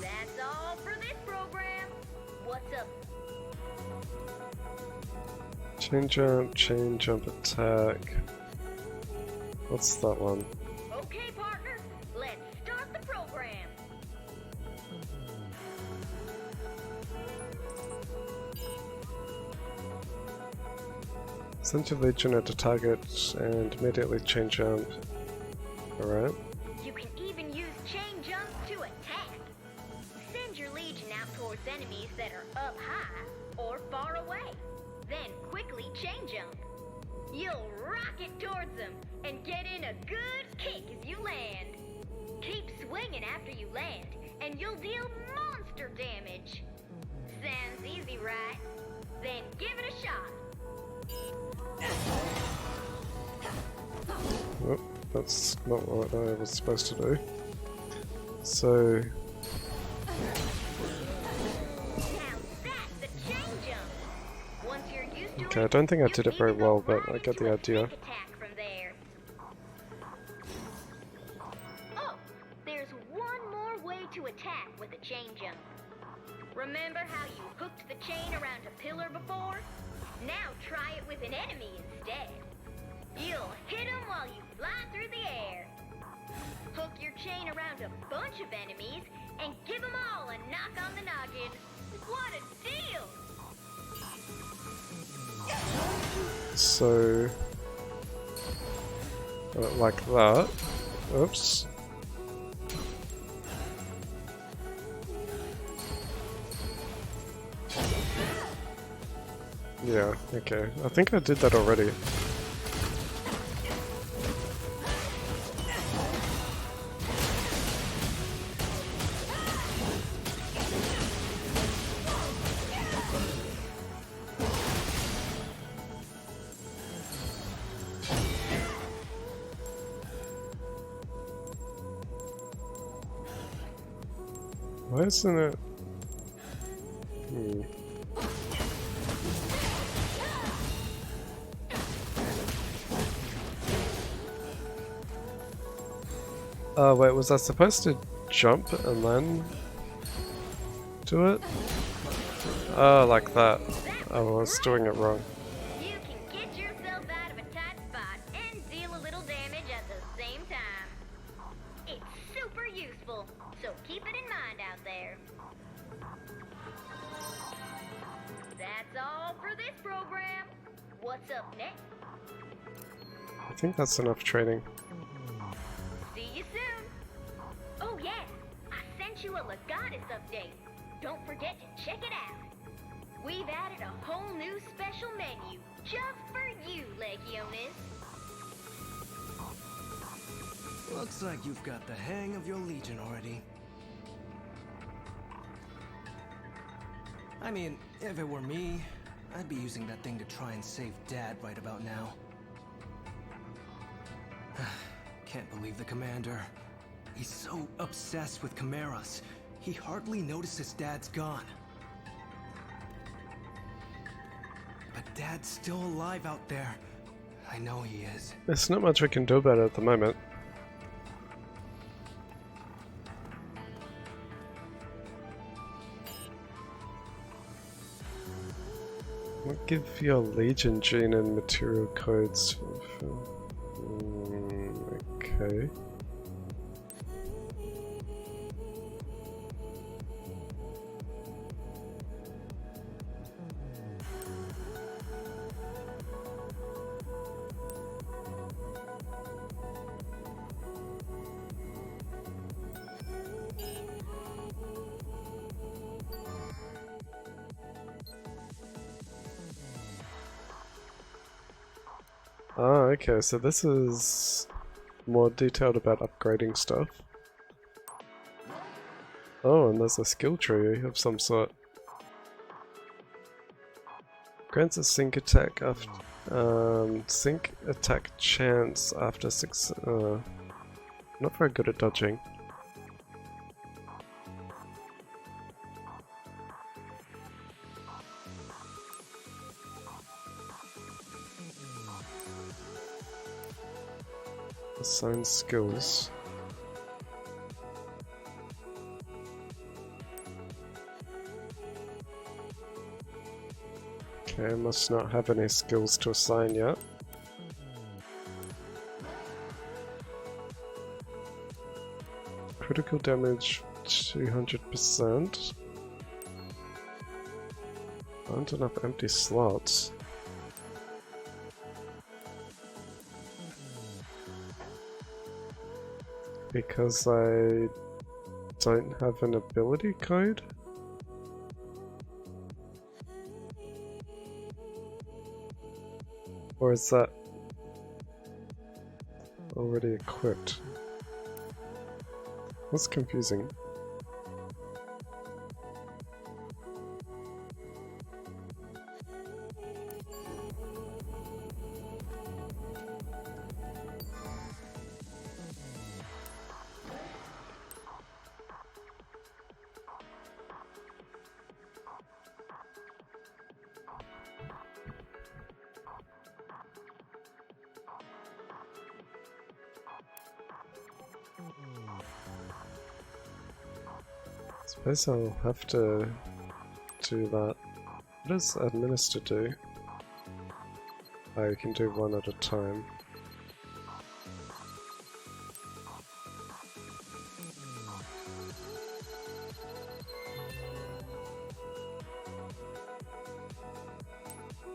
That's all for this program. What's up? Chain jump attack. What's that one? Okay, partner, let's start the program. Send your Legion at a target and immediately chain jump. Alright. You can even use chain jump to attack. Send your Legion out towards enemies that are up high or far away. Then quickly chain jump. You'll rocket towards them and get in a good kick as you land. Keep swinging after you land, and you'll deal monster damage. Sounds easy, right? Then give it a shot. Oh, that's not what I was supposed to do. So... Okay, I don't think I did it very well, but I get the idea. Oh, there's one more way to attack with a chain jump. Remember how you hooked the chain around a pillar before? Now try it with an enemy instead. You'll hit them while you fly through the air. Hook your chain around a bunch of enemies and give them all a knock on the noggin. What a deal! So... like that. Oops. Yeah, okay. I think I did that already. Why isn't it? Wait, was I supposed to jump and then do it? Oh, like that. I was doing it wrong. You can get yourself out of a tight spot and deal a little damage at the same time. It's super useful, so keep it in mind out there. That's all for this program. What's up next? I think that's enough training. See you soon. Oh yeah, I sent you a Legatus update. Don't forget to check it out. We've added a whole new special menu just for you, Legionis. Looks like you've got the hang of your Legion already. I mean, if it were me, I'd be using that thing to try and save Dad right about now. Can't believe the Commander. He's so obsessed with chimeras, he hardly notices Dad's gone. But Dad's still alive out there. I know he is. There's not much we can do about it at the moment. I'll give your Legion gene and material codes. Okay. Ah, okay, so this is more detailed about upgrading stuff. Oh, and there's a skill tree of some sort. Grants a sync attack after sync attack chance after 6. Not very good at dodging. Assign skills. Okay, must not have any skills to assign yet. Critical damage 200%. Aren't enough empty slots. Because I don't have an ability code? Or is that already equipped? That's confusing. Suppose I'll have to do that. What does administer do? Oh, you can do one at a time.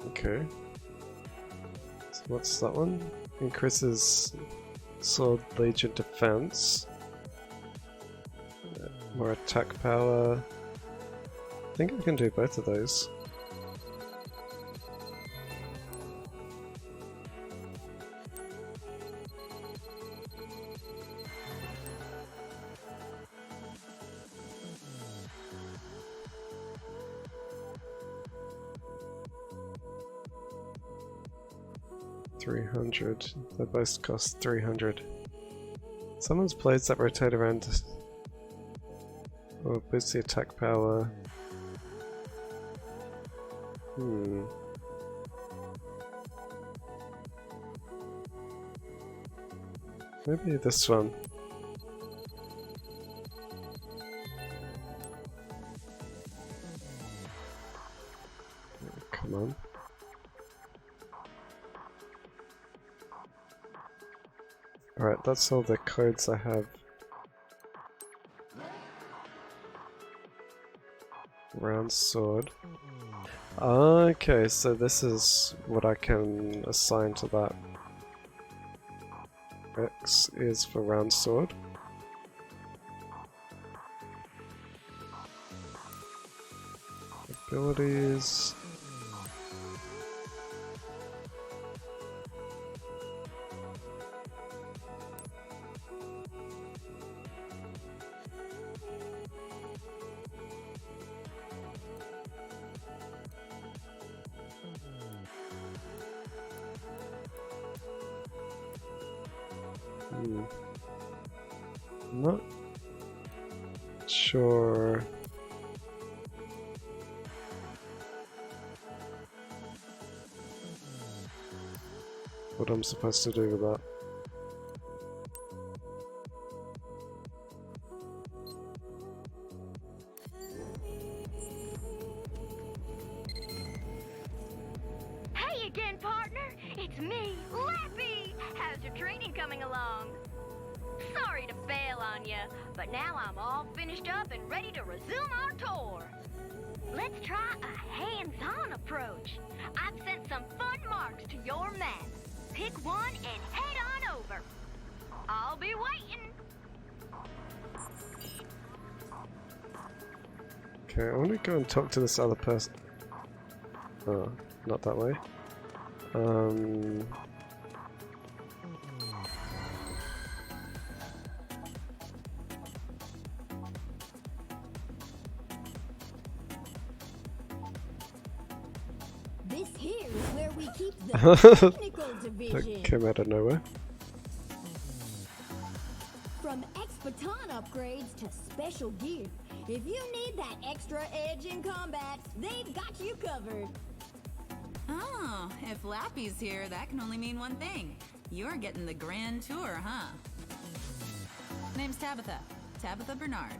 Okay. So what's that one? Increases Sword Legion defense. More attack power. I think I can do both of those. $300. They both cost $300. Someone's blades that rotate around. Oh, boost the attack power. Maybe this one. Oh, come on. Alright, that's all the codes I have. Round sword. Okay, so this is what I can assign to that. X is for round sword. Abilities. I'm not sure what I'm supposed to do with that. Hey again, partner! It's me, Lappy! How's your training coming along? Sorry to bail on you, but now I'm all finished up and ready to resume our tour. Let's try a hands-on approach. I've sent some fun marks to your map. Pick one and head on over. I'll be waiting. Okay, I want to go and talk to this other person. Oh, not that way. This here is where we keep the technical division. That came out of nowhere. From X-Baton upgrades to special gear, if you need that extra edge in combat, they've got you covered. Oh, if Lappy's here, that can only mean one thing. You're getting the grand tour, huh? Name's Tabitha. Tabitha Bernard.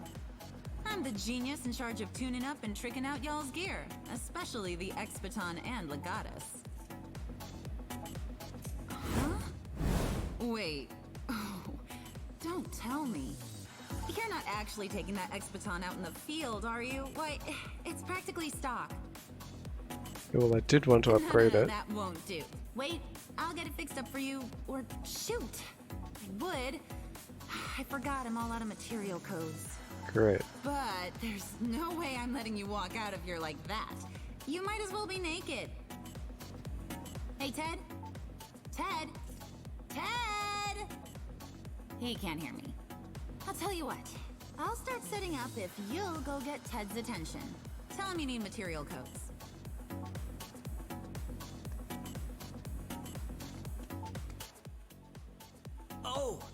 I'm the genius in charge of tuning up and tricking out y'all's gear, especially the Expiton and Legatus. Huh? Wait. Oh, don't tell me. You're not actually taking that Expiton out in the field, are you? Why, it's practically stock. Well, I did want to upgrade it. That won't do. Wait, I'll get it fixed up for you. Or shoot, I would. I forgot I'm all out of material codes. Great. But there's no way I'm letting you walk out of here like that. You might as well be naked. Hey, Ted? Ted? Ted! He can't hear me. I'll tell you what. I'll start setting up if you'll go get Ted's attention. Tell him you need material codes.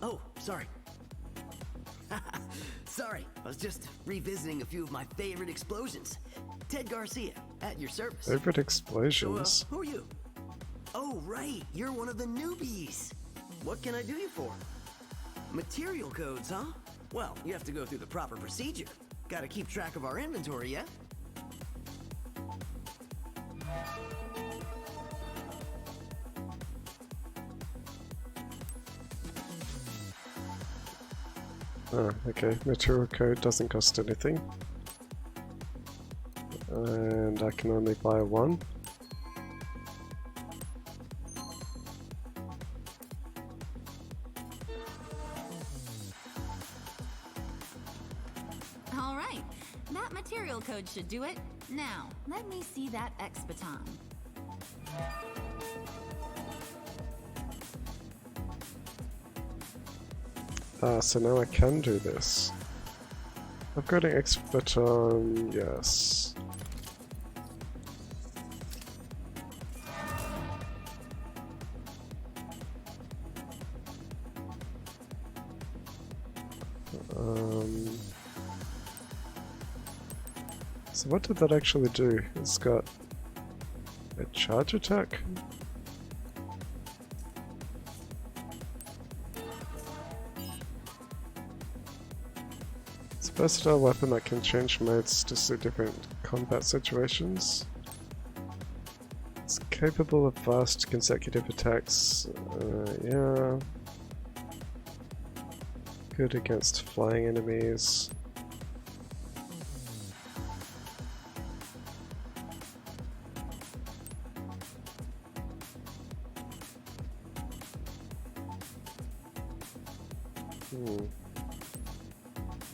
Oh, sorry. Sorry, I was just revisiting a few of my favorite explosions. Ted Garcia, at your service. Favorite explosions? So, who are you? Oh, right, you're one of the newbies. What can I do you for? Material codes, huh? Well, you have to go through the proper procedure. Gotta keep track of our inventory, yeah? Oh, okay. Material code doesn't cost anything. And I can only buy one. All right, that material code should do it. Now, let me see that Expiton. So now I can do this. Upgrading Expiton, yes. So what did that actually do? It's got a charge attack? It's a versatile weapon that can change modes to suit different combat situations. It's capable of fast consecutive attacks. Yeah. Good against flying enemies.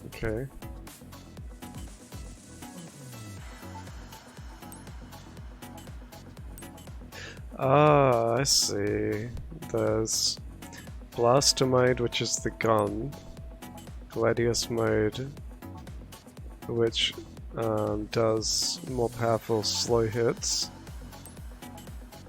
Okay. Ah, I see. There's Blaster mode, which is the gun. Gladius mode, which does more powerful slow hits.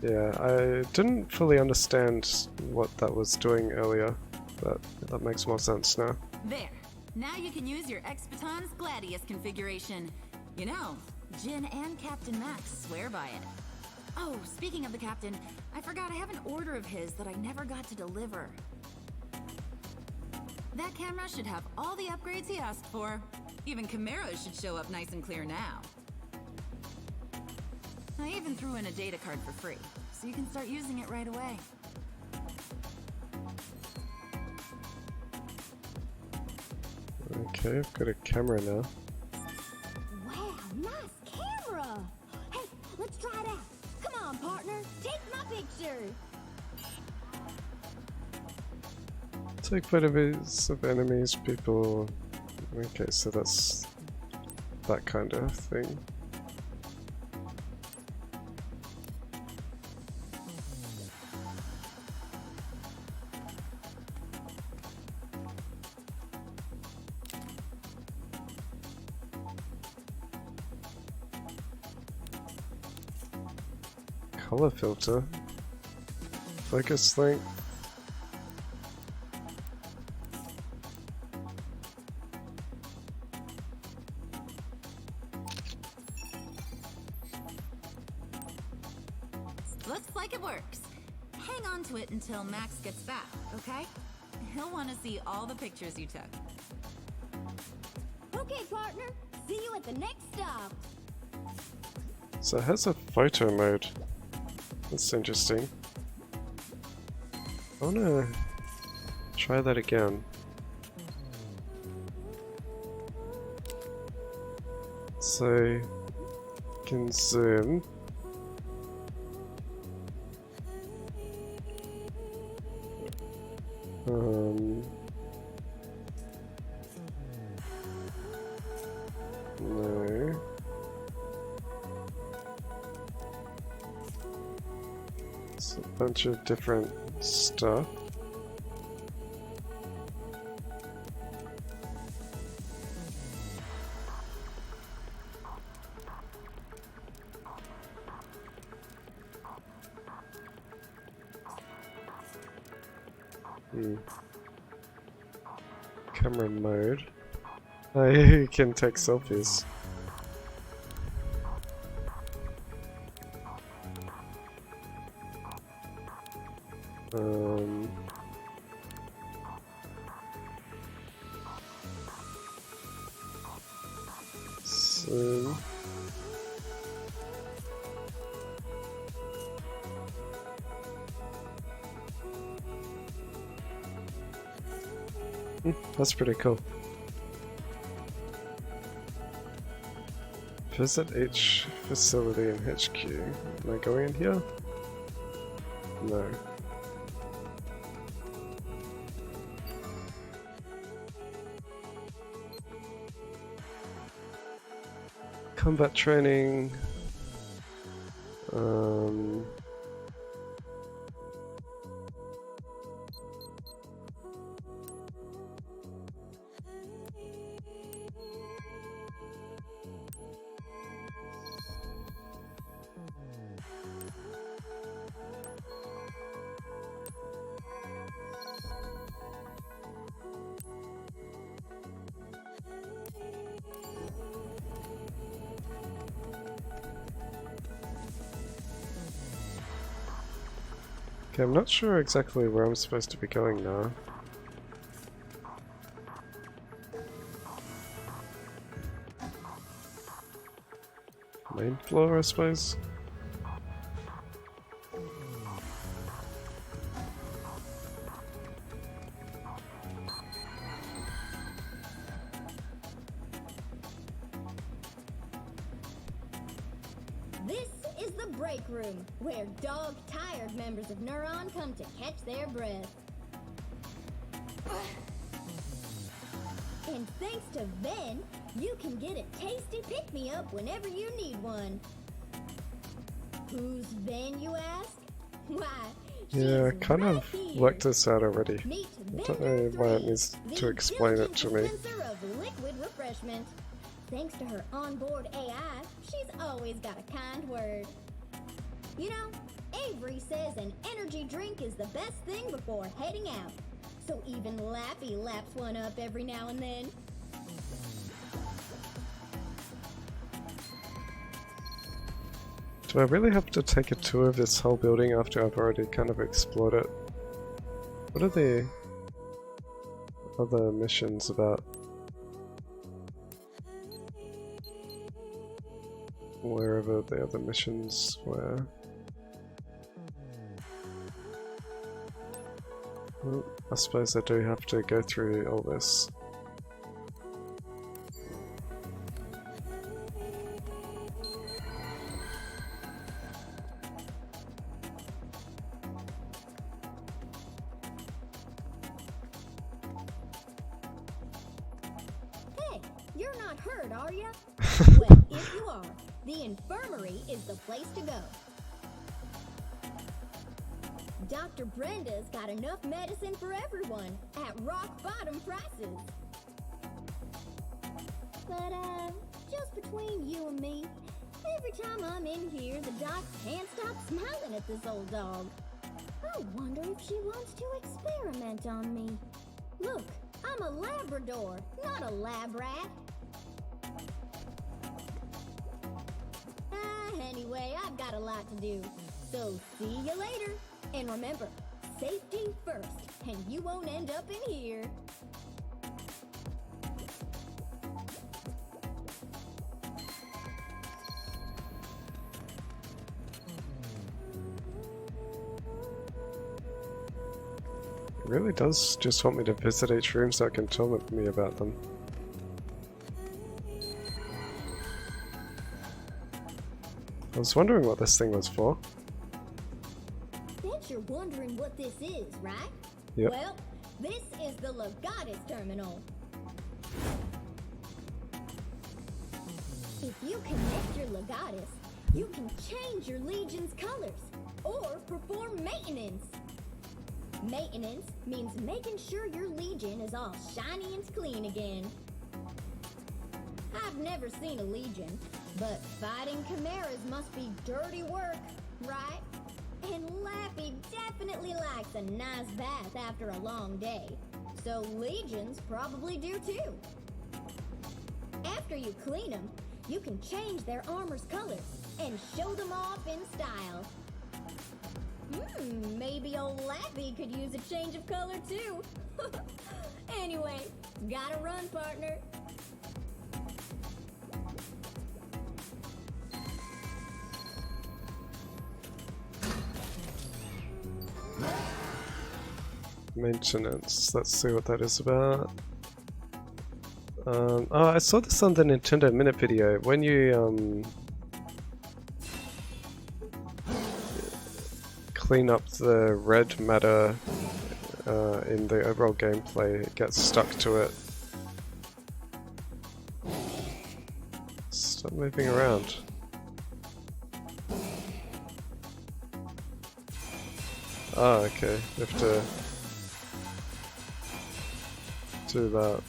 Yeah, I didn't fully understand what that was doing earlier, but that makes more sense now. There. Now you can use your Expiton's Gladius configuration. You know, Jin and Captain Max swear by it. Oh, speaking of the Captain, I forgot I have an order of his that I never got to deliver. That camera should have all the upgrades he asked for. Even Chimeras should show up nice and clear now. I even threw in a data card for free, so you can start using it right away. Okay, I've got a camera now. Wow, nice camera! Hey, let's try it out. Come on, partner, take my picture. Take photos of enemies, people. Okay, so that's that kind of thing. Color filter, focus length. Looks like it works. Hang on to it until Max gets back, okay? He'll want to see all the pictures you took. Okay, partner, See you at the next stop. So it has a photo mode. That's interesting. I wanna try that again. So you can zoom. No. It's a bunch of different stuff. Camera mode. Oh, you can take selfies. So that's pretty cool. Visit each facility in HQ. Am I going in here? No. Combat training. Okay, I'm not sure exactly where I'm supposed to be going now. Main floor, I suppose? This is the break room, where dog-tired members of Neuron come to catch their breath. And thanks to Ven, you can get a tasty pick-me-up whenever you need one. Who's Ven, you ask? Why, Yeah, I kind of worked this out already. I don't know why it needs to explain it to me. dispenser of liquid refreshment. Thanks to her onboard AI, she's always got a kind word. You know, Avery says an energy drink is the best thing before heading out. So even Lappy laps one up every now and then. Do I really have to take a tour of this whole building after I've already kind of explored it? What are the other missions about? Wherever the other missions were. Well, I suppose I do have to go through all this. Hey, you're not hurt, are ya? Well, if you are, the infirmary is the place to go. Dr. Brenda's got enough medicine for everyone at rock-bottom prices. But, just between you and me, every time I'm in here, the doc can't stop smiling at this old dog. I wonder if she wants to experiment on me. Look, I'm a Labrador, not a lab rat. Anyway, I've got a lot to do. So, see you later. And remember, safety first, and you won't end up in here. really does just want me to visit each room so it can tell me about them. I was wondering what this thing was for. Bet you're wondering what this is, right? Yep. Well, this is the Legatus terminal. If you connect your Legatus, you can change your Legion's colors or perform maintenance. Maintenance means making sure your Legion is all shiny and clean again. I've never seen a Legion, but fighting chimeras must be dirty work, right? And Lappy definitely likes a nice bath after a long day, so Legions probably do too. After you clean them, you can change their armor's colors and show them off in style. Maybe old Lappy could use a change of color too. Anyway, gotta run, partner. Maintenance. Let's see what that is about. Oh, I saw this on the Nintendo Minute video. When you clean up the red matter in the overall gameplay, it gets stuck to it. Stop moving around. Oh, okay. You have to do that.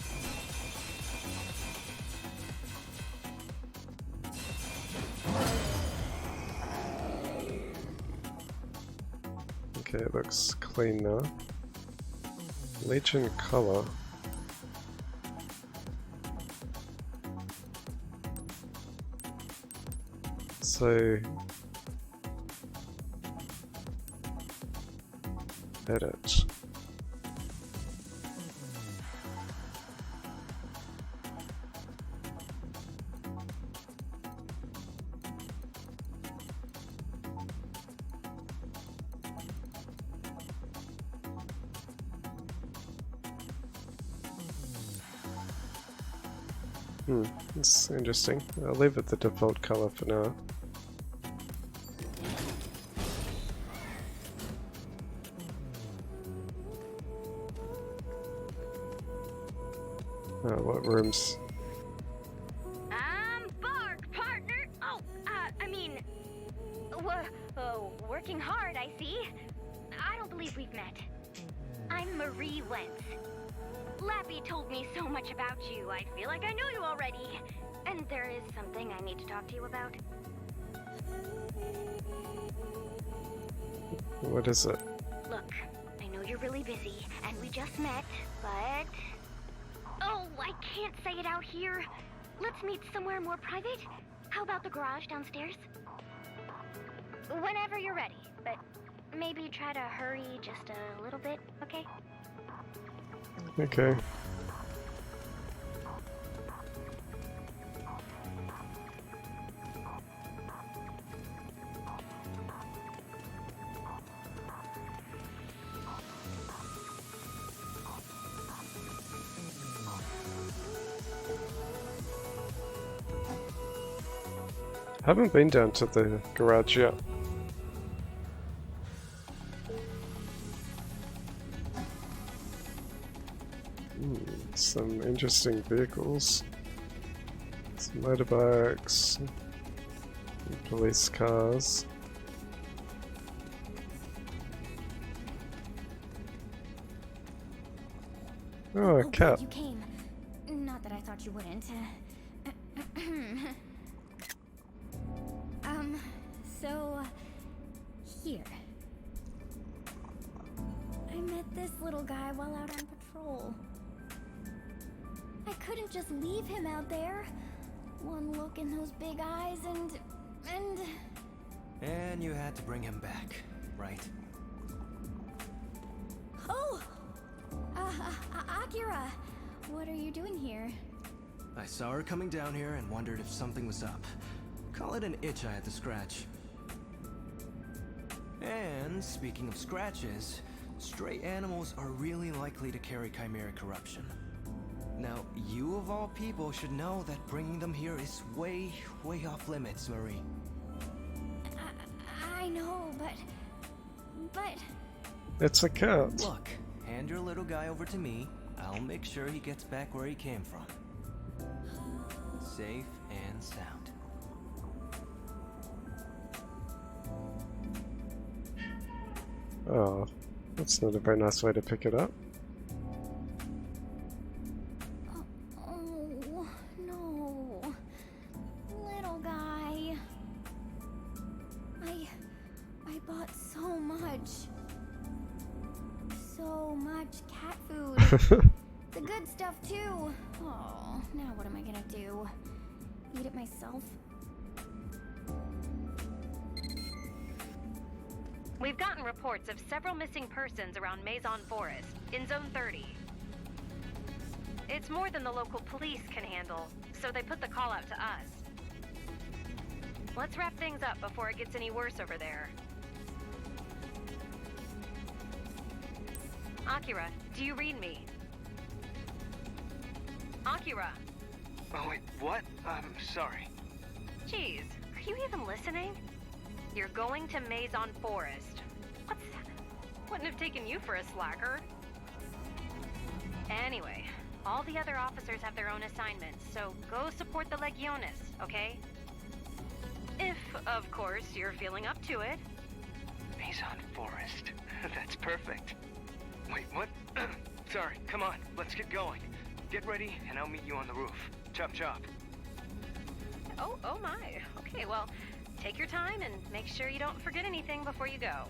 Okay, it looks clean now. Legion color. So edit. It's interesting. I'll leave it the default color for now. What rooms? Bark, partner! Oh, working hard, I see. I don't believe we've met. I'm Marie Wentz. Lappy told me so much about you, I feel like I know you already. And there is something I need to talk to you about. What is it? Look, I know you're really busy, and we just met, but... Oh, I can't say it out here. Let's meet somewhere more private. How about the garage downstairs? Whenever you're ready, but maybe try to hurry just a little bit, okay? Okay. Haven't been down to the garage yet. Some interesting vehicles. Some motorbikes. Police cars. Oh, a cat. You came. Not that I thought you wouldn't. So here. I met this little guy while out on patrol. I couldn't just leave him out there. One look in those big eyes And you had to bring him back, right? Oh! Akira! What are you doing here? I saw her coming down here and wondered if something was up. Call it an itch I had to scratch. And speaking of scratches, stray animals are really likely to carry chimeric corruption. Now, you of all people should know that bringing them here is way off limits, Marie. I know, but... It's a cat. Look, hand your little guy over to me. I'll make sure he gets back where he came from. Safe and sound. Oh, that's not a very nice way to pick it up. Oh, no. Little guy. I bought so much. So much cat food. The good stuff, too. Oh, now what am I gonna do? Eat it myself? We've gotten reports of several missing persons around Maison Forest, in Zone 30. It's more than the local police can handle, so they put the call out to us. Let's wrap things up before it gets any worse over there. Akira, do you read me? Akira! Oh, wait, what? I'm sorry. Jeez, are you even listening? You're going to Maison Forest. What's that? Wouldn't have taken you for a slacker. Anyway, all the other officers have their own assignments, so go support the Legiones, okay? If, of course, you're feeling up to it. Maison Forest. That's perfect. Wait, what? Sorry, come on, let's get going. Get ready, and I'll meet you on the roof. Chop chop. Oh my. Okay, well, take your time and make sure you don't forget anything before you go.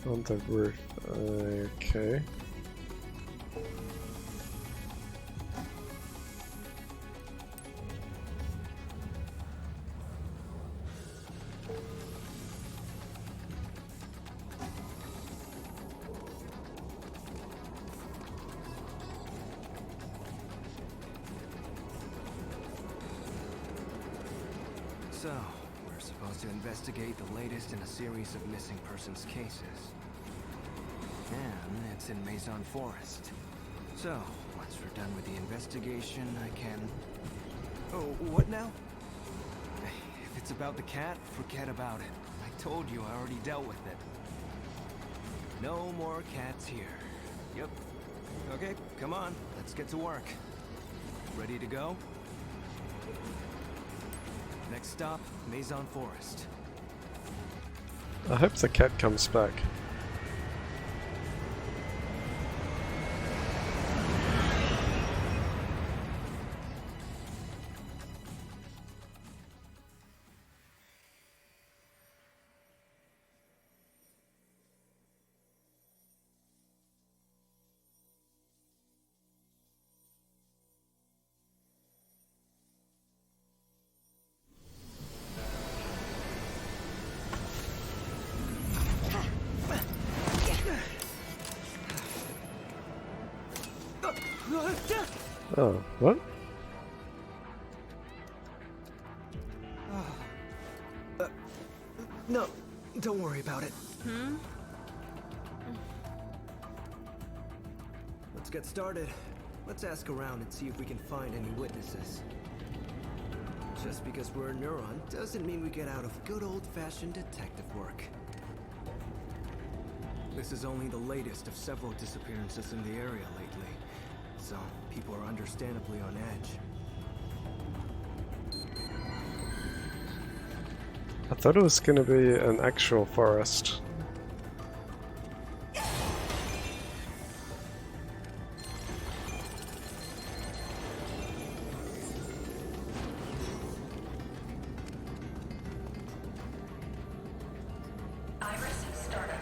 On the roof. Okay. So, we're supposed to investigate the latest in a series of missing persons cases. And it's in Maison Forest. So, once we're done with the investigation, I can... Oh, what now? If it's about the cat, forget about it. I told you I already dealt with it. No more cats here. Yep. Okay, come on, let's get to work. Ready to go? Next stop, Maison Forest. I hope the cat comes back. Oh, what? No, don't worry about it. Let's get started. Let's ask around and see if we can find any witnesses. Just because we're a neuron doesn't mean we get out of good old-fashioned detective work. This is only the latest of several disappearances in the area lately, so people are understandably on edge. I thought it was going to be an actual forest. Iris startup.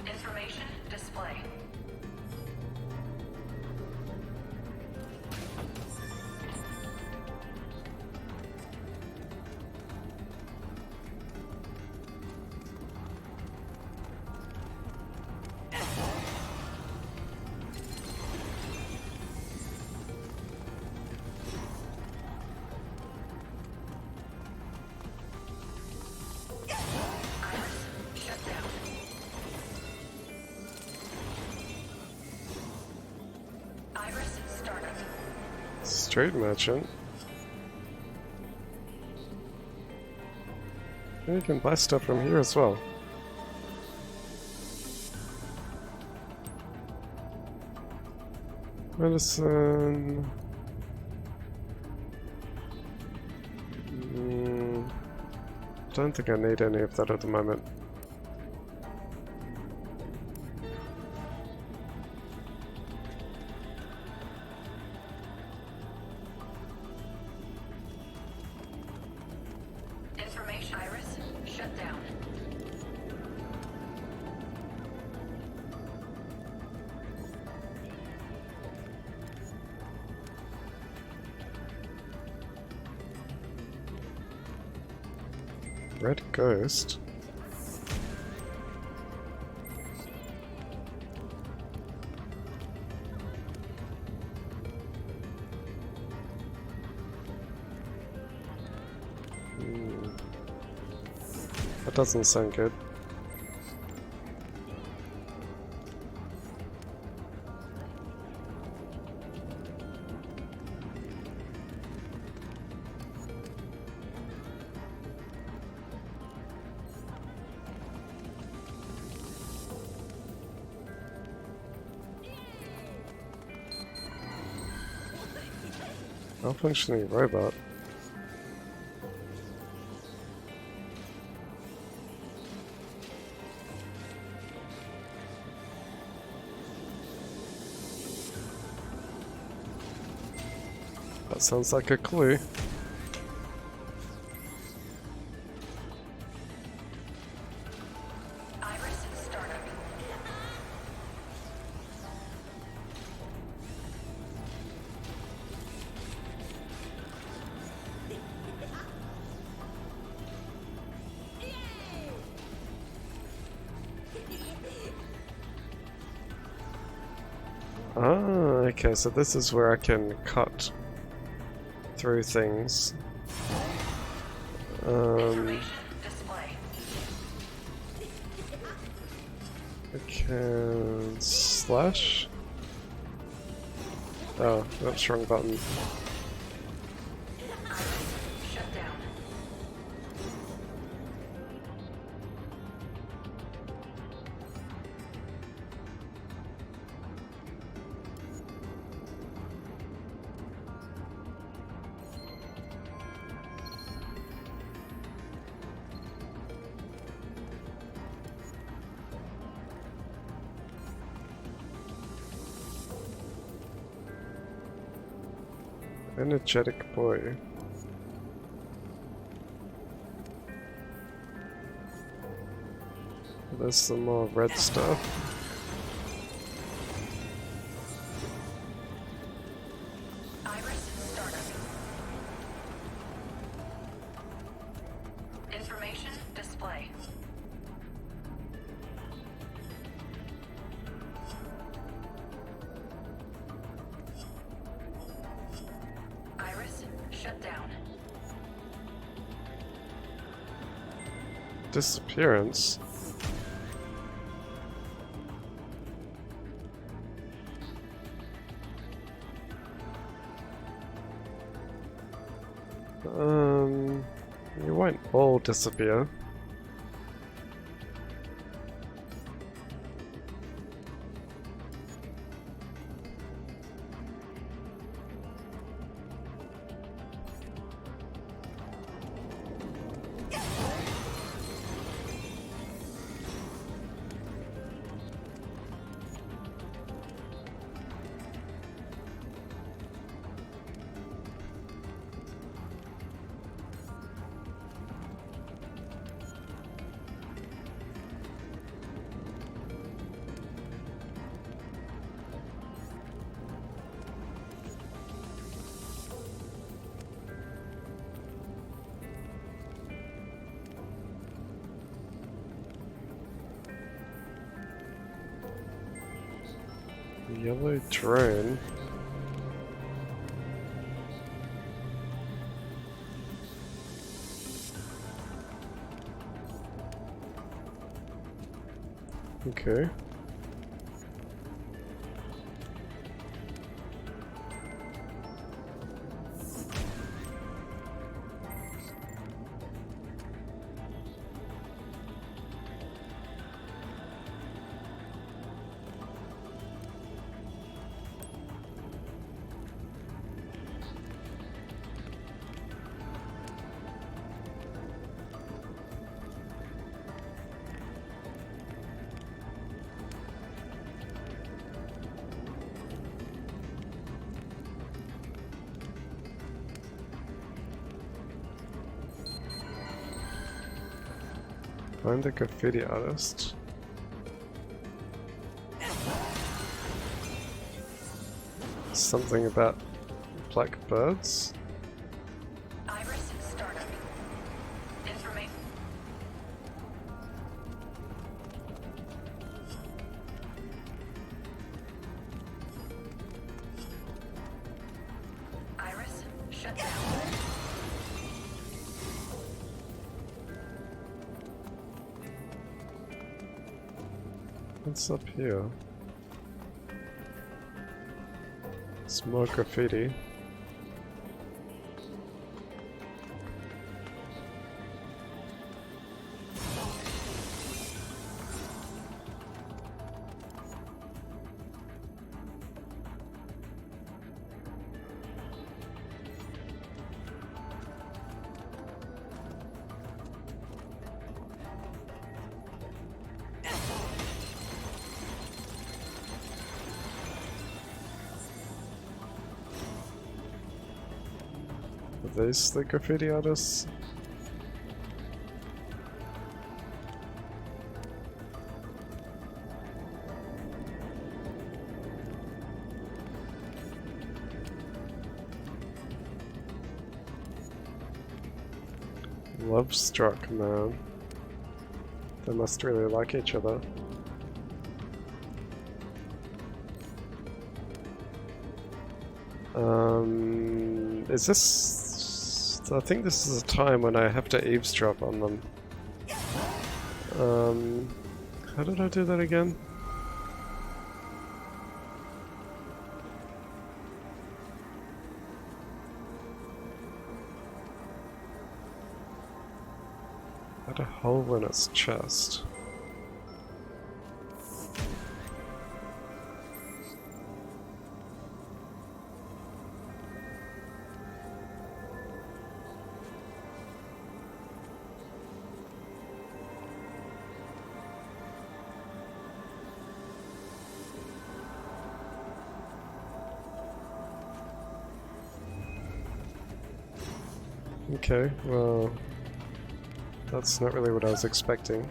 Information display. Street merchant. And you can buy stuff from here as well. Medicine. Don't think I need any of that at the moment. Information Iris, shut down. Red Ghost. That doesn't sound good. Malfunctioning robot. That sounds like a clue. Iris startup. Ah, okay, so this is where I can cut through things. Display. I can slash. Oh, that's wrong button. Shut down. Energetic boy. There's some more red stuff. Iris startup. Information display. Iris shut down. Disappearance. You won't all disappear. Yellow drone. Okay. Find the graffiti artist. Something about black birds? Iris startup. Information. Iris shut down. What's up here? It's more graffiti. Are these the graffiti artists? Love struck, man. They must really like each other. Is this... I think this is a time when I have to eavesdrop on them. How did I do that again? Had a hole in its chest. Okay, well, that's not really what I was expecting.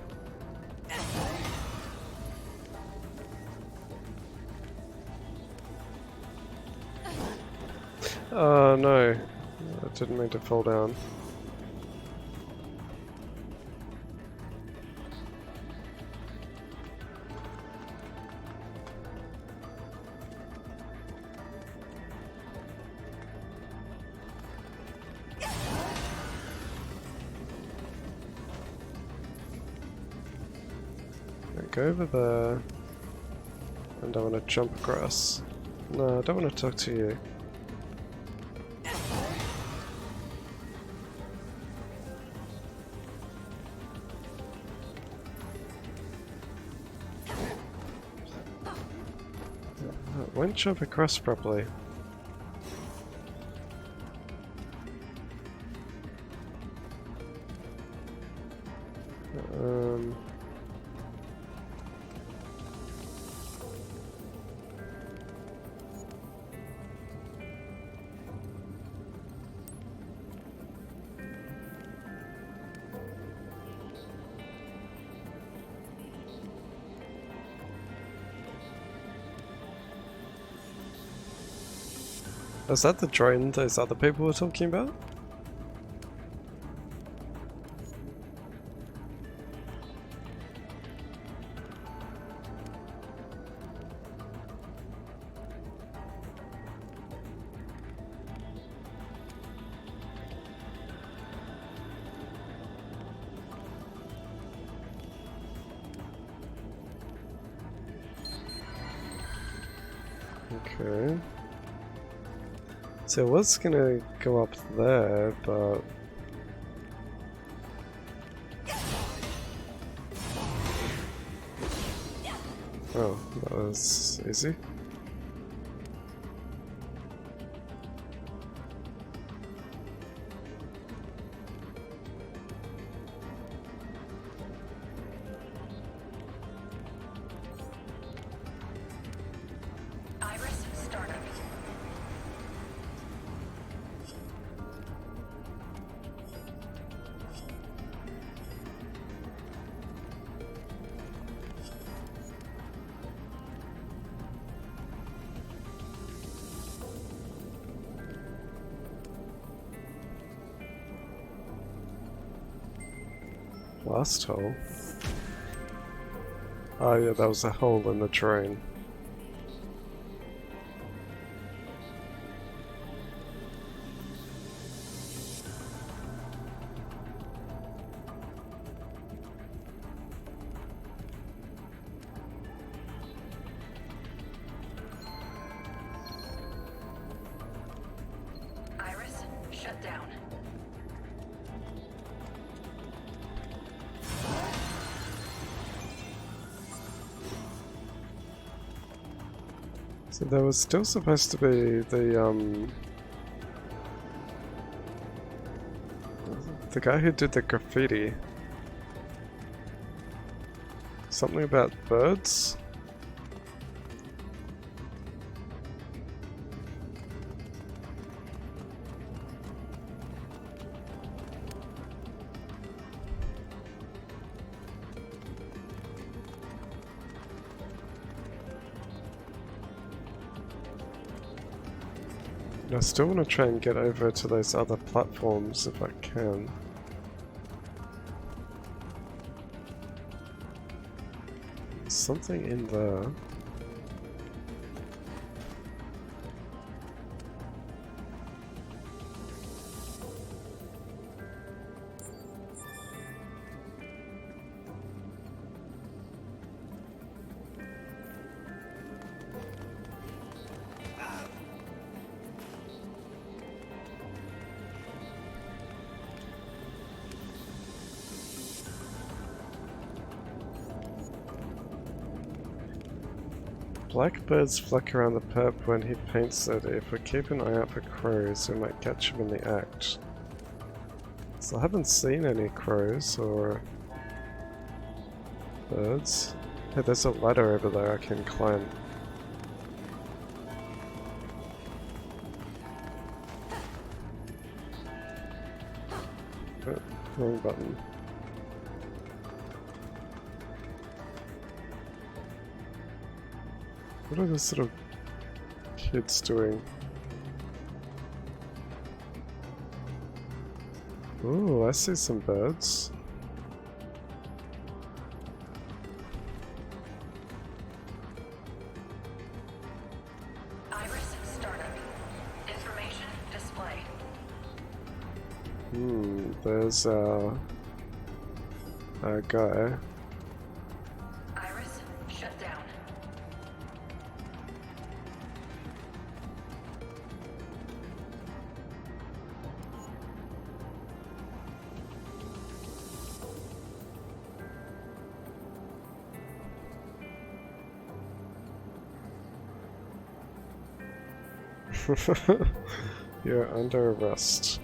Oh no, I didn't mean to fall down. Go over there, and I want to jump across. No, I don't want to talk to you. I won't jump across properly. Is that the drone those other people were talking about? Okay. So I was gonna go up there, but... Oh, that was easy. Iris startup. Blast hole? Oh yeah, that was a hole in the drain. Iris, shut down. So there was still supposed to be the guy who did the graffiti. Something about birds? I still want to try and get over to those other platforms if I can. Something in there. Blackbirds fluck around the perp when he paints it. If we keep an eye out for crows, we might catch him in the act. So I haven't seen any crows or birds. Hey, there's a ladder over there I can climb. Oh, wrong button. What are those little kids doing? Ooh, I see some birds. Iris, startup. Information displayed. There's a guy. Iris, shut down. You're under arrest.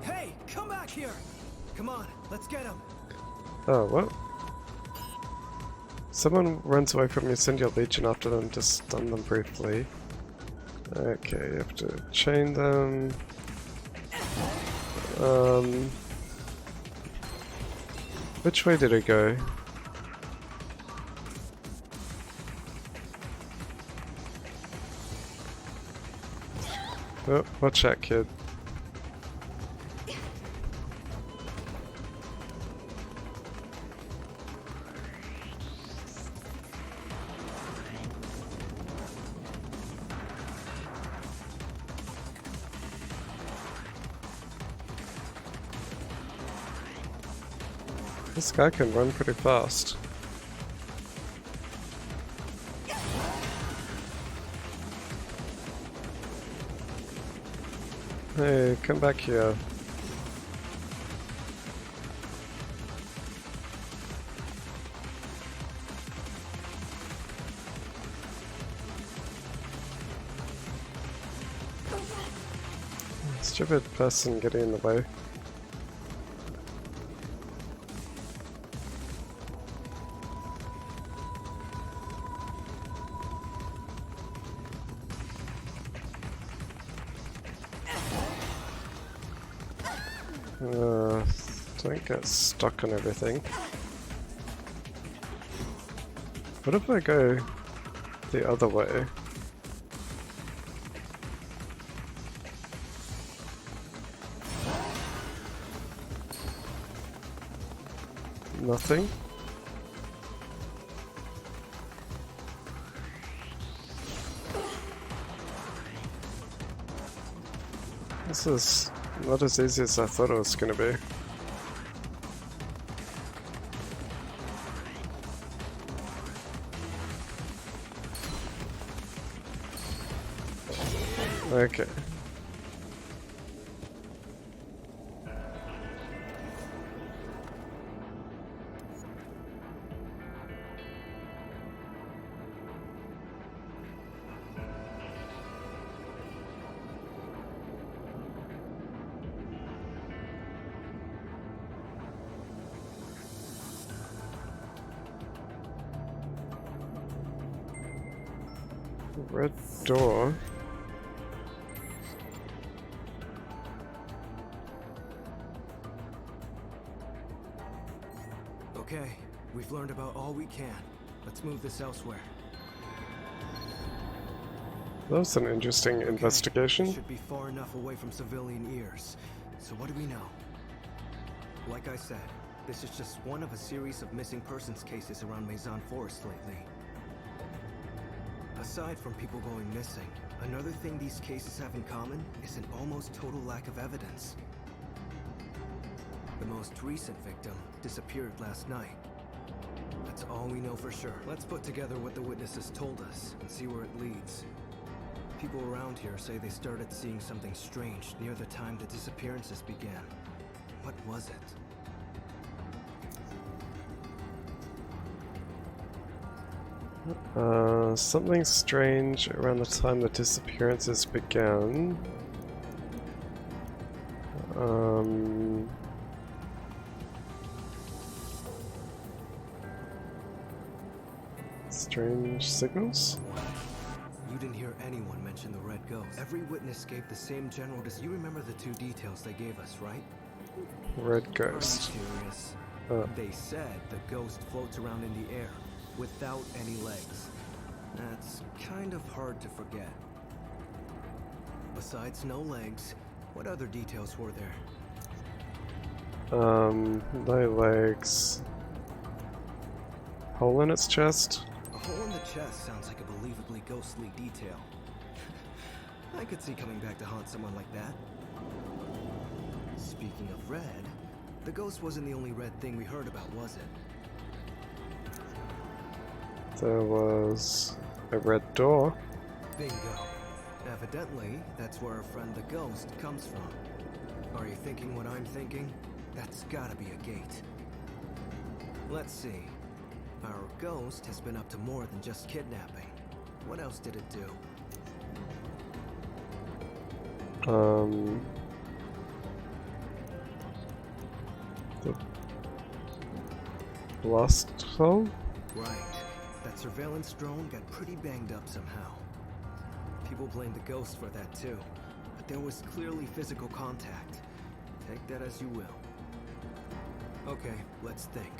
Hey, come back here! Come on, let's get him. Oh, what? Someone runs away from you, send your legion after them to stun them briefly. Okay, you have to chain them. Which way did it go? Oh, watch out, kid. This guy can run pretty fast. Hey, come back here. Stupid person getting in the way. Don't get stuck on everything. What if I go the other way? Nothing? This is not as easy as I thought it was going to be. Okay. Red door. Okay, we've learned about all we can. Let's move this elsewhere. That was an interesting investigation. Should be far enough away from civilian ears. So what do we know? Like I said, this is just one of a series of missing persons cases around Maison Forest lately. Aside from people going missing, another thing these cases have in common is an almost total lack of evidence. The most recent victim disappeared last night. That's all we know for sure. Let's put together what the witnesses told us and see where it leads. People around here say they started seeing something strange near the time the disappearances began. What was it? Something strange around the time the disappearances began. Strange signals? You didn't hear anyone mention the red ghost. Every witness gave the same general You remember the two details they gave us, right? Red ghost. Serious. They said the ghost floats around in the air without any legs. That's kind of hard to forget. Besides no legs, what other details were there? No legs. Hole in its chest? A hole in the chest sounds like a believably ghostly detail. I could see coming back to haunt someone like that. Speaking of red, the ghost wasn't the only red thing we heard about, was it? There was a red door. Bingo. Evidently, that's where our friend the ghost comes from. Are you thinking what I'm thinking? That's gotta be a gate. Let's see. Our ghost has been up to more than just kidnapping. What else did it do? The blast hole? Right. That surveillance drone got pretty banged up somehow. People blame the ghost for that too, but there was clearly physical contact. Take that as you will. Okay, let's think.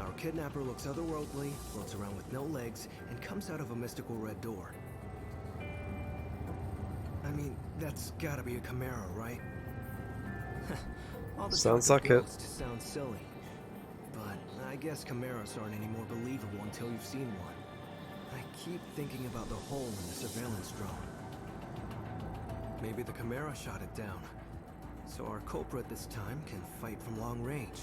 Our kidnapper looks otherworldly, floats around with no legs, and comes out of a mystical red door. I mean, that's gotta be a Chimera, right? All the Sounds talk of like it. ghosts sounds silly, but I guess Chimeras aren't any more believable until you've seen one. I keep thinking about the hole in the surveillance drone. Maybe the Chimera shot it down, so our culprit this time can fight from long range.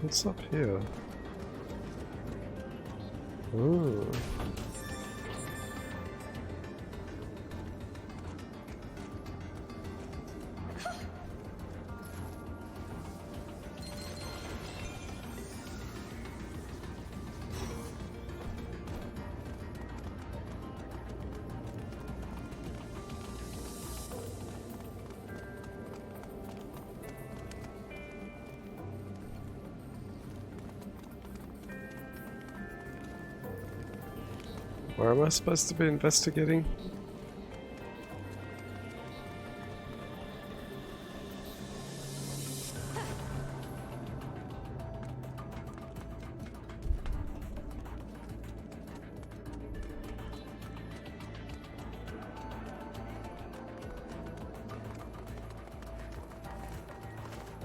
What's up here? Ooh. Where am I supposed to be investigating?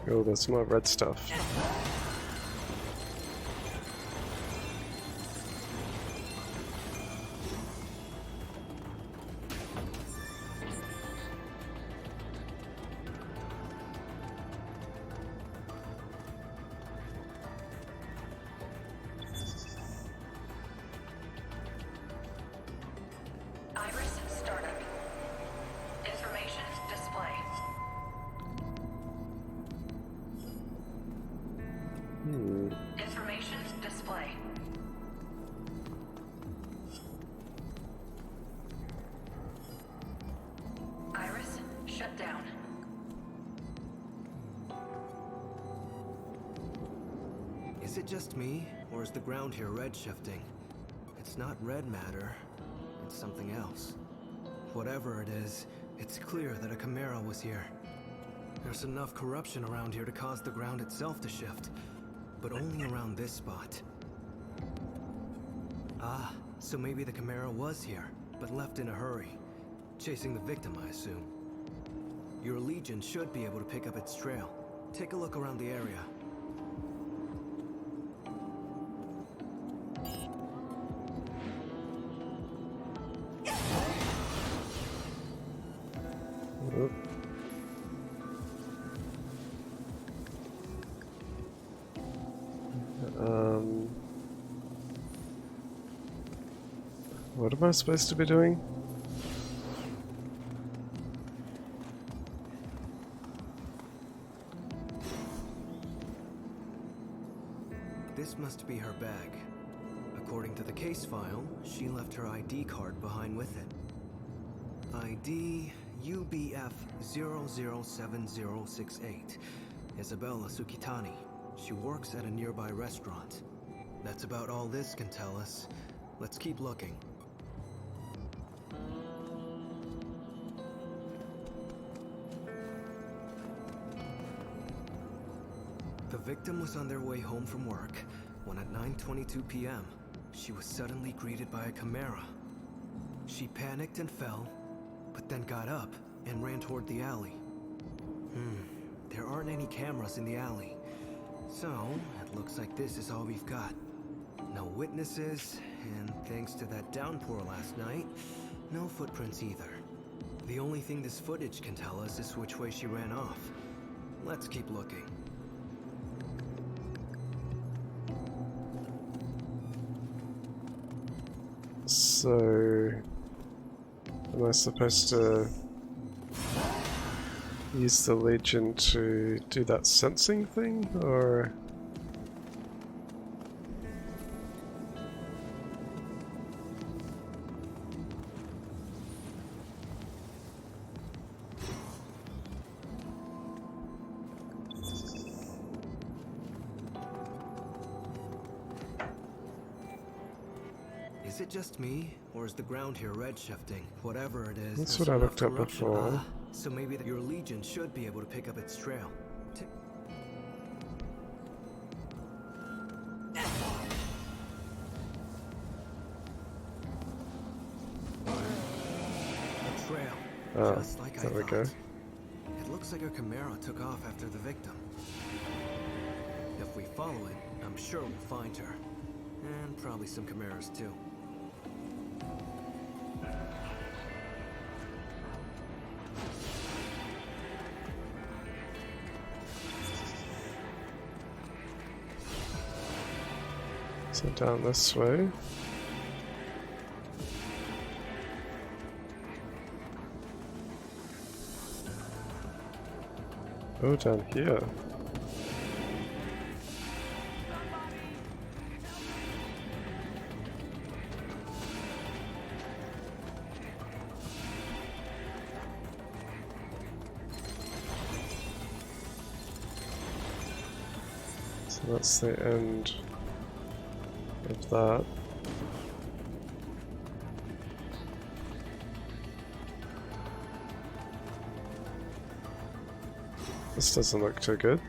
Oh, there's more red stuff. Iris startup. Information display. Information display. Iris shut down. Is it just me, or is the ground here red shifting? It's not red matter, it's something else. Whatever it is, it's clear that a Chimera was here. There's enough corruption around here to cause the ground itself to shift, but only around this spot. Ah, so maybe the Chimera was here, but left in a hurry. Chasing the victim, I assume. Your Legion should be able to pick up its trail. Take a look around the area. What am I supposed to be doing? This must be her bag. According to the case file, she left her ID card behind with it. ID UBF 007068. Isabella Sukitani. She works at a nearby restaurant. That's about all this can tell us. Let's keep looking. The victim was on their way home from work when at 9:22 p.m., she was suddenly greeted by a Chimera. She panicked and fell, but then got up and ran toward the alley. There aren't any cameras in the alley, so it looks like this is all we've got. No witnesses, and thanks to that downpour last night, no footprints either. The only thing this footage can tell us is which way she ran off. Let's keep looking. So, am I supposed to use the Legion to do that sensing thing, or? Is it just me, or is the ground here red shifting? Whatever it is, That's there's what I enough looked up corruption. before. Ah, so maybe your Legion should be able to pick up its trail. A trail, Oh, just like there I we thought. go. It looks like a Chimera took off after the victim. If we follow it, I'm sure we'll find her. And probably some Chimeras too. So down this way. Oh, down here. So that's the end of that. This doesn't look too good.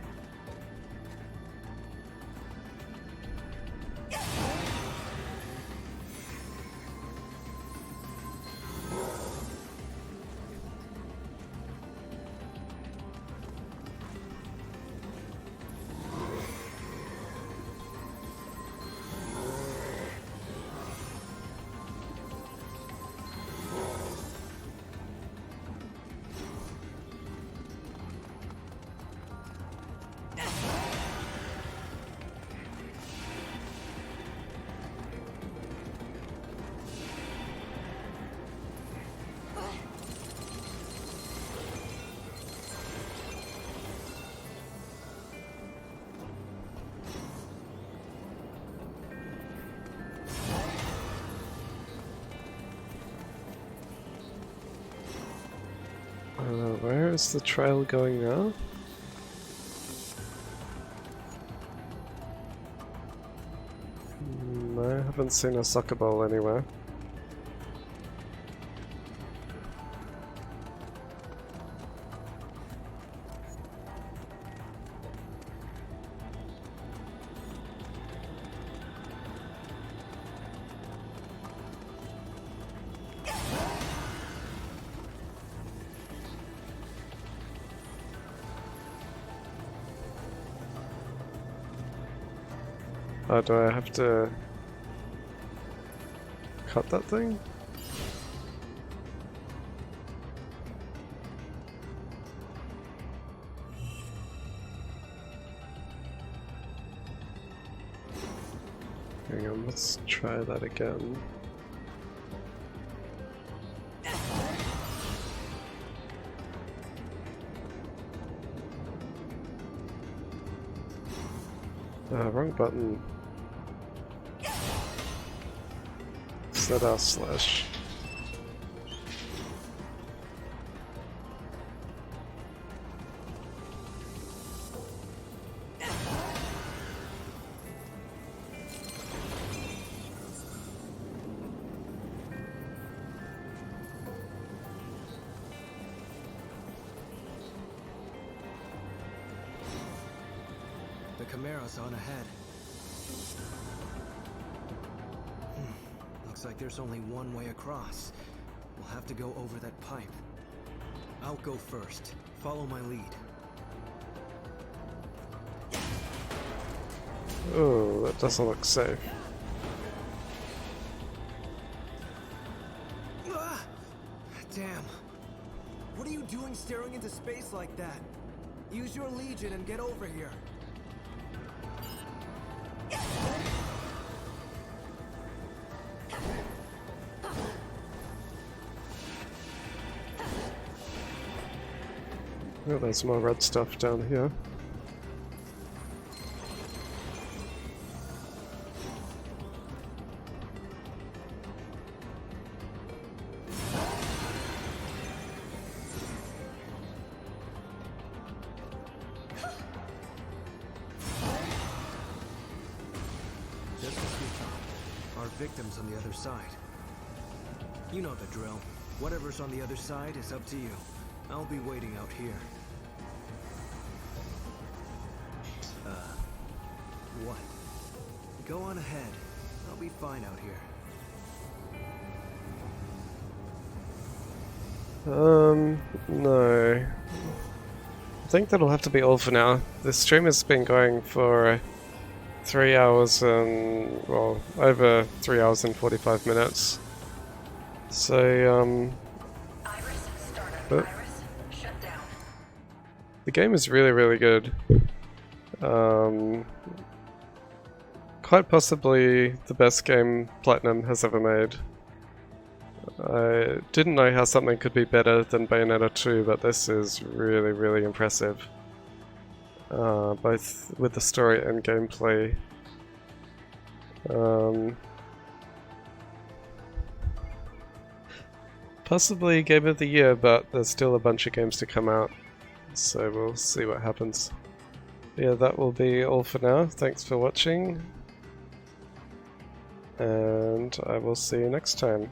Where is the trail going now? I haven't seen a soccer ball anywhere. Oh, do I have to cut that thing? Hang on, let's try that again. Wrong button. Set our slash. The Chimera's on ahead. Looks like there's only one way across. We'll have to go over that pipe. I'll go first. Follow my lead. Oh, that doesn't look safe. Ah! Damn. What are you doing staring into space like that? Use your Legion and get over here. Oh, there's more red stuff down here. Just as we thought. Our victim's on the other side. You know the drill. Whatever's on the other side is up to you. I'll be waiting out here. What? Go on ahead. I'll be fine out here. No. I think that'll have to be all for now. The stream has been going for 3 hours and, well, over 3 hours and 45 minutes. So, but the game is really, really good. quite possibly the best game Platinum has ever made. I didn't know how something could be better than Bayonetta 2, but this is really, really impressive. Both with the story and gameplay. Possibly Game of the Year, but there's still a bunch of games to come out, so we'll see what happens. Yeah, that will be all for now. Thanks for watching, and I will see you next time.